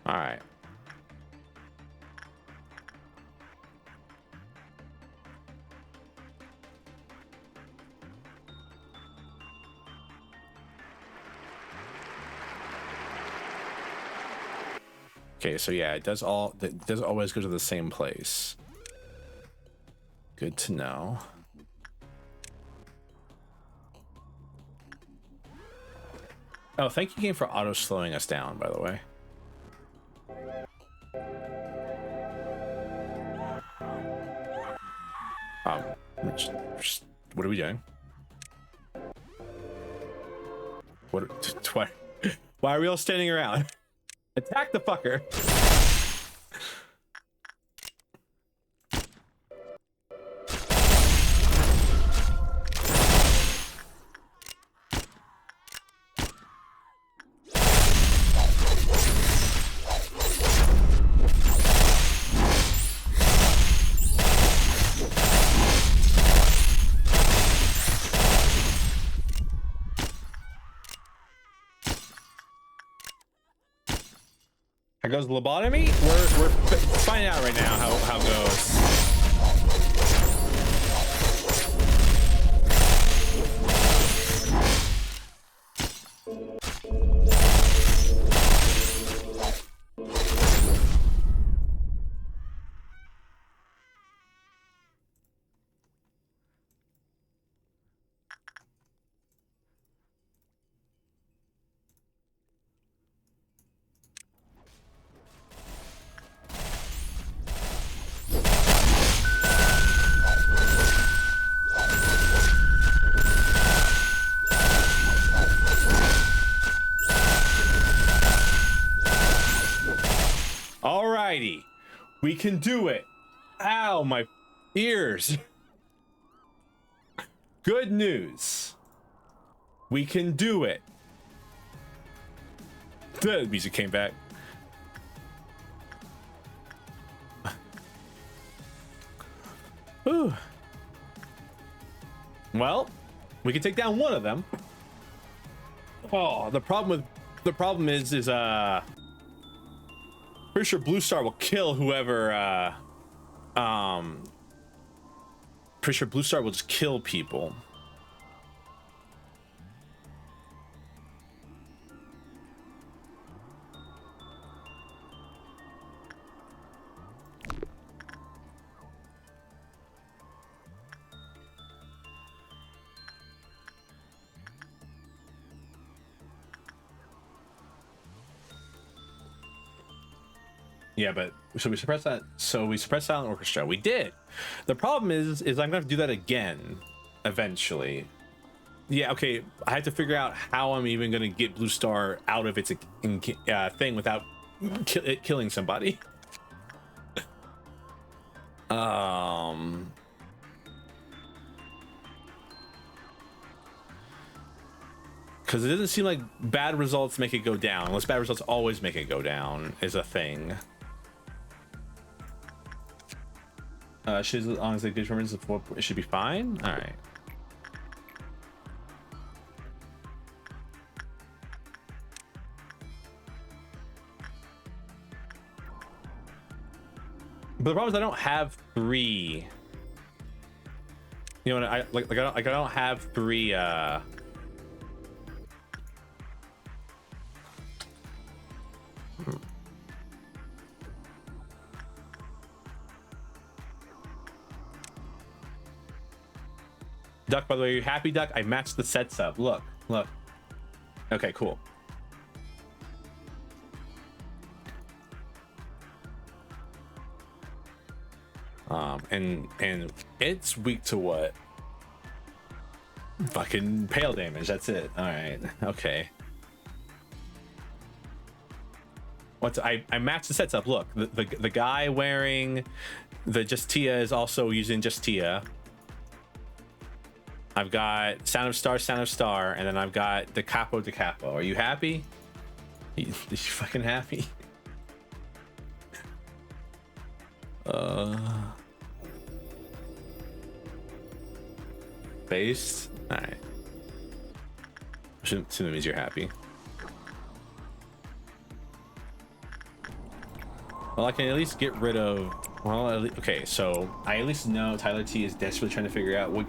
All right. Okay, so yeah, it does always go to the same place. Good to know. Oh, thank you, game, for auto slowing us down, by the way. What are we doing? Why are we all standing around? Attack the fucker. How goes lobotomy? We're finding out right now how it goes. Alrighty, we can do it. Ow, my ears. Good news. We can do it. The music came back. Whew. Well, we can take down one of them. Oh, the problem is pretty sure Blue Star will kill whoever pretty sure Blue Star will just kill people. Yeah, but so we suppress that. So we suppress Silent Orchestra. We did. The problem is I'm gonna have to do that again eventually. Yeah, okay. I had to figure out how I'm even gonna get Blue Star out of its thing without it killing somebody. Because it doesn't seem like bad results make it go down, unless bad results always make it go down is a thing. She's as long as they determine it should be fine. All right. But the problem is I don't have 3. You know what? I don't have 3. Duck, by the way, are you happy, Duck? I matched the sets up. Look. Okay, cool. And it's weak to what? Fucking pale damage. That's it. All right. Okay. I matched the sets up. Look, the guy wearing the Justia is also using Justia. I've got Sound of Star, and then I've got the Capo de Capo. Are you happy? You fucking happy? Base? Alright. Assume that means you're happy. Well, I can at least get rid of... Well, okay, so I at least know Tyler T is desperately trying to figure out what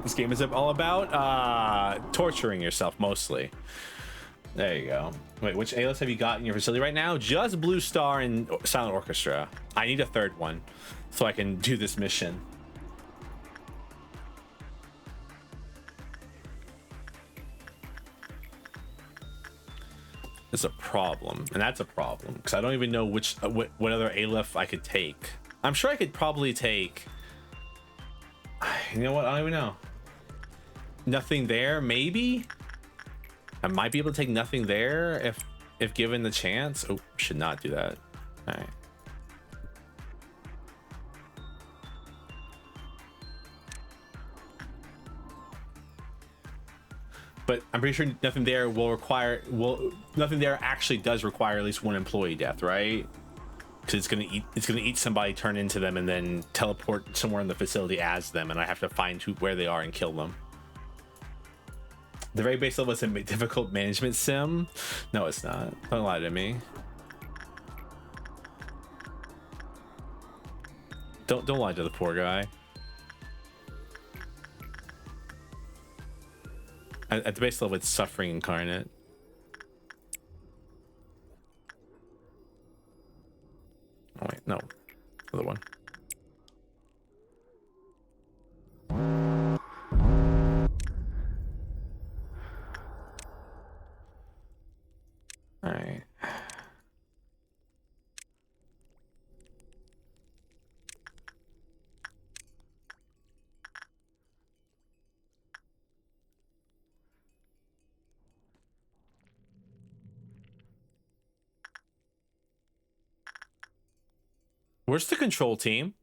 this game is all about. Torturing yourself, mostly. There you go. Wait, which A-list have you got in your facility right now? Just Blue Star and Silent Orchestra. I need a third one so I can do this mission. It's a problem, and that's a problem because I don't even know what other A-list I could take. I'm sure I could probably take, you know what, I don't even know. Nothing there, maybe? I might be able to take nothing there if given the chance. Oh, should not do that. All right. But I'm pretty sure nothing there nothing there actually does require at least one employee death, right? Because it's gonna eat somebody, turn into them, and then teleport somewhere in the facility as them, and I have to find where they are and kill them. The very base level is a difficult management sim. No, it's not. Don't lie to me. Don't lie to the poor guy. At the base level, it's suffering incarnate. Oh wait, no, other one. All right. Where's the control team?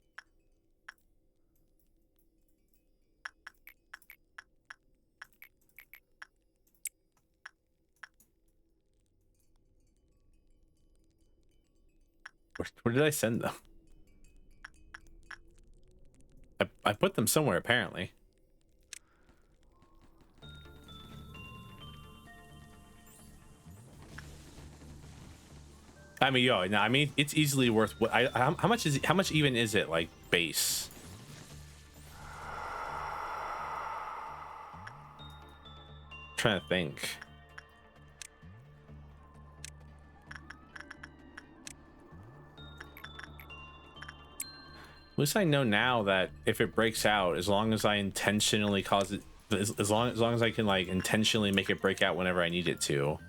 Where did I send them? I put them somewhere apparently. I mean, yo, no, I mean, it's easily worth what how much is how much even is it like base? I'm trying to think. At least I know now that if it breaks out, as long as I intentionally cause it, as long as I can like intentionally make it break out whenever I need it to.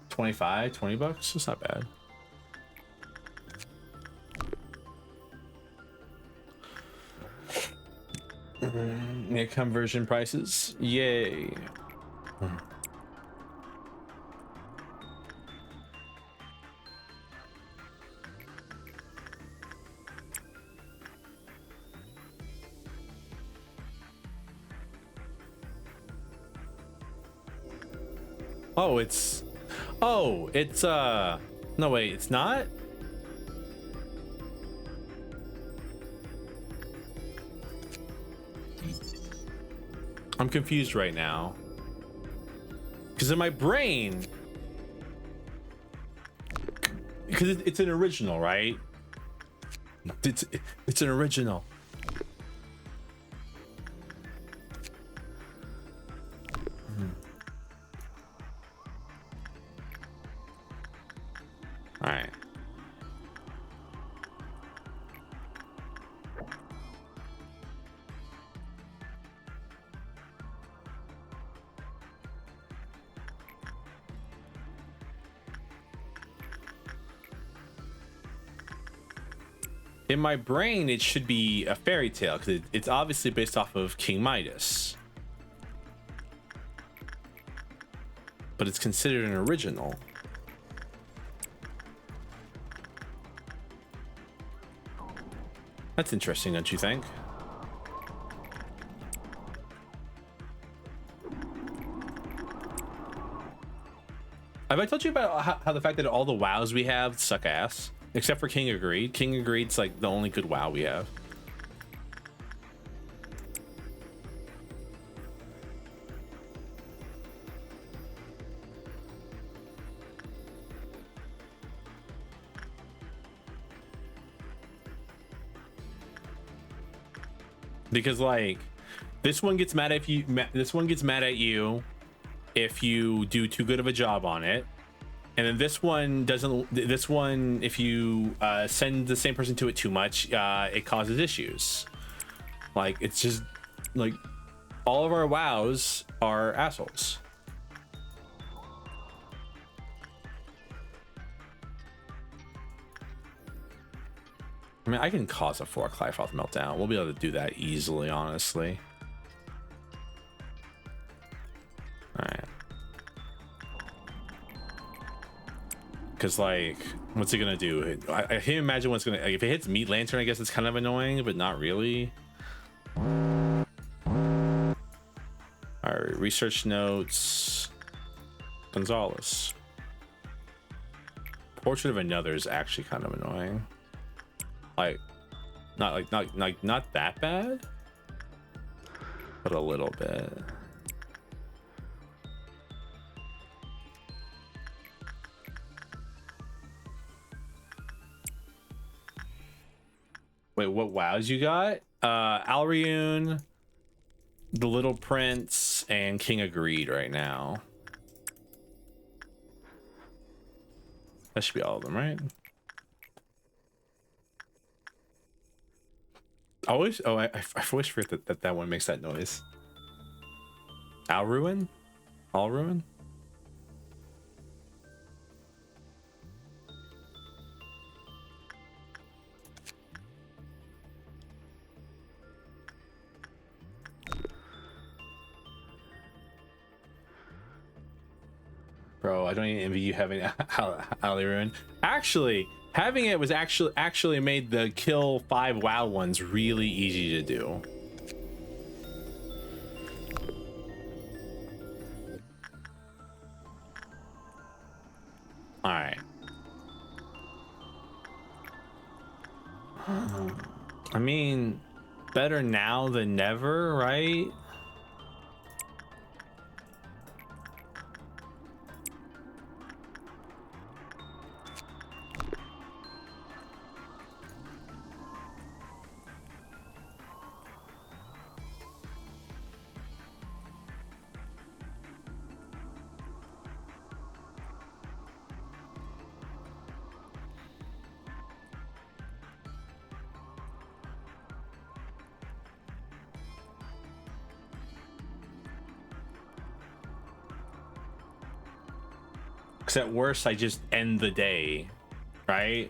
25, 20 bucks? It's not bad. Yeah, conversion prices. Yay. Oh, it's no wait, it's not. I'm confused right now because in my brain, because it's an original, right? It's an original. All right. In my brain, it should be a fairy tale because it's obviously based off of King Midas, but it's considered an original. That's interesting, don't you think? Have I told you about how the fact that all the WoWs we have suck ass? Except for King of Greed. King of Greed's like the only good WoW we have. Because like this one gets mad at you. This one gets mad at you if you do too good of a job on it, and then this one doesn't. This one, if you send the same person to it too much, it causes issues. Like it's just like all of our WoWs are assholes. I mean, I can cause a 4 Clifoth meltdown. We'll be able to do that easily, honestly. All right. Because, like, what's it going to do? I can't imagine what's going to... Like, if it hits Meat Lantern, I guess it's kind of annoying, but not really. All right, research notes. Gonzalez. Portrait of Another is actually kind of annoying. Like, not that bad, but a little bit. Wait, what WoWs you got? Alriune, The Little Prince, and King of Greed right now. That should be all of them, right? I always, oh, I always forget that one makes that noise. Alruin? Alruin? Bro, I don't even envy you having Alruin. Actually, having it was actually made the kill 5 WoW ones really easy to do. right. I mean, better now than never, right? Because at worst, I just end the day, right?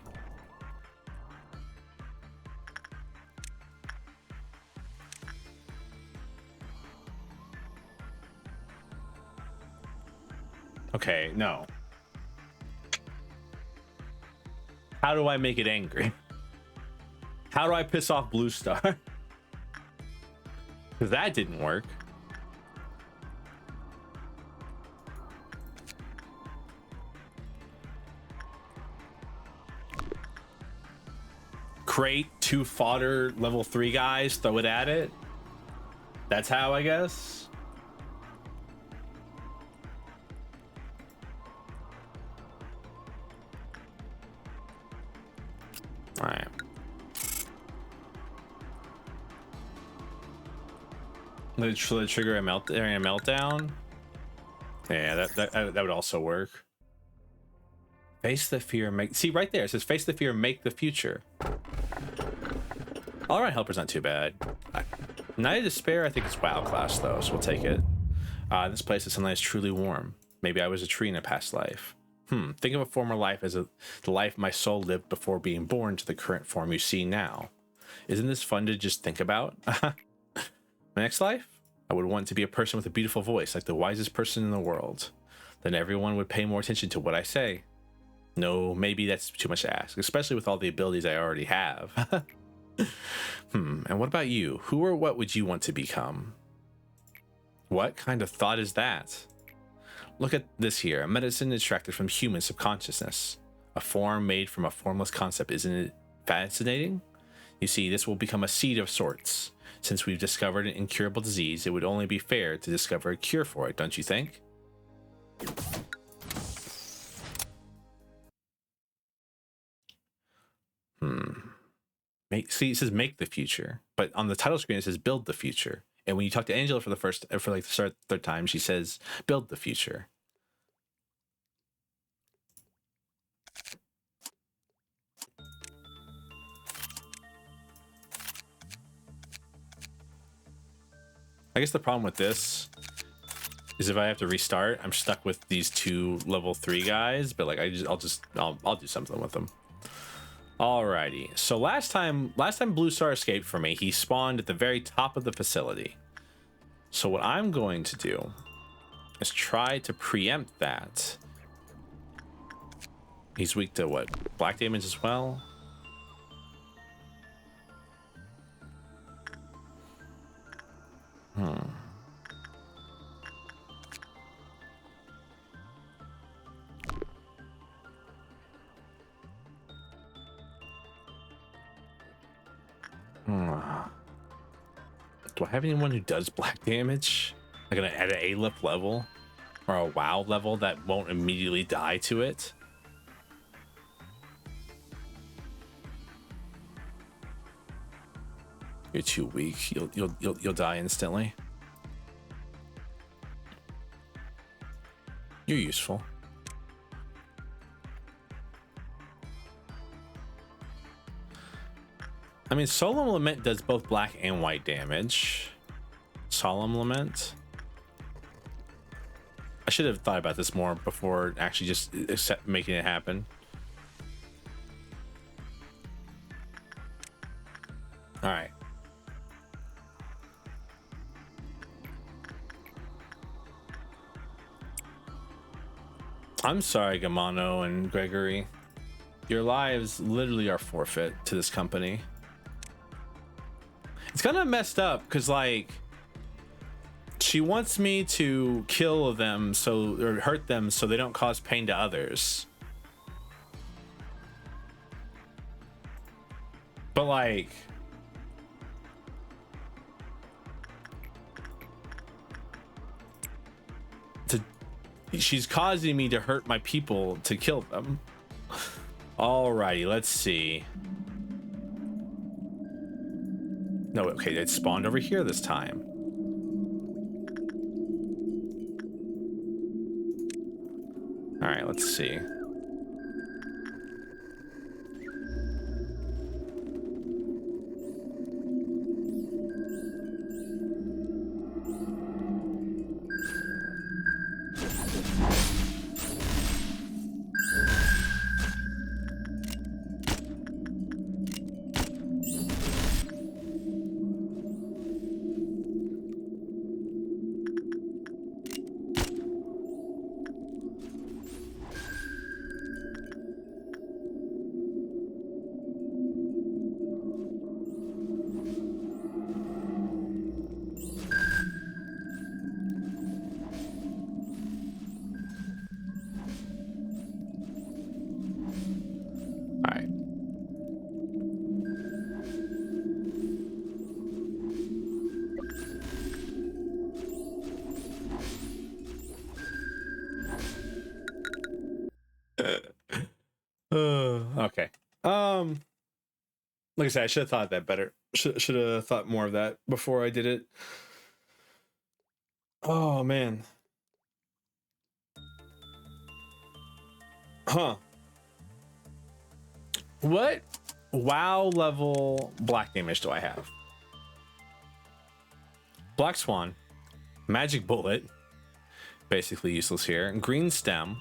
Okay, no. How do I make it angry? How do I piss off Blue Star? Because that didn't work. Create 2 fodder level 3 guys, throw it at it. That's how, I guess. All right. Let it trigger a meltdown. Yeah, that would also work. Face the fear, make... See, right there, it says face the fear, make the future. All right, Helper's not too bad. Night of Despair, I think it's WoW class, though, so we'll take it. This place is sunlight is truly warm. Maybe I was a tree in a past life. Think of a former life as the life my soul lived before being born to the current form you see now. Isn't this fun to just think about? My next life? I would want to be a person with a beautiful voice, like the wisest person in the world. Then everyone would pay more attention to what I say. No, maybe that's too much to ask, especially with all the abilities I already have. And what about you? Who or what would you want to become? What kind of thought is that? Look at this here. A medicine extracted from human subconsciousness. A form made from a formless concept. Isn't it fascinating? You see, this will become a seed of sorts. Since we've discovered an incurable disease, it would only be fair to discover a cure for it, don't you think? See, it says make the future, but on the title screen it says build the future. And when you talk to Angela for the third time, she says build the future. I guess the problem with this is if I have to restart, I'm stuck with these 2 level 3 guys, but like I'll do something with them. Alrighty, so last time Blue Star escaped from me, he spawned at the very top of the facility. So what I'm going to do is try to preempt that. He's weak to what? Black damage as well? Do I have anyone who does black damage? Like at an A-lip level? Or a WoW level that won't immediately die to it? You're too weak. You'll die instantly. You're useful. I mean, Solemn Lament does both black and white damage. Solemn Lament. I should have thought about this more before actually just making it happen. All right. I'm sorry, Gamano and Gregory. Your lives literally are forfeit to this company. It's kind of messed up because, like, she wants me to kill them or hurt them so they don't cause pain to others. But like, she's causing me to hurt my people to kill them. Alrighty, let's see. No, okay, it spawned over here this time. All right, let's see. Okay. Like I said, I should have thought that better. Should have thought more of that before I did it. Oh man. Huh. What WoW level black damage do I have? Black Swan, Magic Bullet, basically useless here. Green Stem.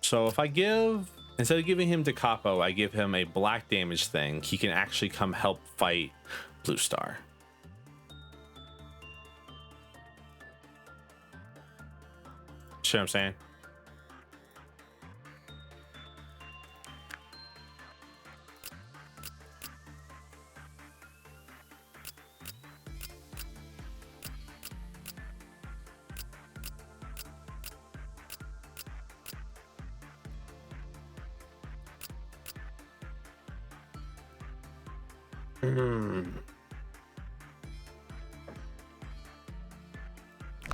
So if I give, instead of giving him to Capo, I give him a black damage thing, he can actually come help fight Blue Star. See what I'm saying?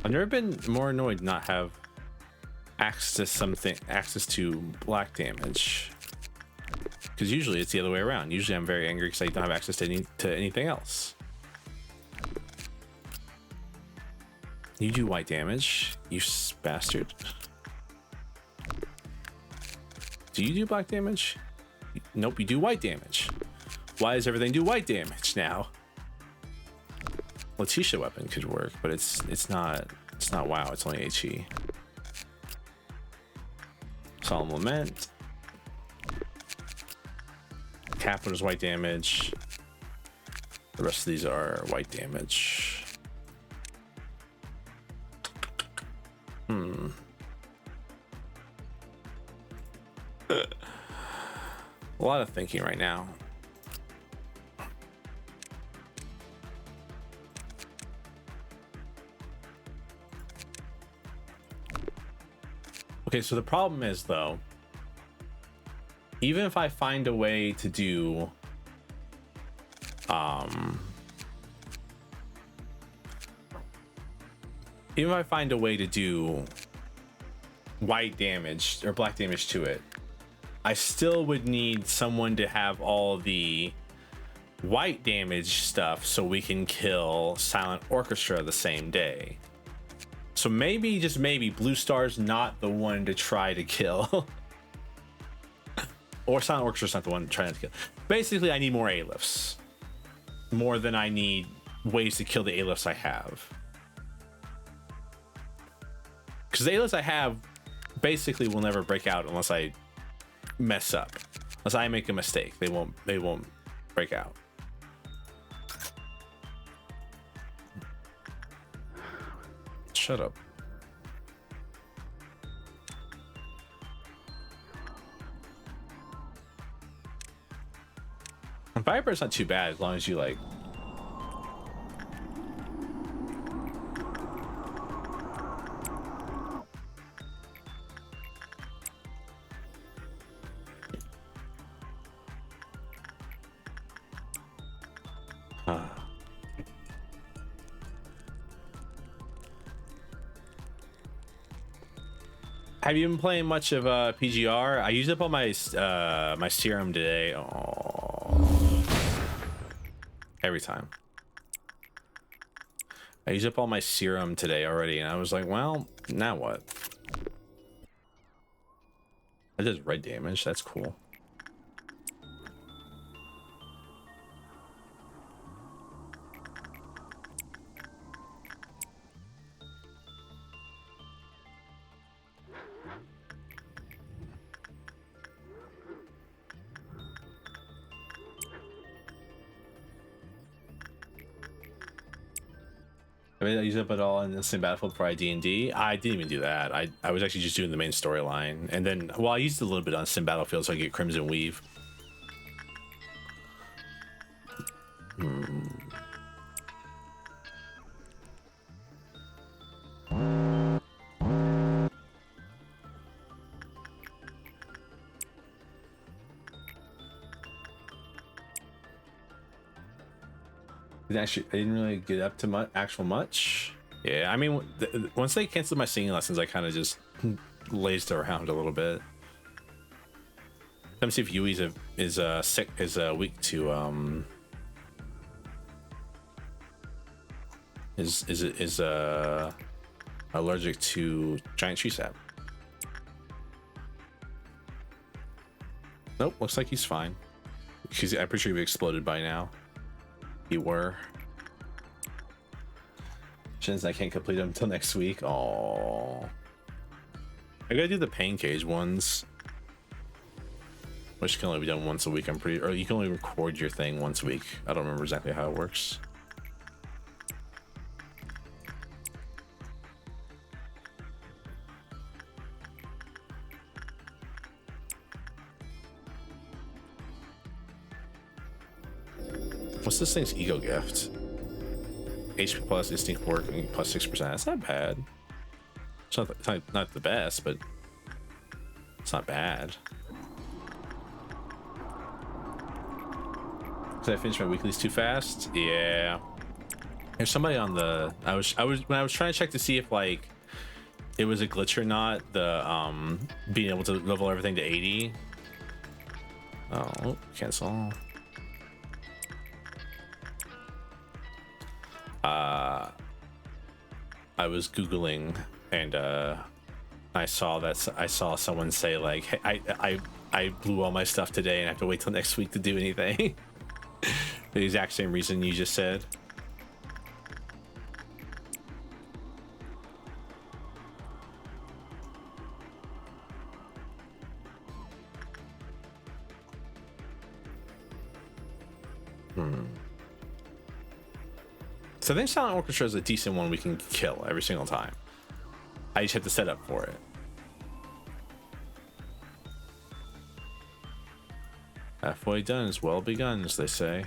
I've never been more annoyed to not have access to black damage, because usually it's the other way around. Usually I'm very angry because I don't have access to anything else. You do white damage, you bastard. Do you do black damage? Nope, you do white damage. Why does everything do white damage now? Letitia weapon could work, but it's not WoW, it's only HE. Solemn Lament. Capital's white damage. The rest of these are white damage. A lot of thinking right now. Okay, so the problem is, though, even if I find a way to do even if I find a way to do white damage or black damage to it, I still would need someone to have all the white damage stuff so we can kill Silent Orchestra the same day. So maybe, just maybe, Blue Star's not the one to try to kill. Or Silent Orchestra's not the one trying to kill. Basically, I need more A-lifts. More than I need ways to kill the A-lifts I have. Because the A-lifts I have basically will never break out unless I mess up. Unless I make a mistake, they won't break out. Shut up. And Firebird's not too bad as long as you like. Have you been playing much of PGR? I used up all my my serum today. Oh, every time. I used up all my serum today already, and I was like, well, now what? That does red damage. That's cool. I mean, I used up it all in the same Battlefield for D&D. I didn't even do that. I was actually just doing the main storyline, and then well, I used a little bit on Sim Battlefield so I get Crimson Weave. Actually, I didn't really get up to much. Yeah, I mean, once they canceled my singing lessons, I kind of just lazed around a little bit. Let me see if Yui is weak to is allergic to giant tree sap. Nope, looks like he's fine. I'm pretty sure he exploded by now. You were. Shins, I can't complete them until next week. Oh, I gotta do the pain cage ones, which can only be done once a week. I'm pretty, or you can only record your thing once a week. I don't remember exactly how it works. What's this thing's ego gift? HP plus, instinct working plus 6%. That's not bad. It's not the best, but it's not bad. Did I finish my weeklies too fast? Yeah. There's somebody on the. I was when I was trying to check to see if like it was a glitch or not. The being able to level everything to 80. Oh, cancel. I was Googling and I saw someone say like, hey, I blew all my stuff today and I have to wait till next week to do anything. The exact same reason you just said. So I think Silent Orchestra is a decent one we can kill every single time. I just have to set up for it. Halfway done is well begun, as they say.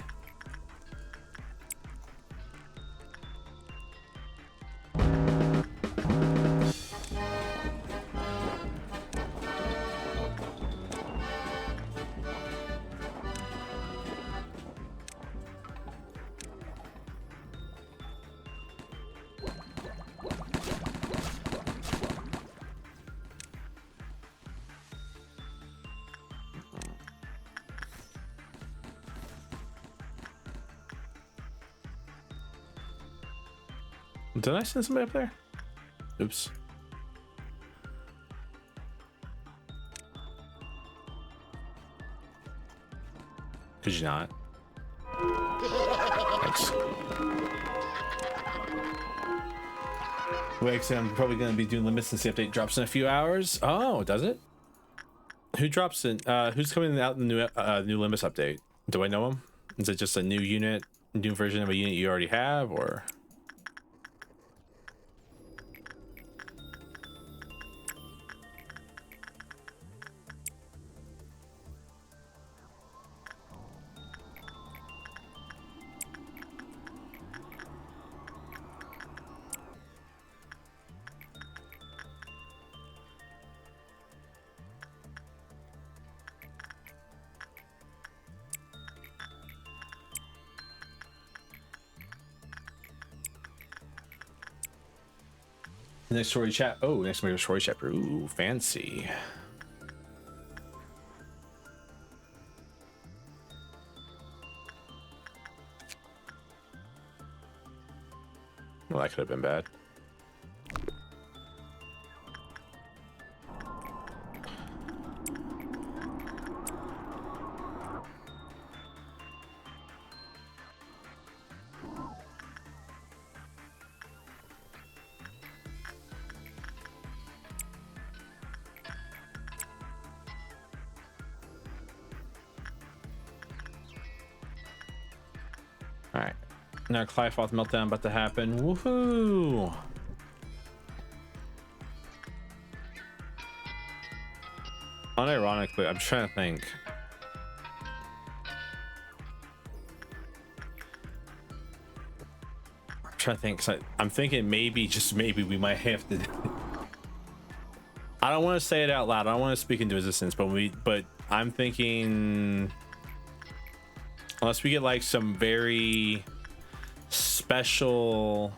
Did I send somebody up there? Oops. Could you not? Thanks. Wait, I'm probably going to be doing limits since the update drops in a few hours. Oh, does it? Who drops in? Who's coming out in the new limits update? Do I know him? Is it just a new unit, new version of a unit you already have, or? Next story chat. Oh, next major story chapter. Ooh, fancy. Well, that could have been bad. All right, now Clifoth meltdown about to happen. Woohoo! Unironically, I'm trying to think. I'm thinking maybe, just maybe, we might have to. I don't want to say it out loud. I don't want to speak into existence, but I'm thinking, unless we get like some very special.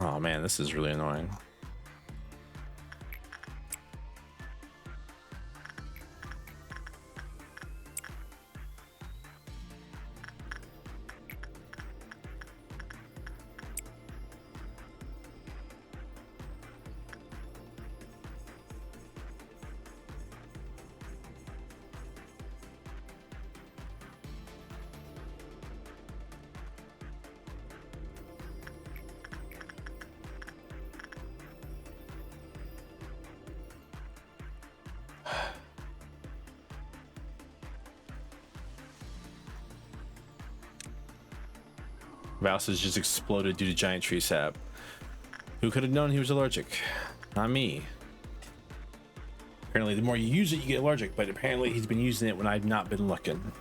Oh man, this is really annoying. Mouse has just exploded due to giant tree sap. Who could have known he was allergic? Not me. Apparently, the more you use it, you get allergic, but apparently he's been using it when I've not been looking.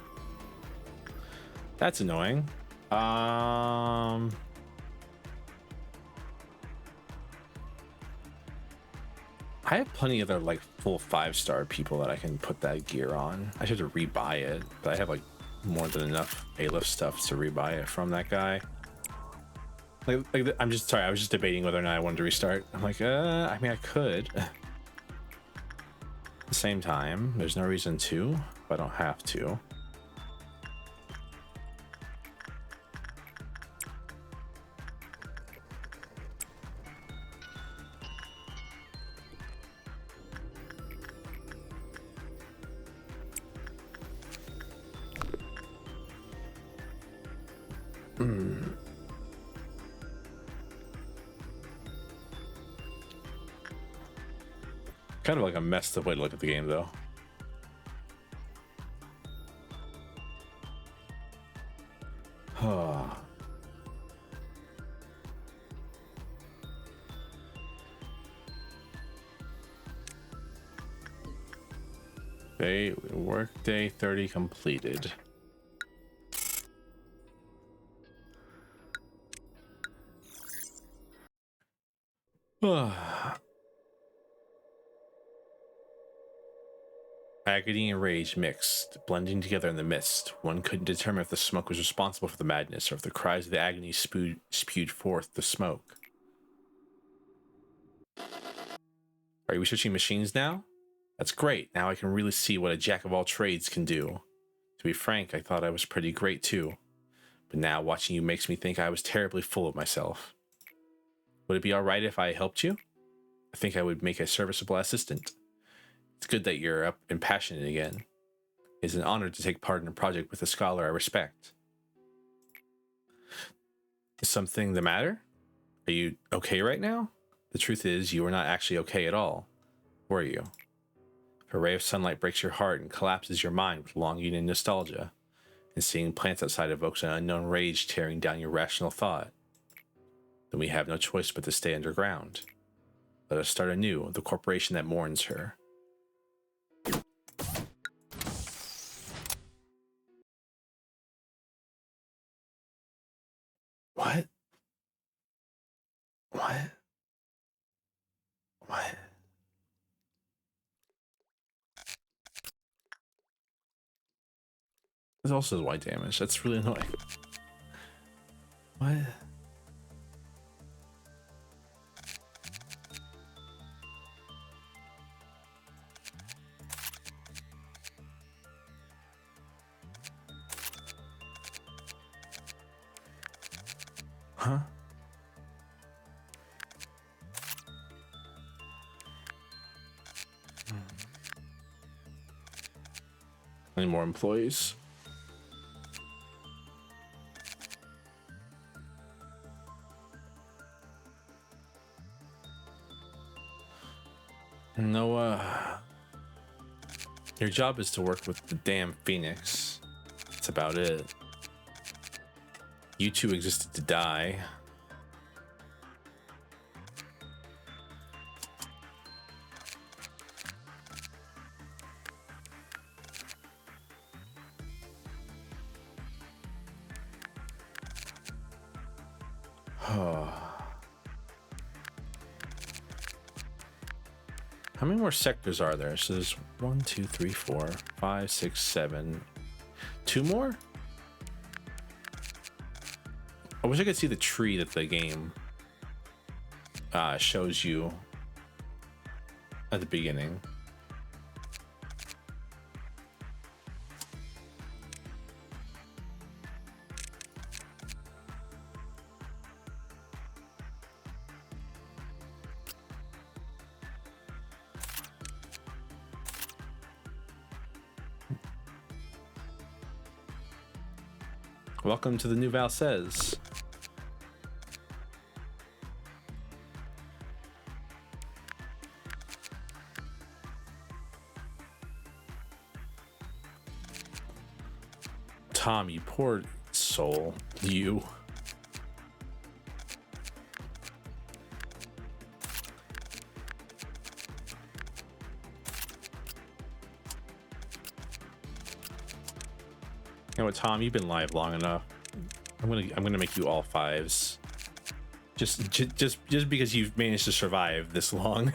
That's annoying. I have plenty of other like full 5-star people that I can put that gear on. I should have to rebuy it, but I have like more than enough A-lift stuff to rebuy it from that guy. Like I'm just sorry, I was just debating whether or not I wanted to restart. I'm like, I mean, I could. At the same time, there's no reason to, but I don't have to. Kind of like a messed up way to look at the game, though. Okay, workday 30 completed. Agony and rage mixed, blending together in the mist. One couldn't determine if the smoke was responsible for the madness or if the cries of the agony spewed forth the smoke. Are you researching machines now? That's great. Now I can really see what a jack of all trades can do. To be frank, I thought I was pretty great too. But now watching you makes me think I was terribly full of myself. Would it be alright if I helped you? I think I would make a serviceable assistant. It's good that you're up and passionate again. It's an honor to take part in a project with a scholar I respect. Is something the matter? Are you okay right now? The truth is, you were not actually okay at all, were you? If a ray of sunlight breaks your heart and collapses your mind with longing and nostalgia, and seeing plants outside evokes an unknown rage tearing down your rational thought, then we have no choice but to stay underground. Let us start anew the corporation that mourns her. What? What? What? It also does white damage. That's really annoying. What? Huh? Any more employees? Noah, your job is to work with the damn Phoenix. That's about it. You two existed to die. How many more sectors are there? So there's 1, 2, 3, 4, 5, 6, 7. 2 more? I wish I could see the tree that the game shows you at the beginning. Welcome to the new Val Says. Tom, you poor soul. You. You know what, Tom? You've been live long enough. I'm gonna make you all 5s. Just because you've managed to survive this long.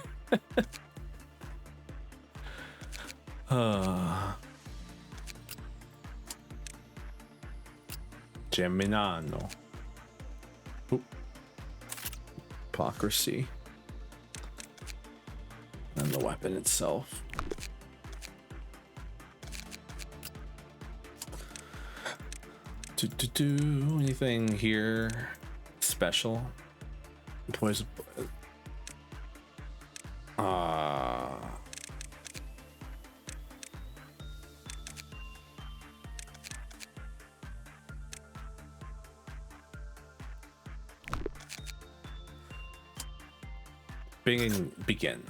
Geminano. Oop. Hypocrisy. And the weapon itself. Anything here special? Poison. Begin.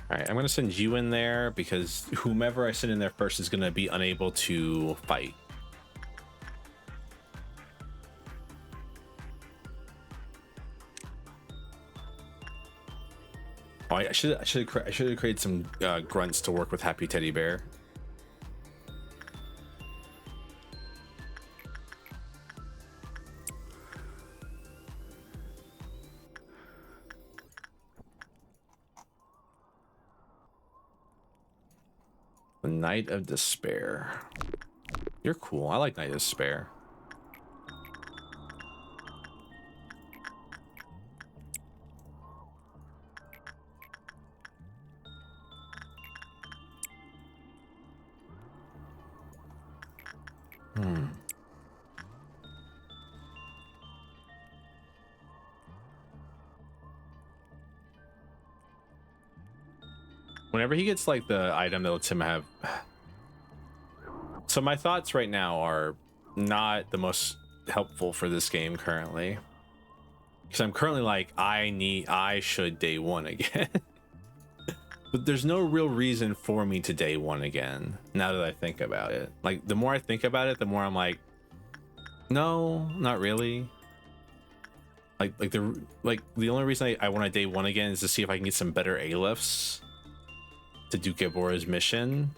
All right, I'm going to send you in there because whomever I send in there first is going to be unable to fight. Oh, I should have created some grunts to work with Happy Teddy Bear. The Night of Despair. You're cool. I like Night of Despair. Whenever he gets like the item that lets him have. So my thoughts right now are not the most helpful for this game currently. Because I'm currently like, I should day one again. But there's no real reason for me to day one again, now that I think about it. Like, the more I think about it, the more I'm like, no, not really. The only reason I want to day one again is to see if I can get some better A-lifts to do Gabora's mission.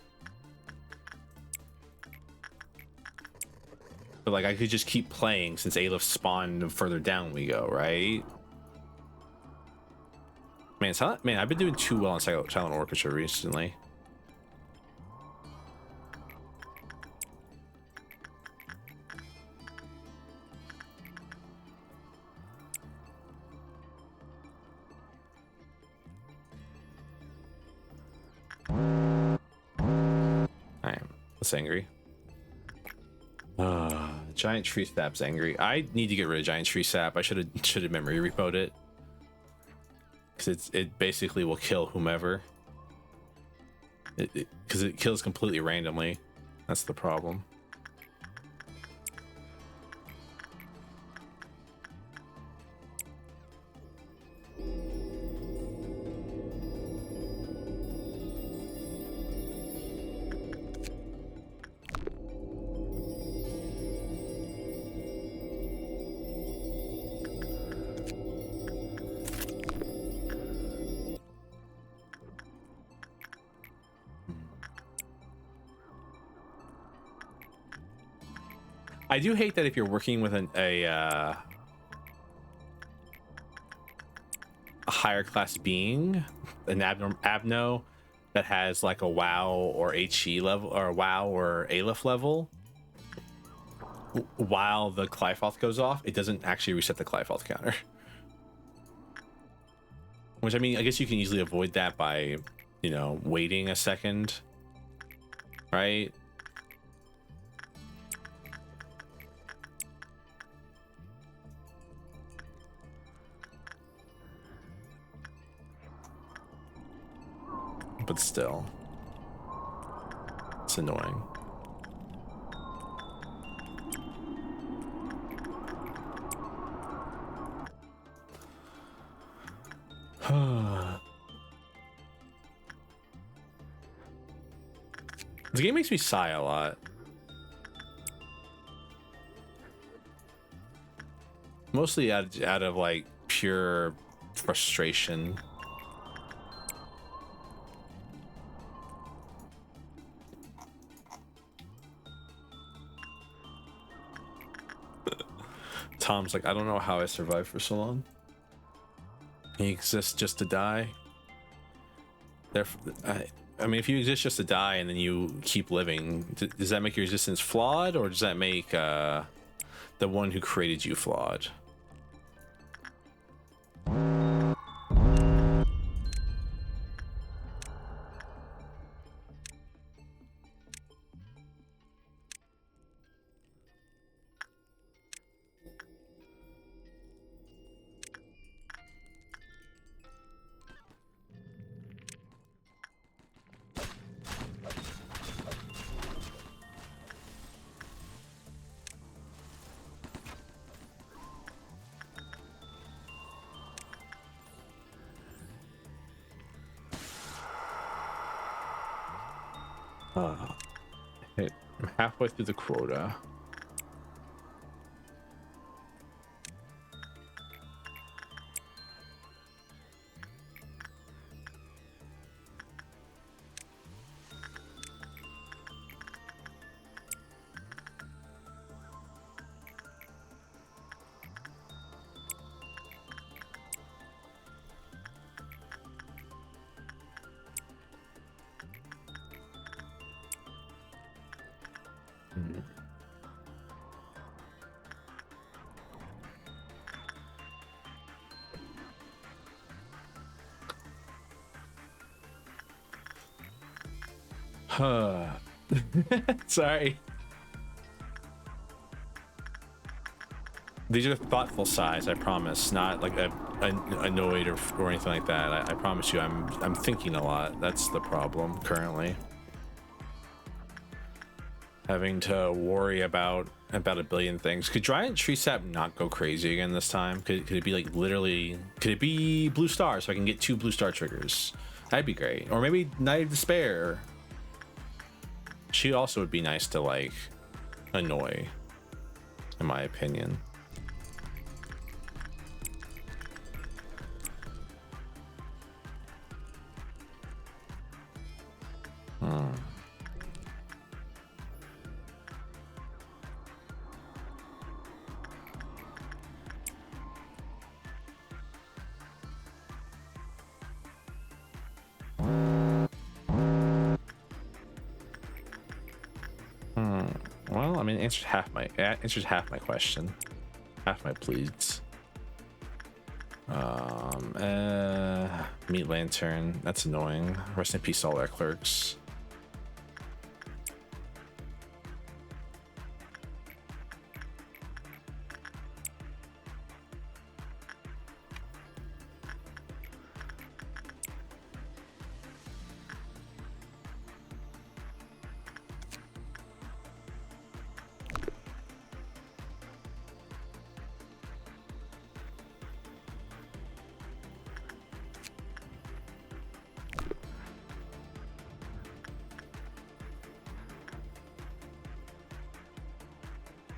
But like I could just keep playing since A-lifts spawn the further down we go, right? Man, I've been doing too well on Silent Orchestra recently. That's angry. Giant tree sap's angry. I need to get rid of giant tree sap. I should have memory repoed it, because it basically will kill whomever. Because it kills completely randomly. That's the problem. I do hate that if you're working with a higher class being, an abno that has like a WoW or HE level, or a WoW or Aleph level, while the Clifoth goes off, it doesn't actually reset the Clifoth counter. Which, I mean, I guess you can easily avoid that by, you know, waiting a second, right? But still, it's annoying. This game makes me sigh a lot. Mostly out of like pure frustration. Tom's like, I don't know how I survived for so long. He exists just to die. Therefore, I mean, if you exist just to die and then you keep living, does that make your existence flawed, or does that make the one who created you flawed? I'm halfway through the quota. Sorry. These are thoughtful sighs, I promise. Not like annoyed or anything like that. I promise you, I'm thinking a lot. That's the problem currently. Having to worry about a billion things. Could Giant Tree Sap not go crazy again this time? Could it be like literally? Could it be Blue Star so I can get 2 Blue Star triggers? That'd be great. Or maybe Night of Despair. She also would be nice to like annoy, in my opinion. answers half my question. Half my pleads. Meat Lantern, that's annoying. Rest in peace all our clerks.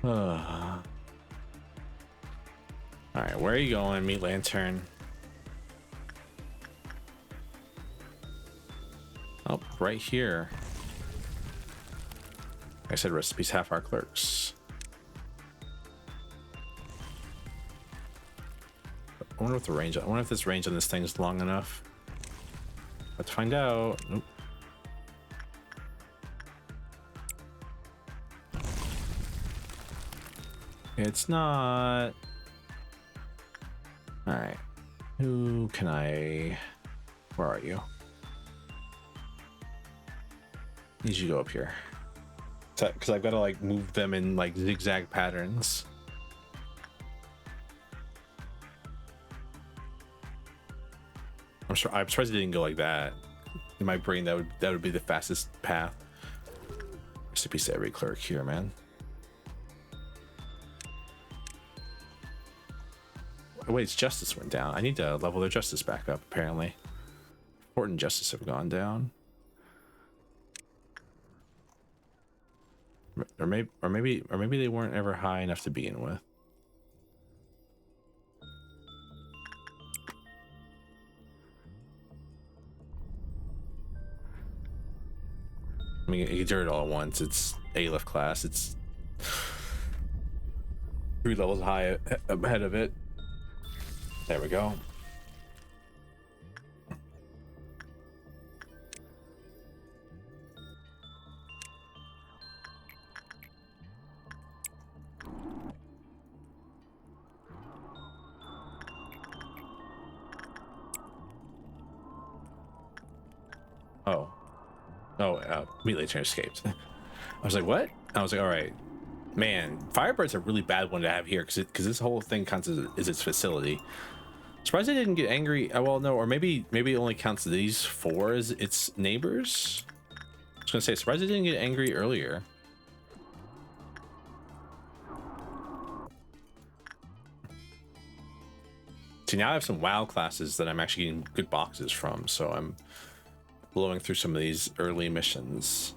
All right, where are you going, Meat Lantern? Oh, right here. Like I said, recipes half our clerks. I wonder what the range. I wonder if this range on this thing is long enough. Let's find out. Nope. It's not. All right. Who can I? Where are you? Need you to go up here. Because I've got to like move them in like zigzag patterns. I'm surprised it didn't go like that. In my brain, that would be the fastest path. Just a piece of every clerk here, man. Oh, wait, it's justice went down. I need to level their justice back up, apparently. Important justice have gone down. Or maybe they weren't ever high enough to begin with. I mean, you do it all at once. It's A-Lift class. It's 3 levels high ahead of it. There we go. Meat Lantern escaped. I was like, what? I was like, all right, man, Firebird's a really bad one to have here because this whole thing counts as its facility. Surprised they didn't get angry. Well, no, or maybe it only counts these 4 as its neighbors. I was gonna say, surprised they didn't get angry earlier. See, now I have some WoW classes that I'm actually getting good boxes from, so I'm blowing through some of these early missions.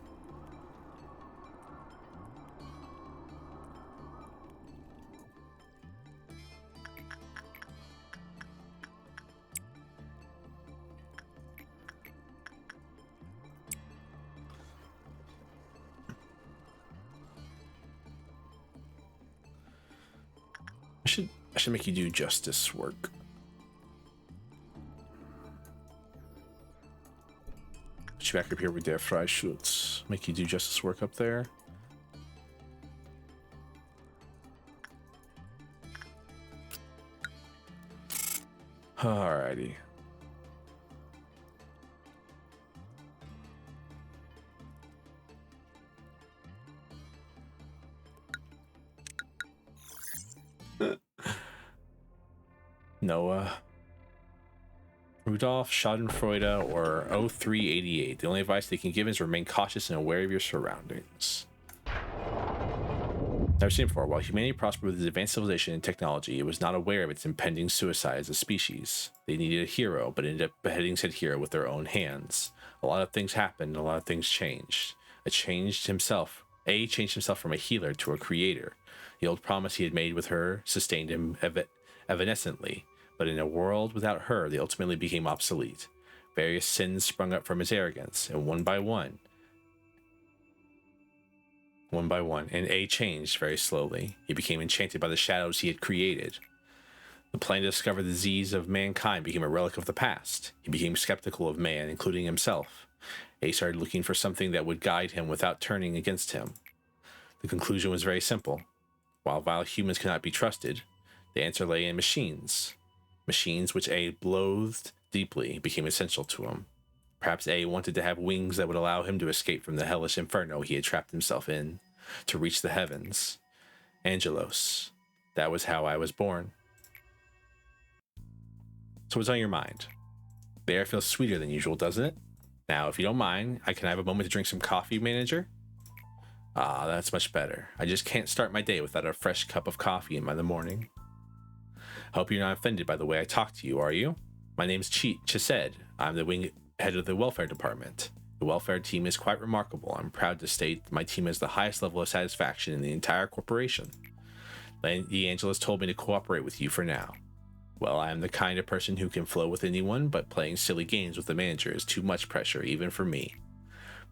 I should make you do justice work. Put you back up here with their fry shoots. Make you do justice work up there. Alrighty. Noah, Rudolph, Schadenfreude, or 0388. The only advice they can give is remain cautious and aware of your surroundings. Never seen it before. While humanity prospered with its advanced civilization and technology, it was not aware of its impending suicide as a species. They needed a hero, but ended up beheading said hero with their own hands. A lot of things happened, a lot of things changed. A changed himself from a healer to a creator. The old promise he had made with her sustained him evanescently, but in a world without her, they ultimately became obsolete. Various sins sprung up from his arrogance, and one by one, and A changed very slowly. He became enchanted by the shadows he had created. The plan to discover the disease of mankind became a relic of the past. He became skeptical of man, including himself. A started looking for something that would guide him without turning against him. The conclusion was very simple. While humans cannot be trusted, the answer lay in machines. Machines which A loathed deeply became essential to him. Perhaps A wanted to have wings that would allow him to escape from the hellish inferno he had trapped himself in, to reach the heavens. Angelos. That was how I was born. So what's on your mind? The air feels sweeter than usual, doesn't it? Now, if you don't mind, I can have a moment to drink some coffee, manager? Ah, that's much better. I just can't start my day without a fresh cup of coffee in the morning. Hope you're not offended by the way I talk to you, are you? My name's Chised. I'm the wing head of the welfare department. The welfare team is quite remarkable. I'm proud to state my team has the highest level of satisfaction in the entire corporation. Lady Angeles told me to cooperate with you for now. Well, I am the kind of person who can flow with anyone, but playing silly games with the manager is too much pressure, even for me.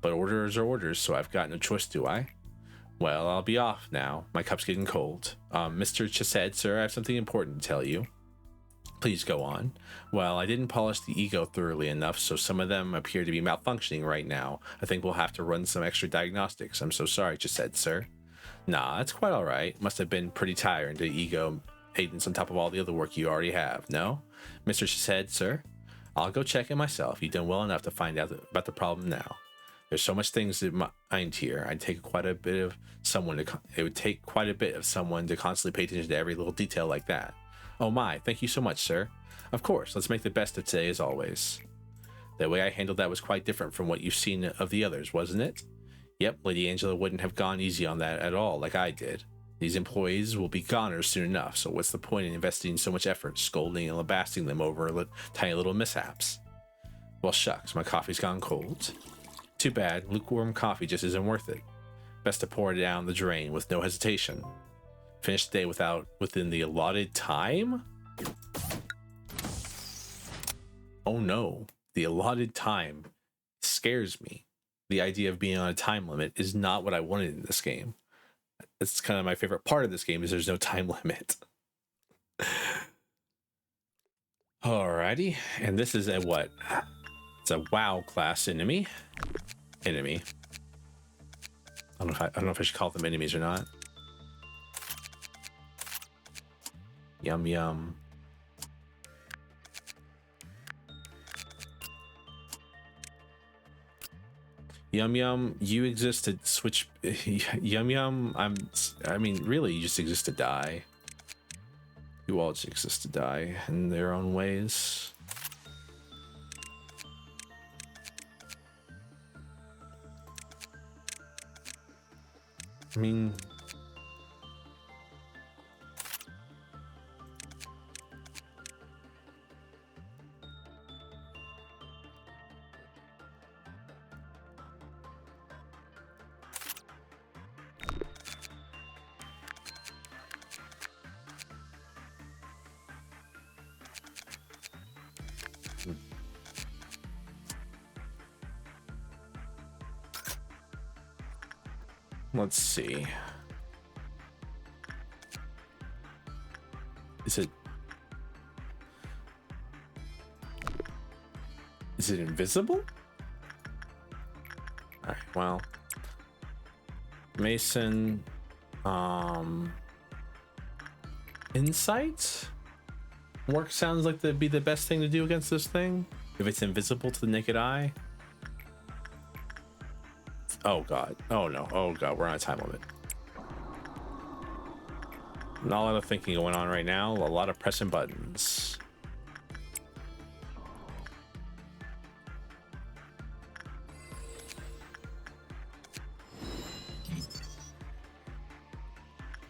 But orders are orders, so I've got no choice, do I? Well, I'll be off now. My cup's getting cold. Mr. Chised, sir, I have something important to tell you. Please go on. Well, I didn't polish the ego thoroughly enough, so some of them appear to be malfunctioning right now. I think we'll have to run some extra diagnostics. I'm so sorry, Chised, sir. Nah, that's quite alright. Must have been pretty tiring, the ego maintenance on top of all the other work you already have, no? Mr. Chised, sir? I'll go check it myself. You've done well enough to find out about the problem now. There's so much things in mind here. It would take quite a bit of someone to constantly pay attention to every little detail like that. Oh my, thank you so much, sir. Of course, let's make the best of today as always. The way I handled that was quite different from what you've seen of the others, wasn't it? Yep, Lady Angela wouldn't have gone easy on that at all, like I did. These employees will be goners soon enough, so what's the point in investing so much effort, scolding and lambasting them over tiny little mishaps? Well, shucks, my coffee's gone cold. Too bad, lukewarm coffee just isn't worth it. Best to pour it down the drain with no hesitation. Finish the day within the allotted time? Oh no, the allotted time scares me. The idea of being on a time limit is not what I wanted in this game. That's kind of my favorite part of this game, is there's no time limit. Alrighty, and this is a what? It's a WoW class enemy. I don't know if I should call them enemies or not. Yum yum. Yum yum, you exist to switch. Yum yum, I mean, really, you just exist to die. You all just exist to die in their own ways. I mean, let's see. Is it invisible? All right, well, Mason, insight work sounds like that'd be the best thing to do against this thing if it's invisible to the naked eye. Oh god, oh no, oh god, we're on a time limit. Not a lot of thinking going on right now, a lot of pressing buttons.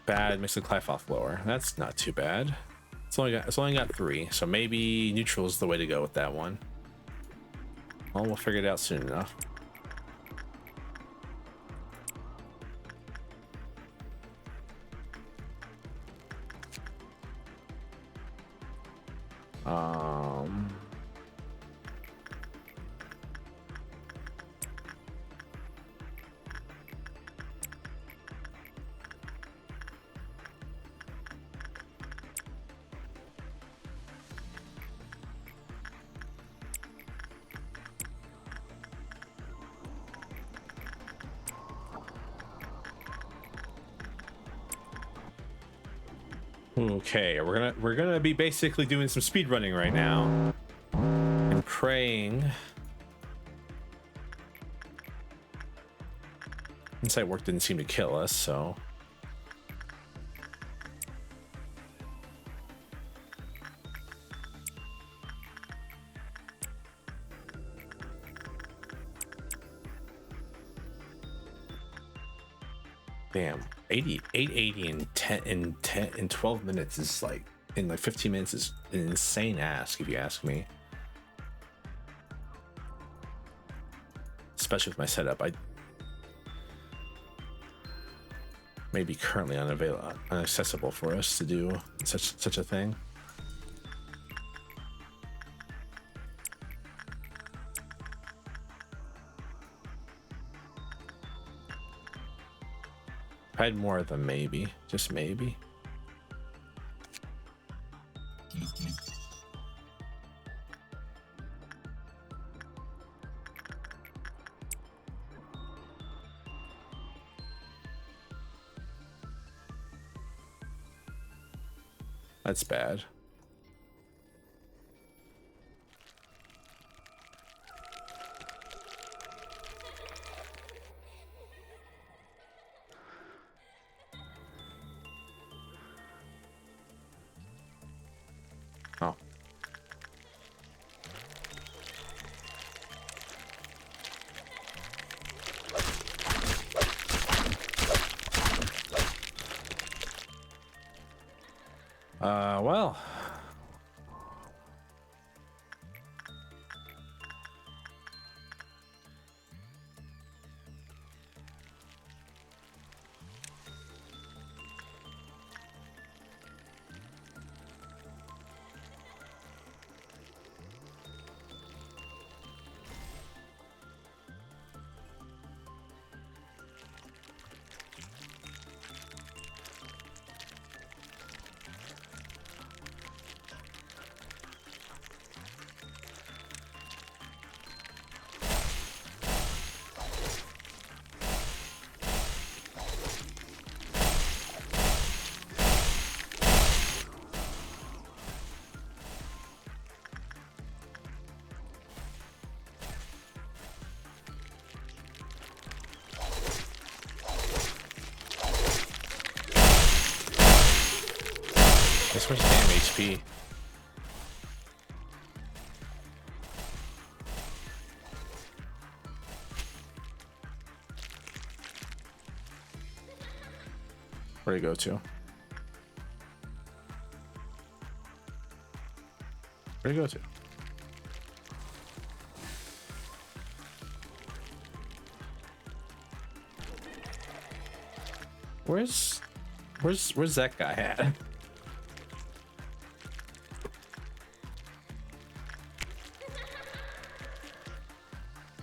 Bad, makes the Clyfoth lower. That's not too bad. It's only got 3, so maybe neutral is the way to go with that one. Well, we'll figure it out soon enough. Okay, we're gonna be basically doing some speed running right now and praying inside work didn't seem to kill us, so damn. 880 in 12 minutes is like, in like 15 minutes is an insane ask, if you ask me. Especially with my setup, I may be currently unaccessible for us to do such a thing. If I had more of them, maybe, just maybe. That's bad. Oh. Well. This much damn HP. Where'd he go to? Where'd he go to? Where's that guy at?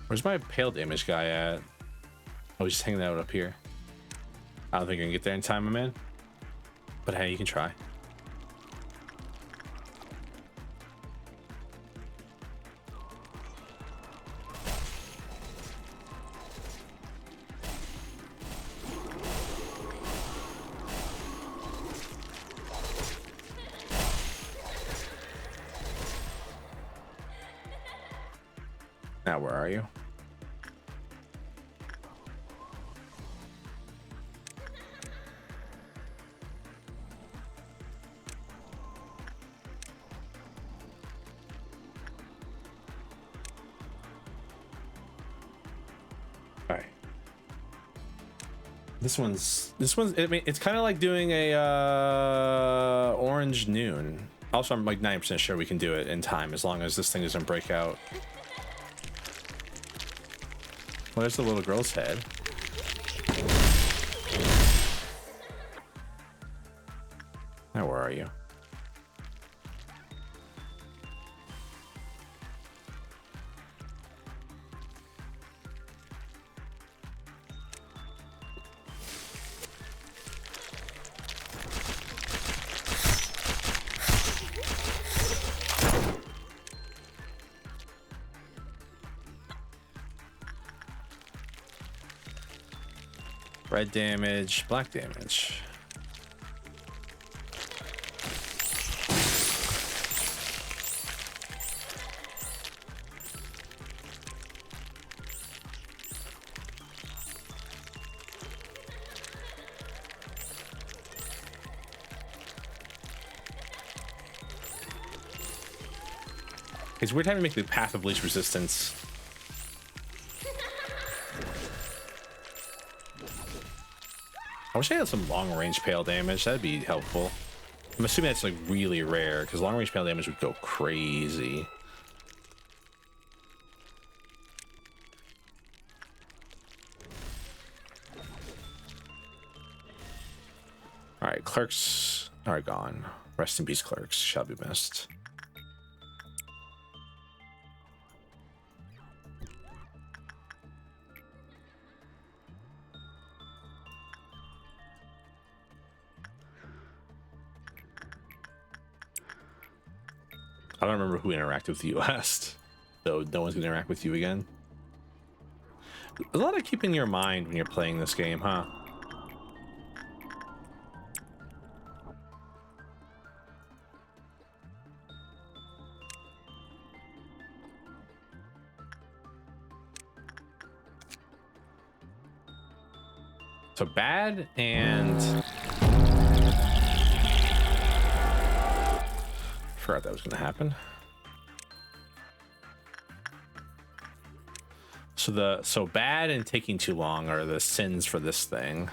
Where's my pale damage guy at? Oh, he's just hanging out up here. I don't think I can get there in time, my man. But hey, you can try. Now, where are you? All right. This one's. I mean, it's kind of like doing a orange noon. Also, I'm like 90% sure we can do it in time as long as this thing doesn't break out. Where's the little girl's head? Now, where are you? Red damage, black damage. It's weird having to make the path of least resistance. I wish I had some long range pale damage. That'd be helpful. I'm assuming that's like really rare because long range pale damage would go crazy. All right, clerks are gone. Rest in peace, clerks. Shall be missed. I don't remember who interacted with you last, though no one's gonna interact with you again. There's a lot of keeping in your mind when you're playing this game, huh? So bad and forgot that was gonna happen. So bad and taking too long are the sins for this thing.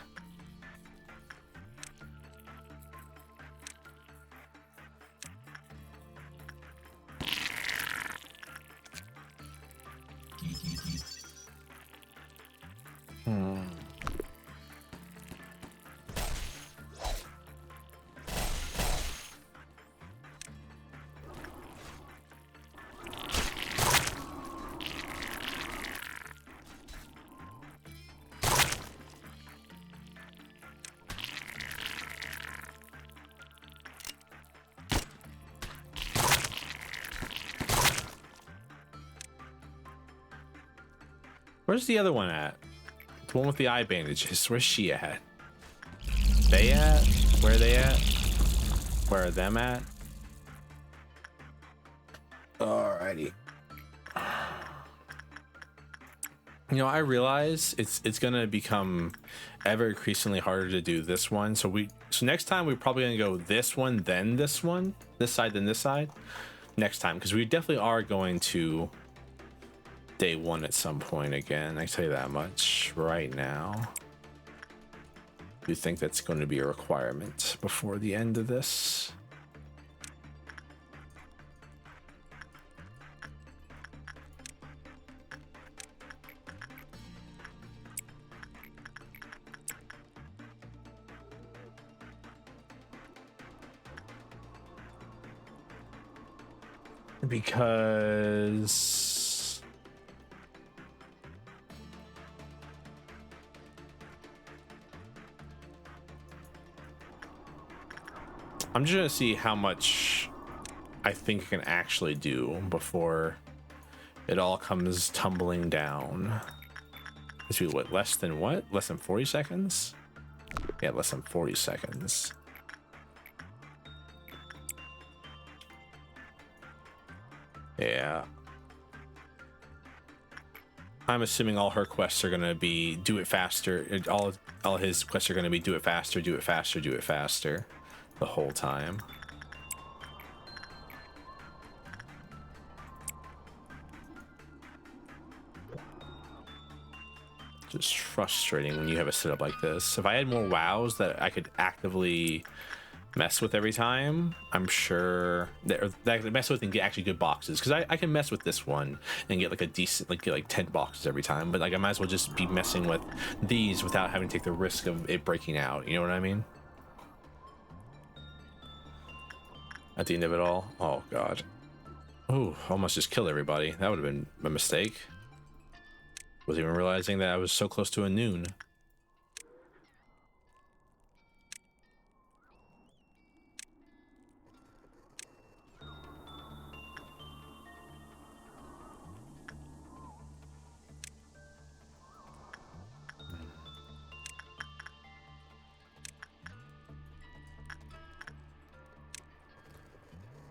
Where's the other one at? The one with the eye bandages. Where's she at? They at? Where are they at? Where are them at? Alrighty. You know, I realize it's gonna become ever increasingly harder to do this one. So next time we're probably gonna go this one, then this one, this side, then this side. Next time, because we definitely are going to day one at some point again. I can tell you that much right now. Do you think that's going to be a requirement before the end of this? Because I'm just gonna see how much I think I can actually do before it all comes tumbling down. This will be what, less than what? Less than 40 seconds? Yeah, less than 40 seconds. Yeah. I'm assuming all her quests are gonna be do it faster. All his quests are gonna be do it faster, do it faster, do it faster. The whole time. Just frustrating when you have a setup like this. If I had more wows that I could actively mess with every time, I'm sure that I could mess with and get actually good boxes, because I can mess with this one and get like a decent, like get like 10 boxes every time, but like I might as well just be messing with these without having to take the risk of it breaking out, you know what I mean? At the end of it all. Oh god. Oh, almost just killed everybody. That would have been a mistake. Wasn't even realizing that I was so close to a noon.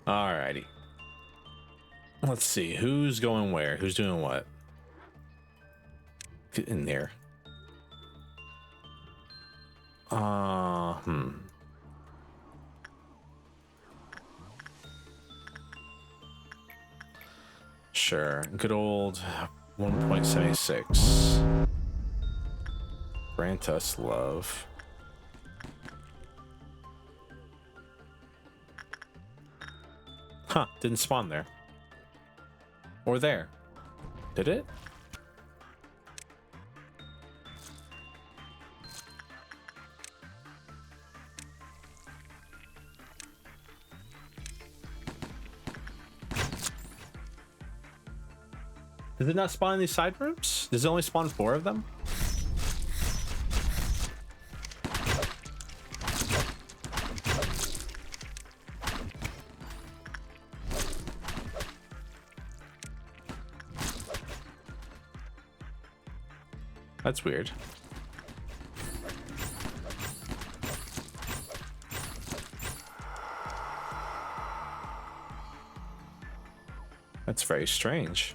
Alrighty. Let's see, who's going where? Who's doing what? Get in there. Sure. Good old 1.76. Grant us love. Huh, didn't spawn there. Or there. Did it? Does it not spawn in these side rooms? Does it only spawn 4 of them? That's weird. That's very strange.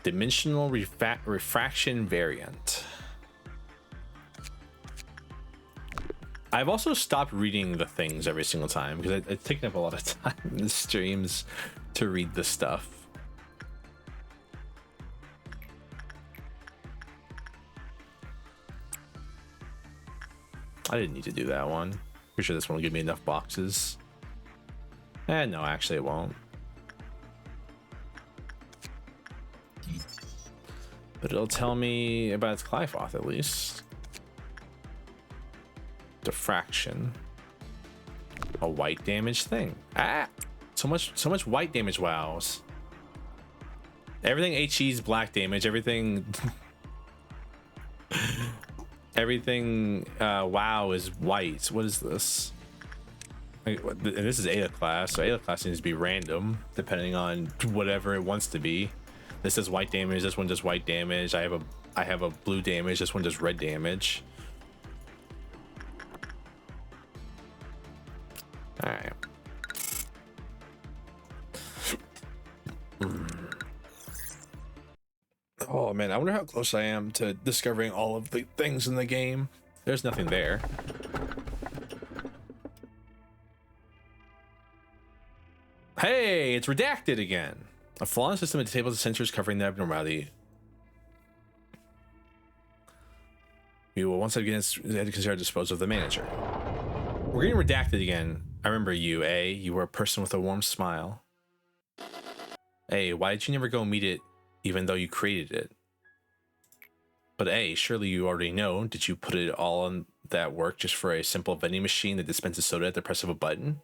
Dimensional refraction variant. I've also stopped reading the things every single time because it's taken up a lot of time in the streams to read the stuff. I didn't need to do that one. Pretty sure this one will give me enough boxes. No, actually it won't. But it'll tell me about its Glyphoth at least. Diffraction. A white damage thing. Ah! So much white damage wows. Everything HE's black damage, everything everything WoW is white. What is this? And this is Ada class, so Ada class needs to be random depending on whatever it wants to be. This does white damage, this one does white damage. I have a blue damage, this one does red damage. All right. Oh man, I wonder how close I am to discovering all of the things in the game. There's nothing there. Hey, it's redacted again. A flaw in the system that disables the sensors covering the abnormality. You will once again consider dispose of the manager. We're getting redacted again. I remember you, A. You were a person with a warm smile. A, why did you never go meet it even though you created it? But A, surely you already know. Did you put it all on that work just for a simple vending machine that dispenses soda at the press of a button?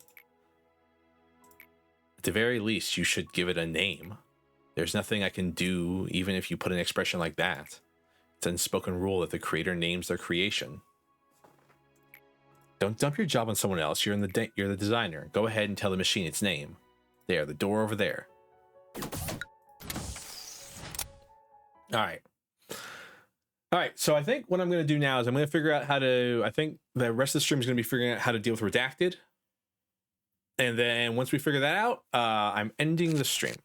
At the very least, you should give it a name. There's nothing I can do even if you put an expression like that. It's an unspoken rule that the creator names their creation. Don't dump your job on someone else. You're the designer. Go ahead and tell the machine its name. There, the door over there. All right, so I think what I'm going to do now is I'm going to figure out how to, I think the rest of the stream is going to be figuring out how to deal with redacted. And then once we figure that out, I'm ending the stream.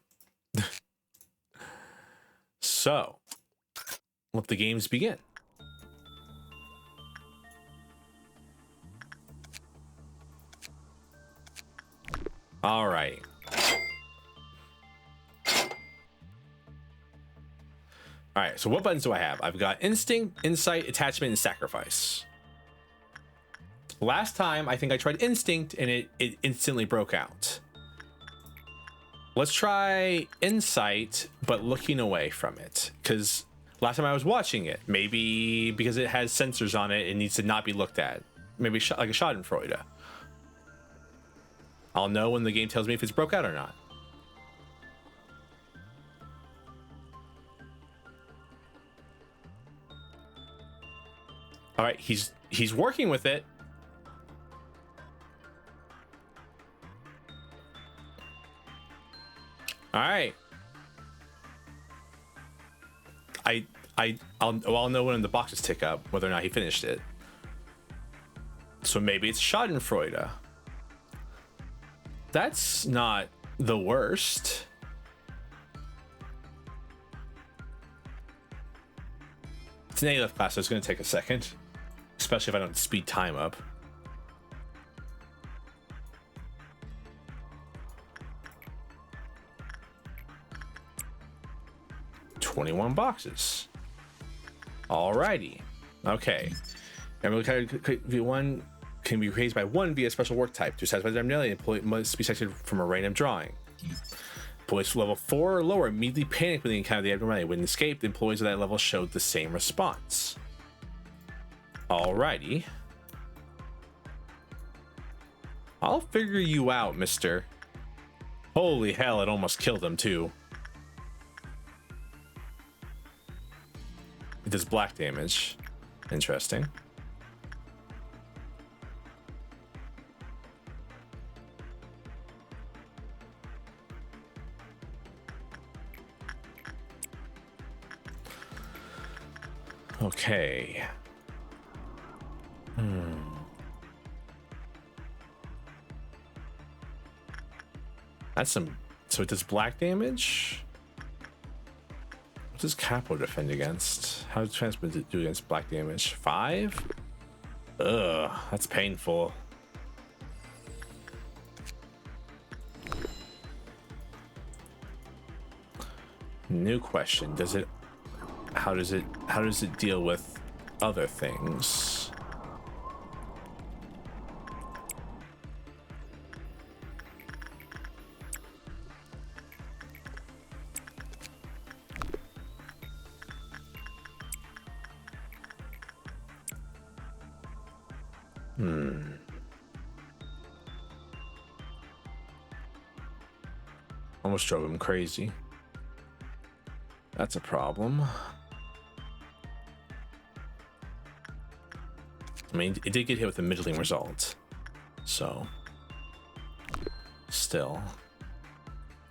So, let the games begin. All right. All right, so what buttons do I have? I've got Instinct, Insight, Attachment, and Sacrifice. Last time, I think I tried Instinct, and it instantly broke out. Let's try Insight, but looking away from it. Because last time I was watching it, maybe because it has sensors on it, it needs to not be looked at. Maybe like a Schadenfreude. I'll know when the game tells me if it's broke out or not. All right, he's working with it. All right. I'll know when the boxes tick up whether or not he finished it. So maybe it's Schadenfreude. That's not the worst. It's an A-left class, so it's going to take a second. Especially if I don't speed time up. 21 boxes. Alrighty. Okay. Emerald V1 can be raised by 1 via special work type. To satisfy the abnormality, the employee must be selected from a random drawing. Employees level 4 or lower immediately panic when they encounter the abnormality. When escaped, employees of that level showed the same response. Alrighty. I'll figure you out, mister. Holy hell, it almost killed him too. It does black damage. Interesting. Okay. That's some. So it does black damage. What does Capo defend against? How does Transmit do against black damage? 5? Ugh, that's painful. New question. Does it how does it deal with other things? Almost drove him crazy. That's a problem. I mean, it did get hit with a middling result, so still.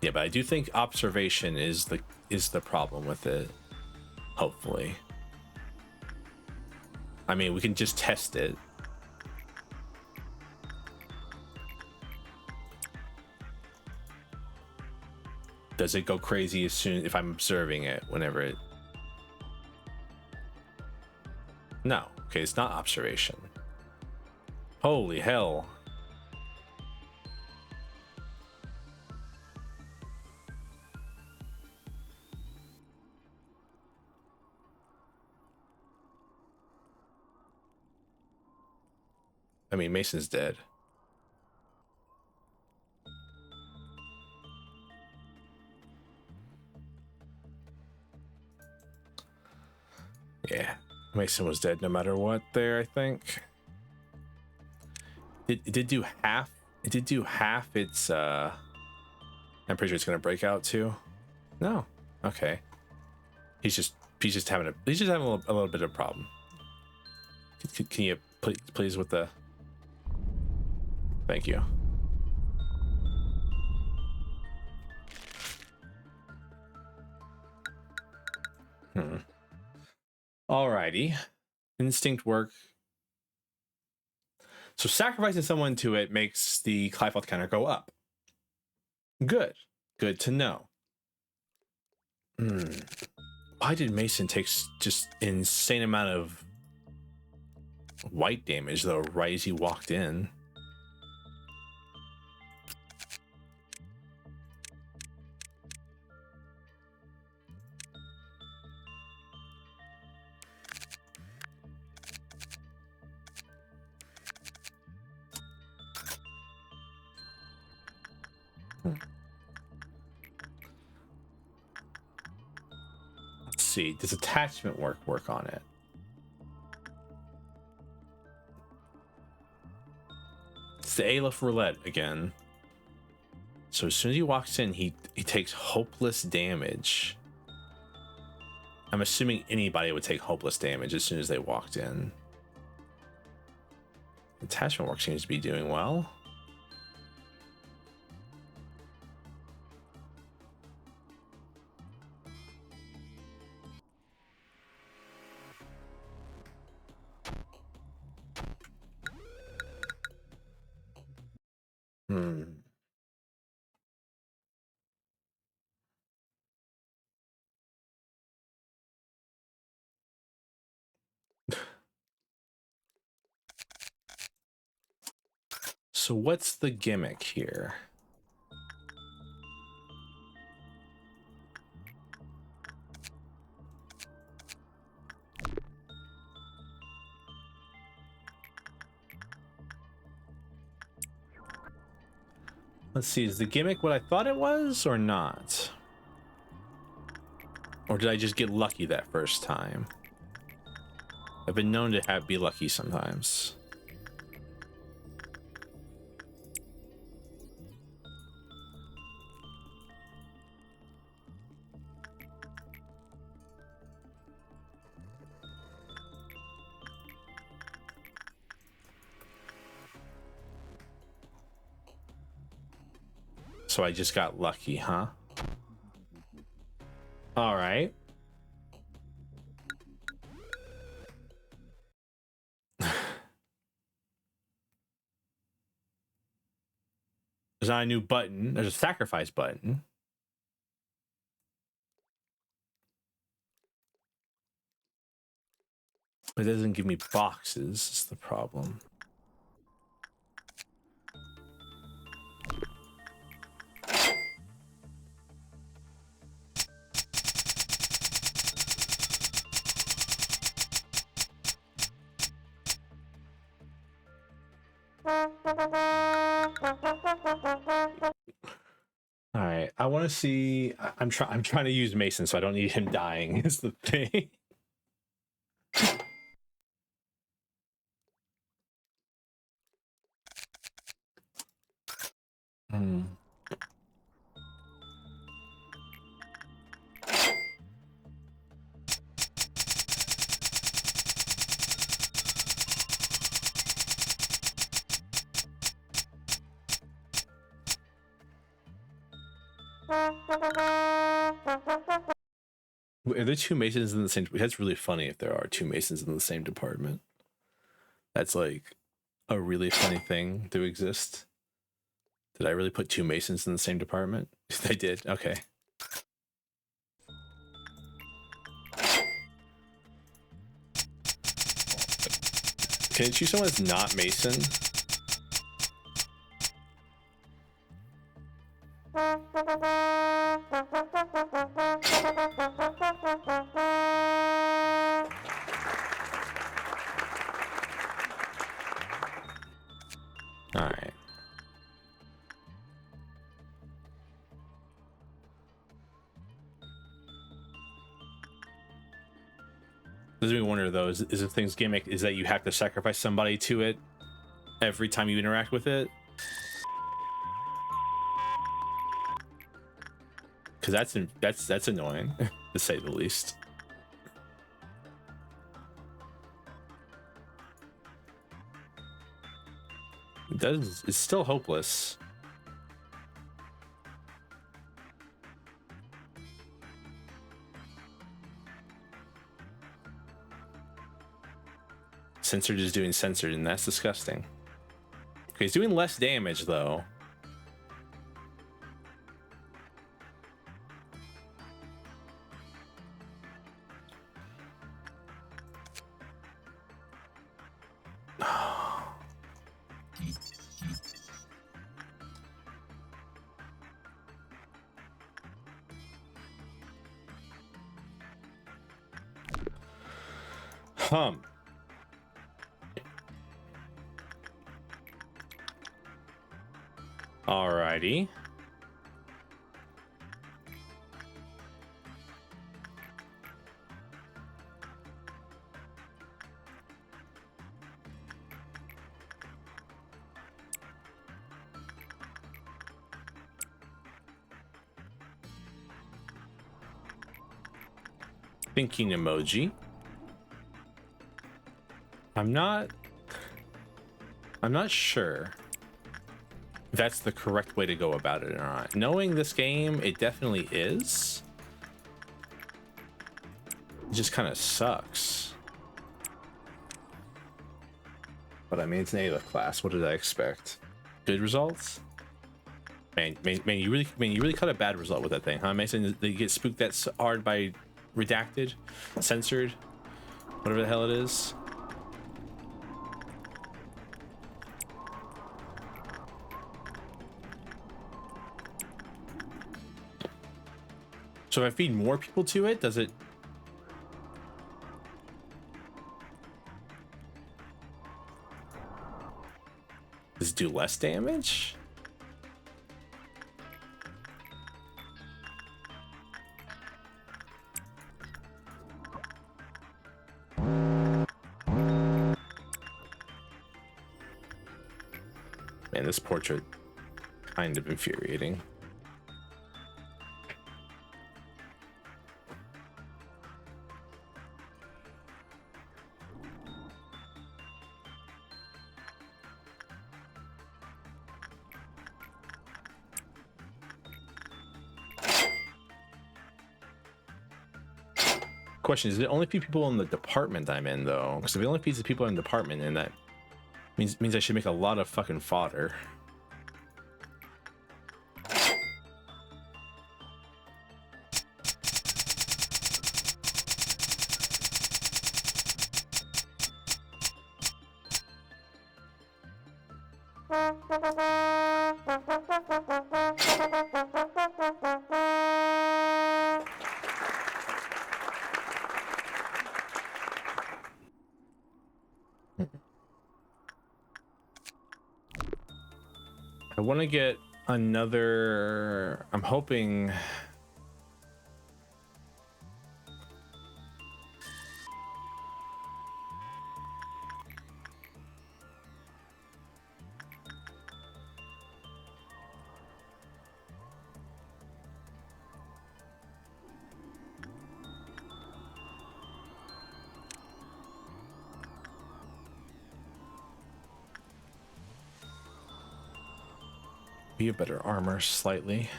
Yeah, but I do think observation is the problem with it. Hopefully. I mean, we can just test it. Does it go crazy as soon if I'm observing it whenever it? No. Okay, it's not observation. Holy hell. I mean, Mason's dead. Yeah, Mason was dead no matter what there, I think. It did do half. It did do half its I'm pretty sure it's gonna break out too. No. Okay. He's just having a little bit of a problem. Can you please with the thank you. Alrighty. Instinct work. So sacrificing someone to it makes the Clive counter go up. Good. Good to know. Why did Mason take just insane amount of white damage though right as he walked in? Let's see. Does attachment work on it? It's the Aleph roulette again. So as soon as he walks in, he takes hopeless damage. I'm assuming anybody would take hopeless damage as soon as they walked in. Attachment work seems to be doing well. So what's the gimmick here? Let's see, is the gimmick what I thought it was or not? Or did I just get lucky that first time? I've been known to be lucky sometimes. So I just got lucky, huh? All right. There's not a new button. There's a sacrifice button. It doesn't give me boxes, is the problem. All right, I want to see. I'm trying to use Mason, so I don't need him dying. Is the thing. Are there two Masons in the same? That's really funny if there are two Masons in the same department. That's like a really funny thing to exist. Did I really put two Masons in the same department? I did. Okay. Can you choose someone that's not Mason? All right. Does me wonder though, is the thing's gimmick is that you have to sacrifice somebody to it every time you interact with it? Because that's annoying to say the least. It's still hopeless. Censored is doing censored, and that's disgusting. Okay, he's doing less damage though. Alrighty. Thinking emoji. I'm not sure if that's the correct way to go about it or not. Knowing this game, it definitely is. It just kind of sucks. But I mean, it's an A class. What did I expect? Good results? Man, you really cut a bad result with that thing, huh, Mason? They get spooked that hard by redacted, censored, whatever the hell it is. So if I feed more people to it, does it? Does it do less damage? Man, this portrait kind of infuriating. Question, is it only people in the department I'm in though? Because if it only feeds the people in the department, and that means I should make a lot of fucking fodder. I want to get another. I'm hoping. Be a better armor slightly.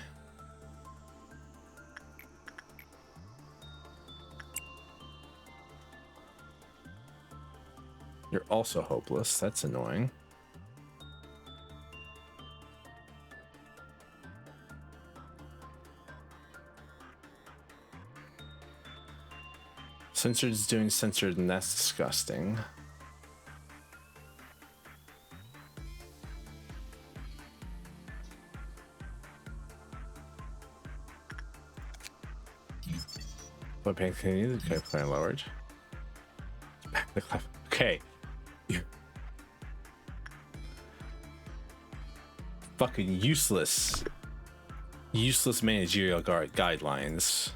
You're also hopeless. That's annoying. Censored is doing censored, and that's disgusting. What pain can you use? Okay, plan lowered. Okay. Fucking useless. Useless managerial guidelines.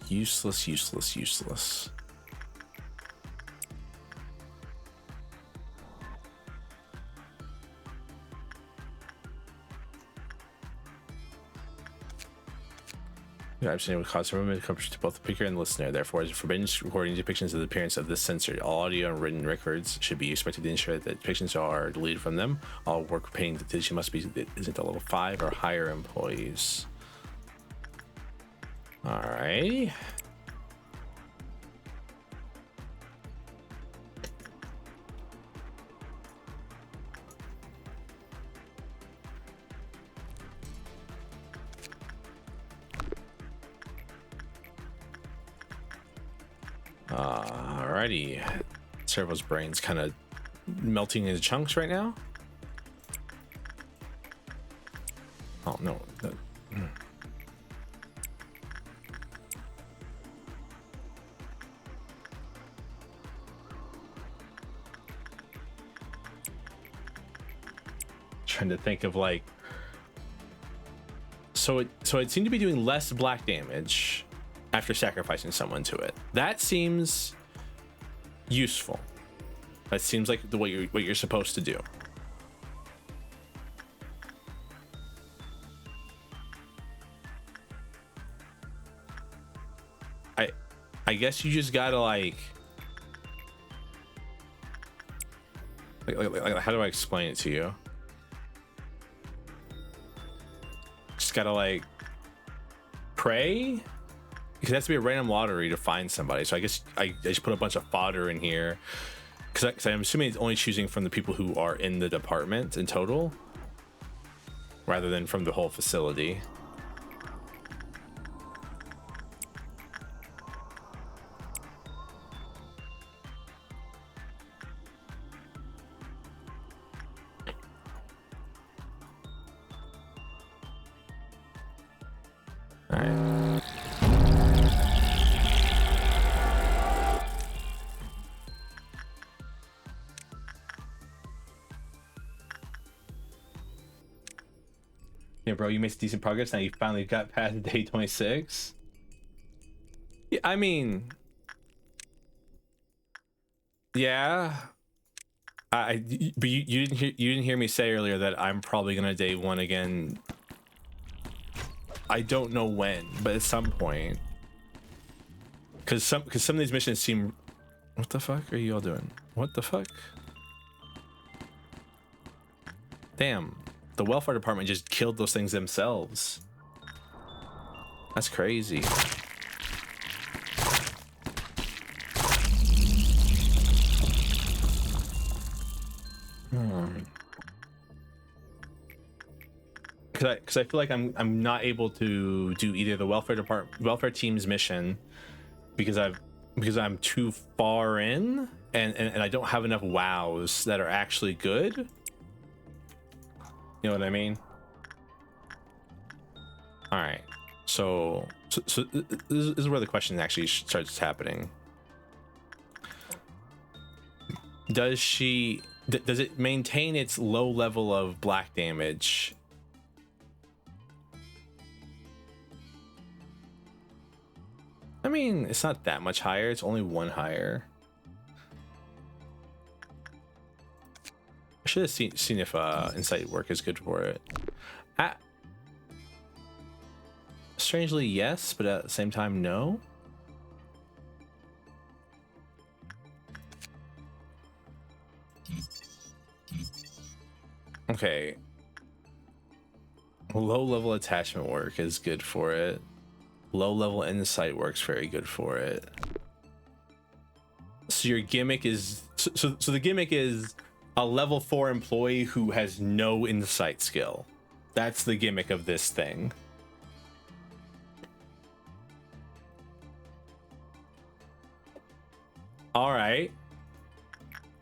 Useless, useless, useless. I've seen it would cause some accomplishment to both the speaker and the listener. Therefore, it's forbidden recording depictions of the appearance of this censored. All audio and written records should be expected to ensure that depictions are deleted from them. All work paying attention must be isn't a level 5 or higher employees. All right. Alrighty. Servo's brain's kind of melting into chunks right now. Oh no. Trying to think of like. So it seemed to be doing less black damage after sacrificing someone to it. That seems useful. That seems like what you're supposed to do. I guess you just gotta like how do I explain it to you? Just gotta like pray. Because it has to be a random lottery to find somebody. So I guess I just put a bunch of fodder in here. Because I'm assuming it's only choosing from the people who are in the department in total. Rather than from the whole facility. Alright. Yeah, bro, you made some decent progress. Now you finally got past day 26. Yeah, I mean, yeah. But you didn't hear me say earlier that I'm probably gonna day one again. I don't know when, but at some point. Cause some of these missions seem. What the fuck are you all doing? What the fuck? Damn, the welfare department just killed those things themselves. That's crazy. Because I feel like I'm not able to do either the welfare team's mission because I'm too far in and I don't have enough wows that are actually good. You know what I mean? All right. So this is where the question actually starts happening. Does it maintain its low level of black damage? I mean, it's not that much higher. It's only one higher. I should have seen if insight work is good for it. Strangely, yes, but at the same time, no. Okay. Low level attachment work is good for it. Low level insight works very good for it. So your gimmick is so the gimmick is a level 4 employee who has no insight skill. That's the gimmick of this thing. All right.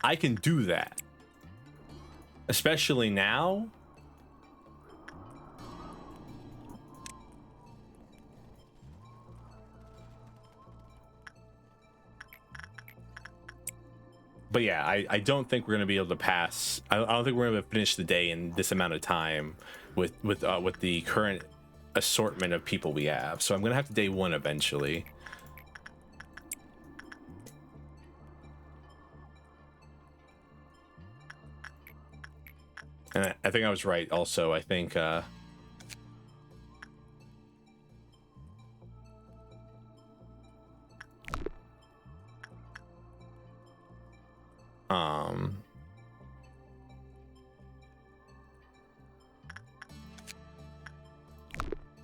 I can do that. Especially now. But yeah, I don't think we're gonna be able to pass. I don't think we're gonna finish the day in this amount of time with the current assortment of people we have. So I'm gonna have to day one eventually. And I think I was right. Also, I think.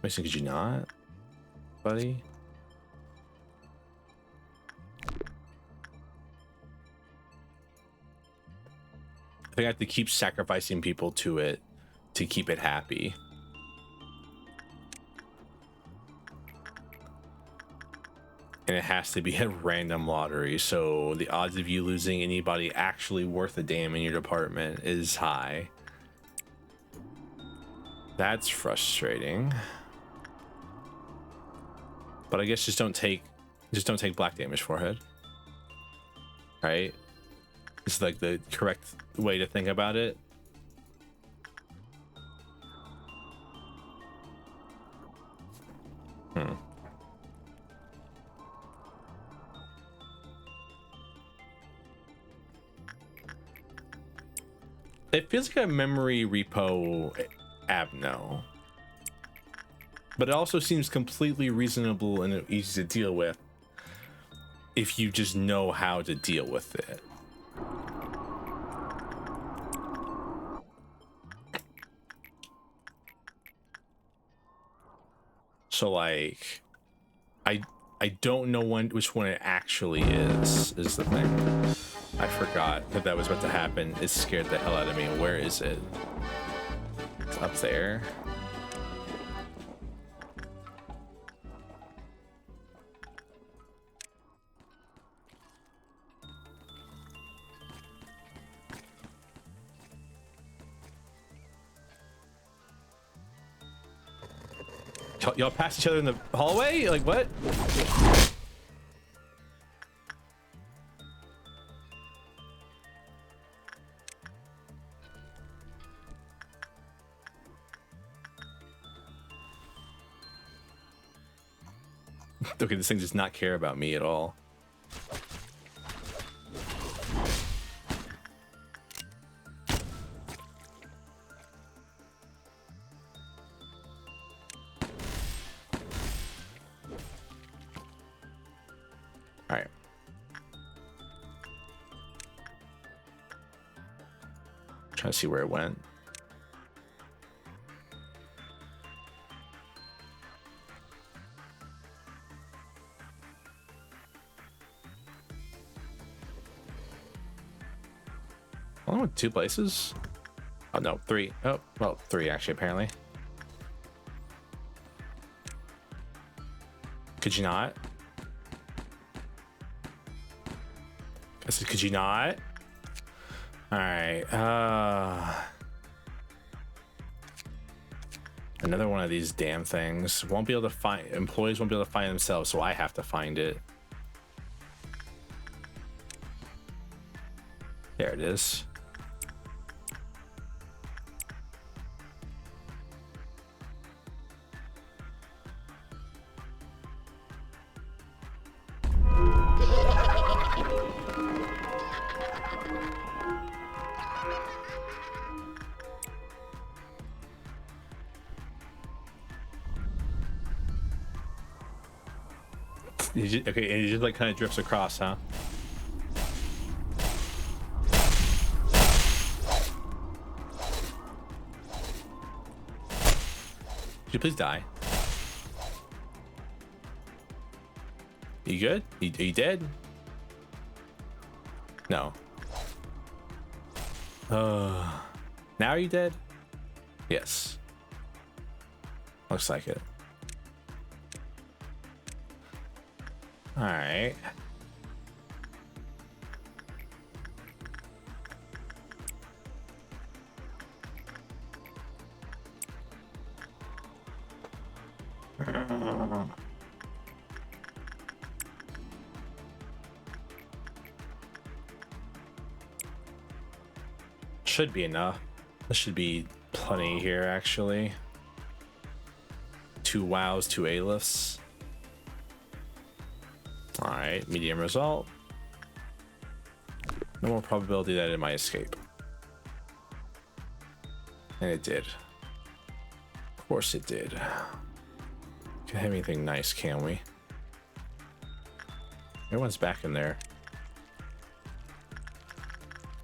Mason, could you not, buddy? I think I have to keep sacrificing people to it to keep it happy. And it has to be a random lottery, so the odds of you losing anybody actually worth a damn in your department is high. That's frustrating. But I guess just don't take black damage, forehead. Right? It's like the correct way to think about it. It feels like a memory repo abno. But it also seems completely reasonable and easy to deal with if you just know how to deal with it. So like, I don't know which one it actually is the thing. I forgot that was about to happen. It scared the hell out of me. Where is it? It's up there. Y'all pass each other in the hallway? Like what? Okay, this thing does not care about me at all. All right. Trying to see where it went. Only went 2 places? Oh no, 3. Oh, well, 3 actually, apparently. Could you not? I said, could you not? Alright, another one of these damn things. Won't be able to find, employees won't be able to find themselves, so I have to find it. There it is. Okay, and it just like kind of drifts across, huh? Could you please die? You good? Are you dead? No. Now are you dead? Yes. Looks like it. All right. Should be enough. This should be plenty here, actually. 2 wows, 2 A-lifts. All right, medium result. No more probability that it might escape. And it did. Of course it did. Can't have anything nice, can we? Everyone's back in there.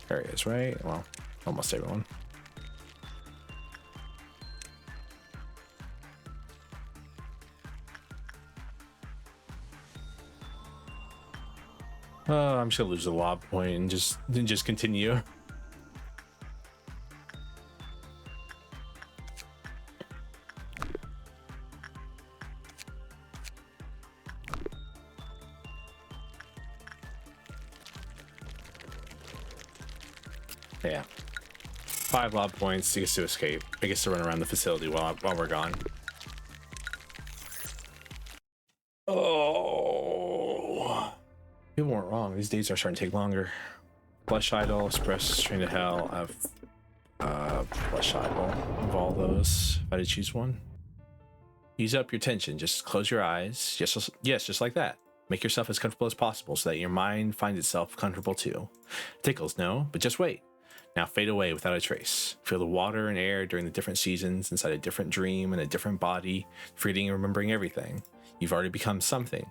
There he is, right? Well, almost everyone. I'm just gonna lose the lob point and just continue. Yeah. 5 lob points. He gets to escape. He gets to run around the facility while we're gone. Oh. People weren't wrong. These days are starting to take longer. Flesh Idol, Express, Train to Hell. I have Flesh Idol of all those. If I had to choose one. Ease up your tension. Just close your eyes. Yes, just like that. Make yourself as comfortable as possible so that your mind finds itself comfortable too. Tickles, no, but just wait. Now fade away without a trace. Feel the water and air during the different seasons inside a different dream and a different body, forgetting and remembering everything. You've already become something.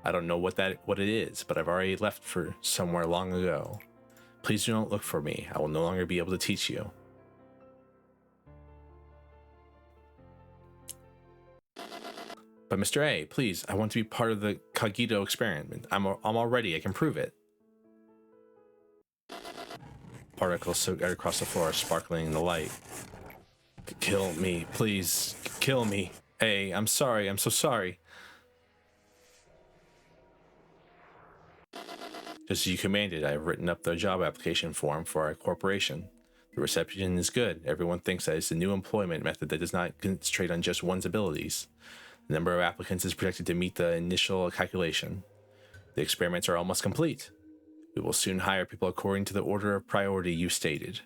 I don't know what it is, but I've already left for somewhere long ago. Please do not look for me. I will no longer be able to teach you. But Mr. A, please, I want to be part of the Cogito experiment. I'm all ready. I can prove it. Particles scattered across the floor, sparkling in the light. Kill me, please. Kill me. A, I'm sorry. I'm so sorry. Just as you commanded, I have written up the job application form for our corporation. The reception is good. Everyone thinks that it's a new employment method that does not concentrate on just one's abilities. The number of applicants is projected to meet the initial calculation. The experiments are almost complete. We will soon hire people according to the order of priority you stated.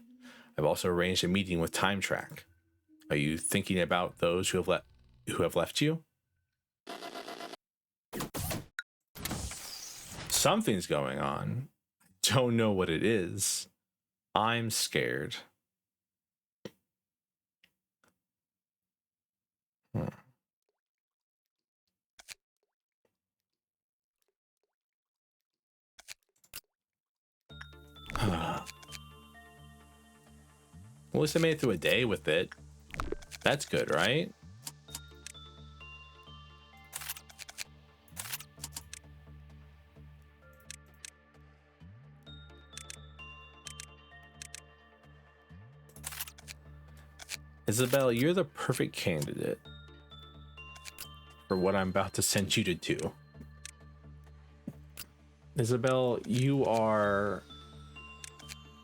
I've also arranged a meeting with Time Track. Are you thinking about those who have left you? Something's going on. Don't know what it is. I'm scared. At least I made it through a day with it. That's good, right? Isabel, you're the perfect candidate for what I'm about to send you to do. Isabel, you are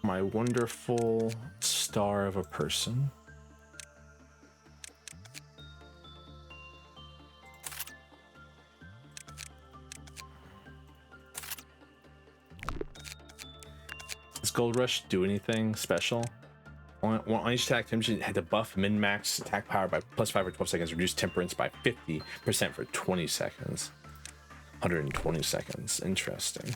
my wonderful star of a person. Does Gold Rush do anything special? On each attack, Temptation had to buff min-max attack power by +5 for 12 seconds, reduce temperance by 50% for 20 seconds. 120 seconds. Interesting.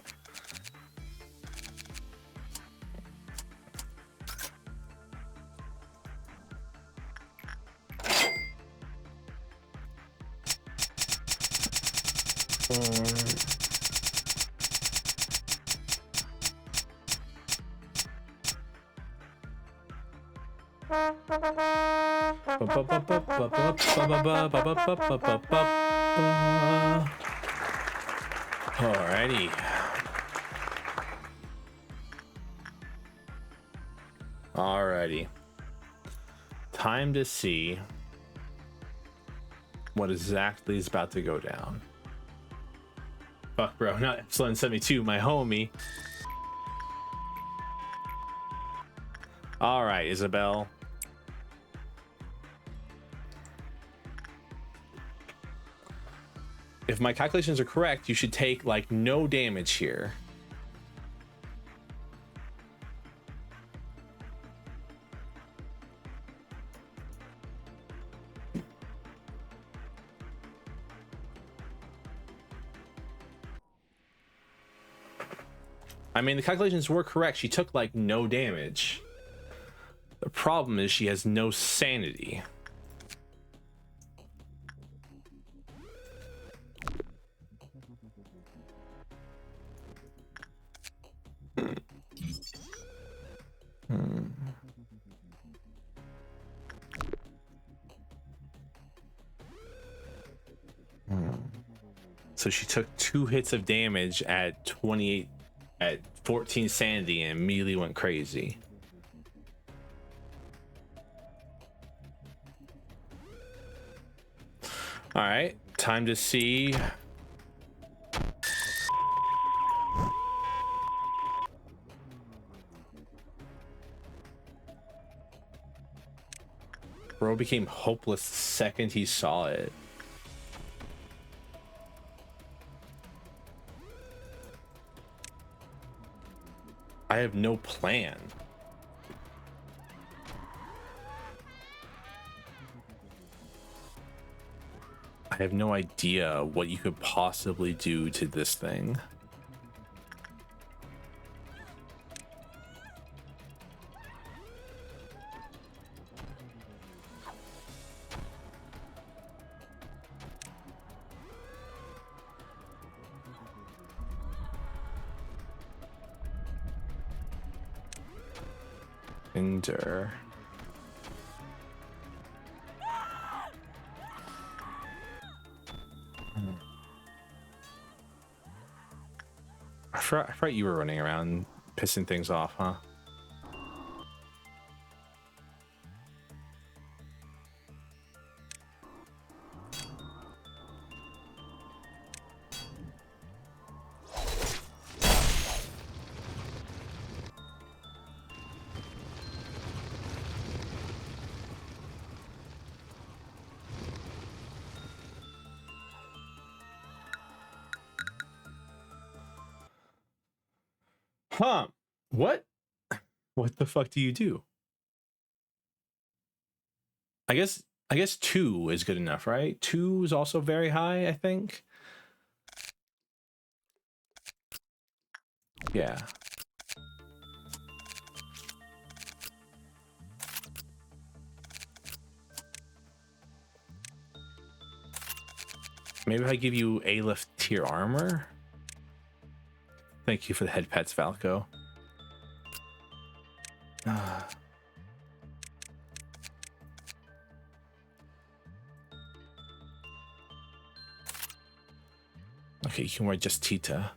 Alrighty. Alrighty. Time to see what exactly is about to go down. Fuck, bro. Not Epsilon 72, my homie. Alright, Isabel. If my calculations are correct, you should take like no damage here. I mean, the calculations were correct. She took like no damage. The problem is she has no sanity. So she took 2 hits of damage at 28, at 14 sanity, and immediately went crazy. All right, time to see. Bro became hopeless the second he saw it. I have no plan. I have no idea what you could possibly do to this thing. Endure. I forgot you were running around pissing things off, huh? Huh? What? What the fuck do you do? I guess 2 is good enough, right? 2 is also very high, I think. Yeah. Maybe if I give you A-lift tier armor? Thank you for the head pets, Falco. Okay, you can wear just Tita.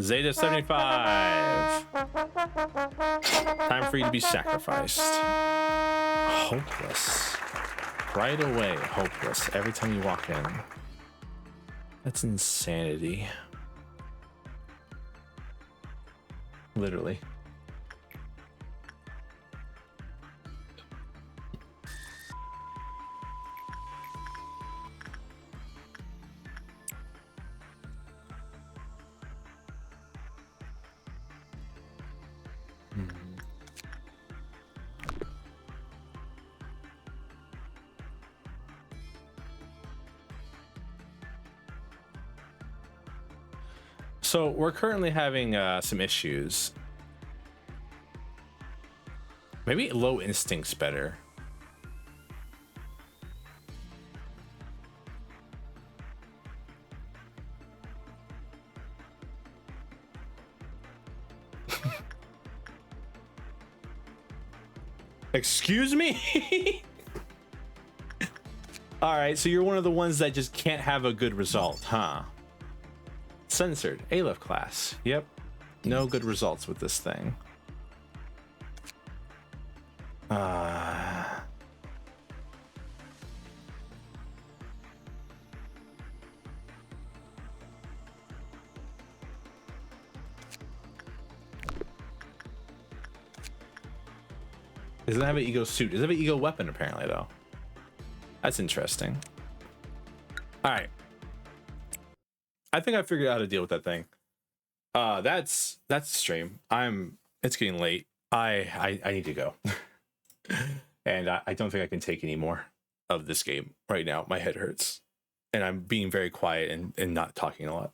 Zeta 75. Time for you to be sacrificed. Hopeless. Right away, hopeless. Every time you walk in. That's insanity. Literally. So we're currently having some issues. Maybe low instinct's better. Excuse me? All right, so you're one of the ones that just can't have a good result, huh? Censored. A-lift class. Yep. No good results with this thing. It doesn't have an ego suit. It doesn't have an ego weapon, apparently, though. That's interesting. All right. I think I figured out how to deal with that thing. That's the stream. It's getting late. I need to go. And I don't think I can take any more of this game right now. My head hurts. And I'm being very quiet and not talking a lot.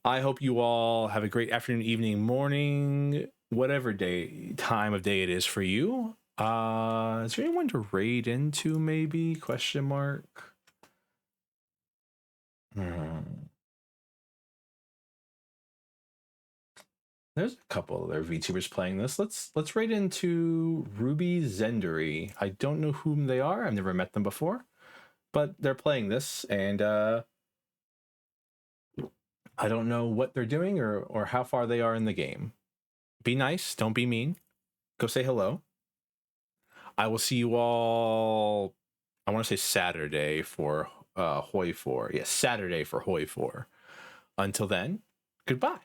I hope you all have a great afternoon, evening, morning, whatever time of day it is for you. Is there anyone to raid into, maybe? Question mark. There's a couple other VTubers playing this. Let's raid into Ruby Zendery. I don't know whom they are. I've never met them before, but they're playing this, and I don't know what they're doing or how far they are in the game. Be nice. Don't be mean. Go say hello. I will see you all. I want to say Saturday for Hoi 4. Yes, Saturday for Hoi 4. Until then, goodbye.